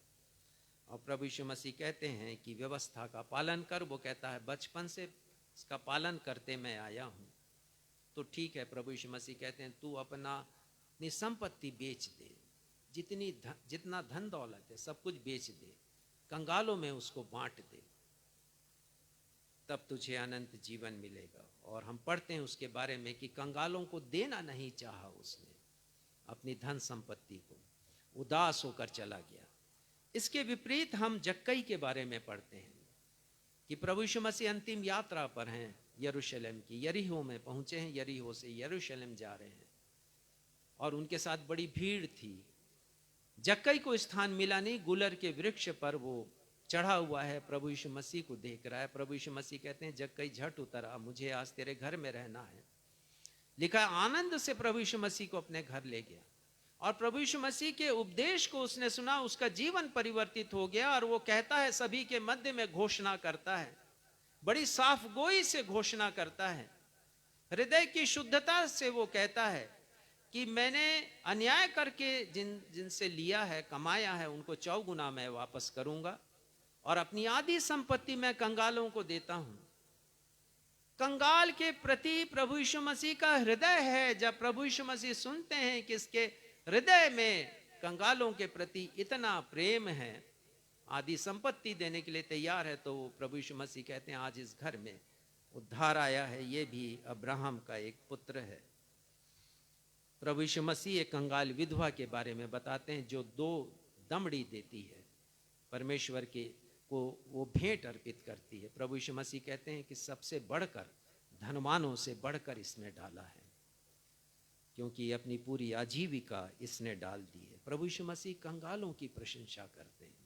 और प्रभु यीशु मसीह कहते हैं कि व्यवस्था का पालन कर। वो कहता है बचपन से इसका पालन करते मैं आया हूं। तो ठीक है, प्रभु यीशु मसीह कहते हैं तू अपनी संपत्ति बेच दे, जितना धन दौलत है सब कुछ बेच दे, कंगालों में उसको बांट दे, तब तुझे अनंत जीवन मिलेगा। और हम पढ़ते हैं उसके बारे में कि कंगालों को देना नहीं चाहा उसने, अपनी धन संपत्ति को, उदास होकर चला गया। इसके विपरीत हम जक्कई के बारे में पढ़ते हैं कि प्रभु यीशु मसीह अंतिम यात्रा पर हैं यरूशलेम की, यरीहो में पहुंचे हैं, यरीहो से यरूशलेम जा रहे हैं और उनके साथ बड़ी भीड़ थी। जक्कई को स्थान मिला नहीं, गुलर के वृक्ष पर वो चढ़ा हुआ है, प्रभु यीशु मसीह को देख रहा है। प्रभु यीशु मसीह कहते हैं जक्कई झट उतर आ, मुझे आज तेरे घर में रहना है। लिखा है आनंद से प्रभु यीशु मसीह को अपने घर ले गया और प्रभु यीशु मसीह के उपदेश को उसने सुना, उसका जीवन परिवर्तित हो गया। और वो कहता है, सभी के मध्य में घोषणा करता है, बड़ी साफ गोई से घोषणा करता है, हृदय की शुद्धता से वो कहता है कि मैंने अन्याय करके जिनसे लिया है, कमाया है, उनको 4 गुना मैं वापस करूंगा और अपनी आधी संपत्ति मैं कंगालों को देता हूं। कंगाल के प्रति प्रभु यीशु मसीह का हृदय है। जब प्रभु यीशु मसीह सुनते हैं कि इसके हृदय में कंगालों के प्रति इतना प्रेम है, आधी संपत्ति देने के लिए तैयार है, तो प्रभु यीशु मसीह कहते हैं आज इस घर में उद्धार आया है, ये भी अब्राहम का एक पुत्र है। प्रभु यीशु मसीह एक कंगाल विधवा के बारे में बताते हैं जो 2 दमड़ी देती है, परमेश्वर के को वो भेंट अर्पित करती है। प्रभु यीशु मसीह कहते हैं कि सबसे बढ़कर, धनवानों से बढ़कर इसने डाला है, क्योंकि अपनी पूरी आजीविका इसने डाल दी है। प्रभु यीशु मसीह कंगालों की प्रशंसा करते हैं।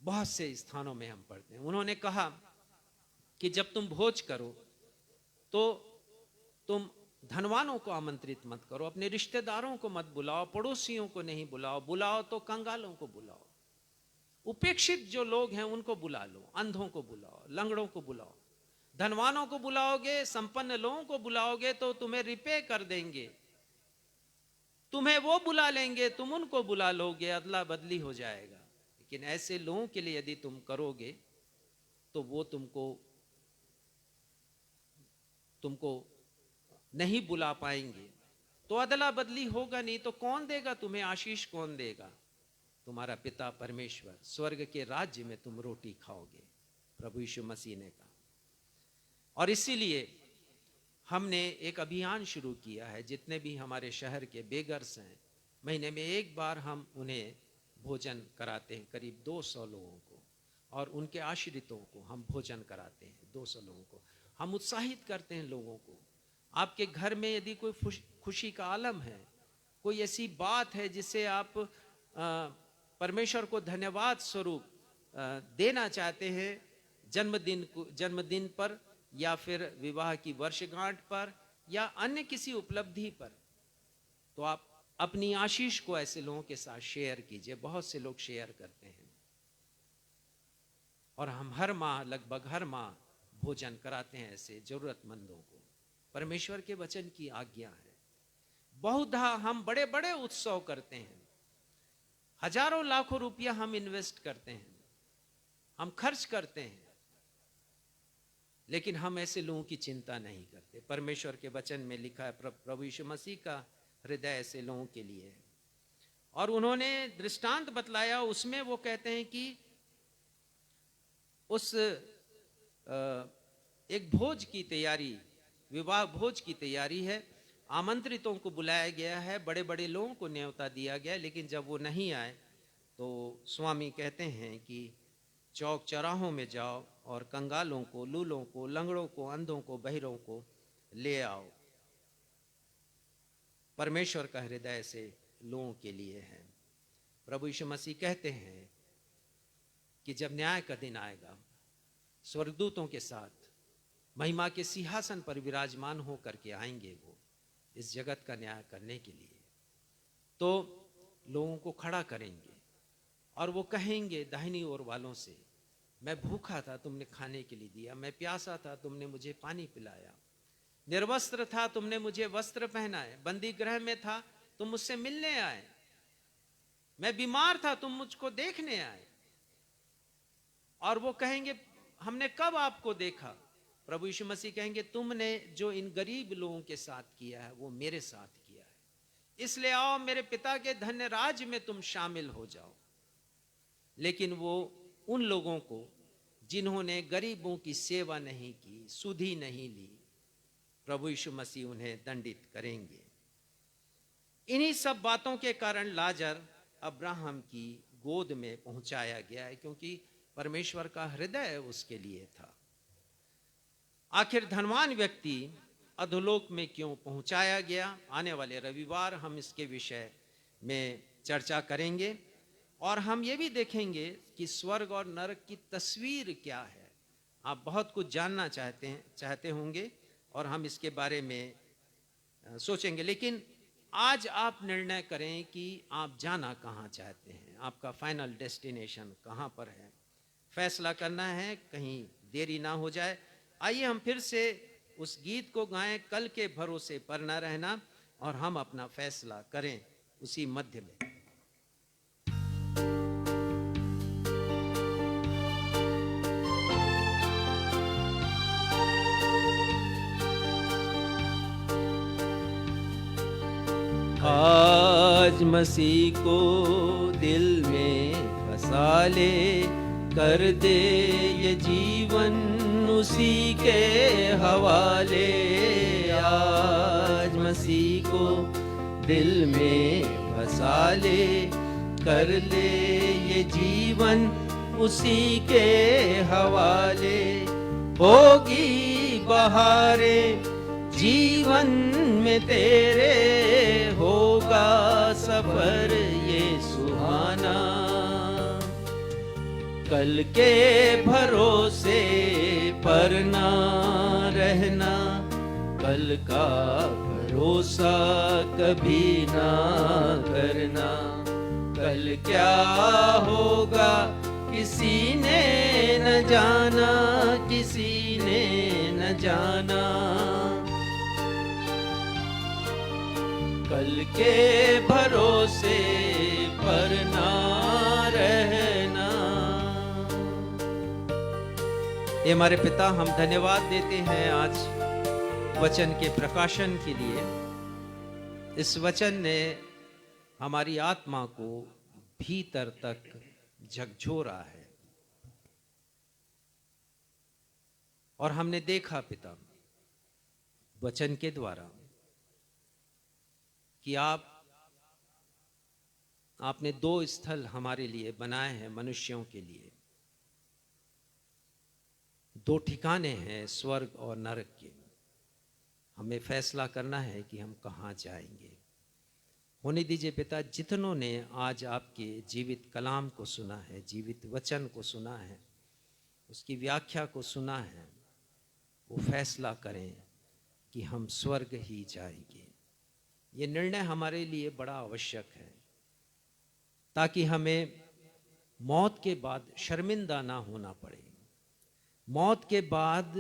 बहुत से स्थानों में हम पढ़ते हैं, उन्होंने कहा कि जब तुम भोज करो तो तुम धनवानों को आमंत्रित मत करो, अपने रिश्तेदारों को मत बुलाओ, पड़ोसियों को नहीं बुलाओ, बुलाओ तो कंगालों को बुलाओ, उपेक्षित जो लोग हैं उनको बुला लो, अंधों को बुलाओ, लंगड़ों को बुलाओ। धनवानों को बुलाओगे, संपन्न लोगों को बुलाओगे तो तुम्हें रिपे कर देंगे, तुम्हें वो बुला लेंगे, तुम उनको बुला लोगे, अदला बदली हो जाएगा। लेकिन ऐसे लोगों के लिए यदि तुम करोगे तो वो तुमको नहीं बुला पाएंगे, तो अदला बदली होगा नहीं, तो कौन देगा तुम्हें आशीष? कौन देगा? तुम्हारा पिता परमेश्वर, स्वर्ग के राज्य में तुम रोटी खाओगे, प्रभु यीशु मसीह ने कहा। और इसीलिए हमने एक अभियान शुरू किया है, जितने भी हमारे शहर के बेगर्स हैं, महीने में एक बार हम उन्हें भोजन कराते हैं, करीब 200 लोगों को, और उनके आश्रितों को हम भोजन कराते हैं। 200 लोगों को हम उत्साहित करते हैं। लोगों को, आपके घर में यदि कोई खुशी का आलम है, कोई ऐसी बात है जिसे आप परमेश्वर को धन्यवाद स्वरूप देना चाहते हैं, जन्मदिन पर या फिर विवाह की वर्षगांठ पर या अन्य किसी उपलब्धि पर, तो आप अपनी आशीष को ऐसे लोगों के साथ शेयर कीजिए। बहुत से लोग शेयर करते हैं, और हम हर माह, लगभग हर माह भोजन कराते हैं ऐसे जरूरतमंदों को। परमेश्वर के वचन की आज्ञा है। बहुधा हम बड़े बड़े उत्सव करते हैं, हजारों लाखों रुपया हम इन्वेस्ट करते हैं, हम खर्च करते हैं, लेकिन हम ऐसे लोगों की चिंता नहीं करते। परमेश्वर के वचन में लिखा है, प्रभु यीशु मसीह का हृदय ऐसे लोगों के लिए है। और उन्होंने दृष्टांत बतलाया, उसमें वो कहते हैं कि उस एक भोज की तैयारी, विवाह भोज की तैयारी है, आमंत्रितों को बुलाया गया है, बड़े बड़े लोगों को न्योता दिया गया, लेकिन जब वो नहीं आए तो स्वामी कहते हैं कि चौक चौराहों में जाओ और कंगालों को, लूलों को, लंगड़ों को, अंधों को, बहिरों को ले आओ। परमेश्वर का हृदय ऐसे लोगों के लिए है। प्रभु यीशु मसीह कहते हैं कि जब न्याय का दिन आएगा, स्वर्गदूतों के साथ महिमा के सिंहासन पर विराजमान होकर के आएंगे वो इस जगत का न्याय करने के लिए। तो लोगों को खड़ा करेंगे और वो कहेंगे दाहिनी ओर वालों से, मैं भूखा था, तुमने खाने के लिए दिया, मैं प्यासा था, तुमने मुझे पानी पिलाया, निर्वस्त्र था, तुमने मुझे वस्त्र पहनाए, बंदी गृह में था, तुम मुझसे मिलने आए, मैं बीमार था, तुम मुझको देखने आए। और वो कहेंगे, हमने कब आपको देखा? प्रभु यीशु मसीह कहेंगे, तुमने जो इन गरीब लोगों के साथ किया है वो मेरे साथ किया है, इसलिए आओ मेरे पिता के धन्य राज्य में तुम शामिल हो जाओ। लेकिन वो उन लोगों को जिन्होंने गरीबों की सेवा नहीं की, सुधि नहीं ली, प्रभु यीशु मसीह उन्हें दंडित करेंगे। इन्हीं सब बातों के कारण लाजर अब्राहम की गोद में पहुंचाया गया है, क्योंकि परमेश्वर का हृदय उसके लिए था। आखिर धनवान व्यक्ति अधोलोक में क्यों पहुंचाया गया? आने वाले रविवार हम इसके विषय में चर्चा करेंगे, और हम ये भी देखेंगे कि स्वर्ग और नरक की तस्वीर क्या है। आप बहुत कुछ जानना चाहते होंगे, और हम इसके बारे में सोचेंगे। लेकिन आज आप निर्णय करें कि आप जाना कहाँ चाहते हैं, आपका फाइनल डेस्टिनेशन कहाँ पर है। फैसला करना है, कहीं देरी ना हो जाए। आइए हम फिर से उस गीत को गाएं, कल के भरोसे पर न रहना, और हम अपना फैसला करें उसी मध्य में। आज मसीह को दिल में बसा ले, कर दे ये जीवन उसी के हवाले। आज मसीह को दिल में बसा ले, कर ले ये जीवन उसी के हवाले। होगी बहारे जीवन में तेरे, होगा सफर ये सुहाना। कल के भरोसे पर ना रहना, कल का भरोसा कभी ना करना। कल क्या होगा किसी ने न जाना, किसी ने न जाना। कल के भरोसे पर ना रहना। ये हमारे पिता, हम धन्यवाद देते हैं आज वचन के प्रकाशन के लिए। इस वचन ने हमारी आत्मा को भीतर तक झकझोरा है, और हमने देखा पिता वचन के द्वारा कि आपने दो स्थल हमारे लिए बनाए हैं, मनुष्यों के लिए। दो ठिकाने हैं, स्वर्ग और नरक के। हमें फैसला करना है कि हम कहाँ जाएंगे। होने दीजिए पिता, जितनों ने आज आपके जीवित कलाम को सुना है, जीवित वचन को सुना है, उसकी व्याख्या को सुना है, वो फैसला करें कि हम स्वर्ग ही जाएंगे। ये निर्णय हमारे लिए बड़ा आवश्यक है, ताकि हमें मौत के बाद शर्मिंदा ना होना पड़े। मौत के बाद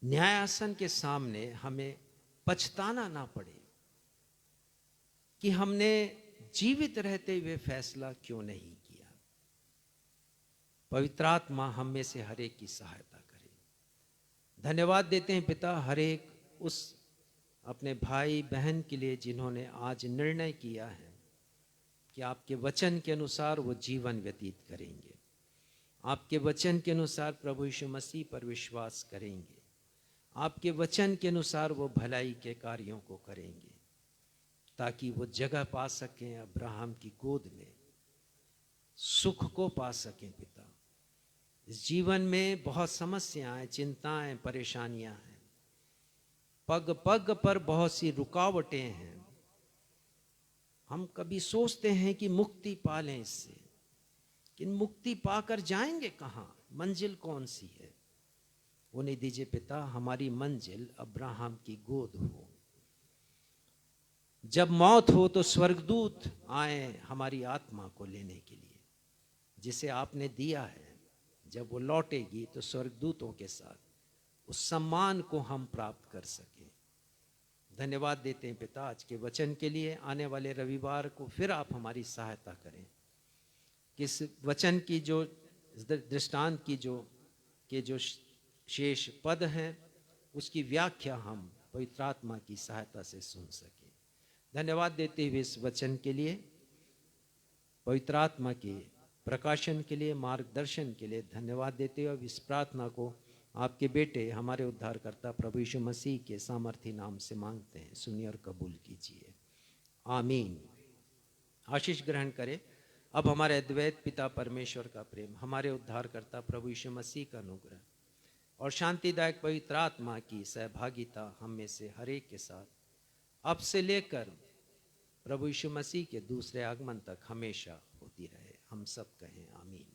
न्यायासन के सामने हमें पछताना ना पड़े कि हमने जीवित रहते हुए फैसला क्यों नहीं किया। पवित्र आत्मा हम में से हर एक की सहायता करे। धन्यवाद देते हैं पिता हर एक उस अपने भाई बहन के लिए जिन्होंने आज निर्णय किया है कि आपके वचन के अनुसार वो जीवन व्यतीत करेंगे, आपके वचन के अनुसार प्रभु यीशु मसीह पर विश्वास करेंगे, आपके वचन के अनुसार वो भलाई के कार्यों को करेंगे, ताकि वो जगह पा सकें अब्राहम की गोद में, सुख को पा सकें। पिता, इस जीवन में बहुत समस्याएं, चिंताएं, परेशानियां हैं, पग पग पर बहुत सी रुकावटें हैं। हम कभी सोचते हैं कि मुक्ति पा लें इससे, कि मुक्ति पाकर जाएंगे कहाँ, मंजिल कौन सी है। उन्हें दीजिए पिता, हमारी मंजिल अब्राहम की गोद हो। जब मौत हो तो स्वर्गदूत आए हमारी आत्मा को लेने के लिए, जिसे आपने दिया है। जब वो लौटेगी तो स्वर्गदूतों के साथ उस सम्मान को हम प्राप्त कर सकें। धन्यवाद देते हैं पिता आज के वचन के लिए। आने वाले रविवार को फिर आप हमारी सहायता करें कि इस वचन की जो दृष्टांत की जो शेष पद हैं उसकी व्याख्या हम पवित्र आत्मा की सहायता से सुन सकें। धन्यवाद देते हुए इस वचन के लिए, पवित्र आत्मा के प्रकाशन के लिए, मार्गदर्शन के लिए धन्यवाद देते हुए इस प्रार्थना को आपके बेटे हमारे उद्धारकर्ता प्रभु यीशु मसीह के सामर्थी नाम से मांगते हैं। सुनिए और कबूल कीजिए, आमीन। आशीष ग्रहण करें। अब हमारे अद्वैत पिता परमेश्वर का प्रेम, हमारे उद्धारकर्ता प्रभु यीशु मसीह का अनुग्रह और शांतिदायक पवित्र आत्मा की सहभागिता हम में से हर एक के साथ अब से लेकर प्रभु यीशु मसीह के दूसरे आगमन तक हमेशा होती रहे। हम सब कहें आमीन।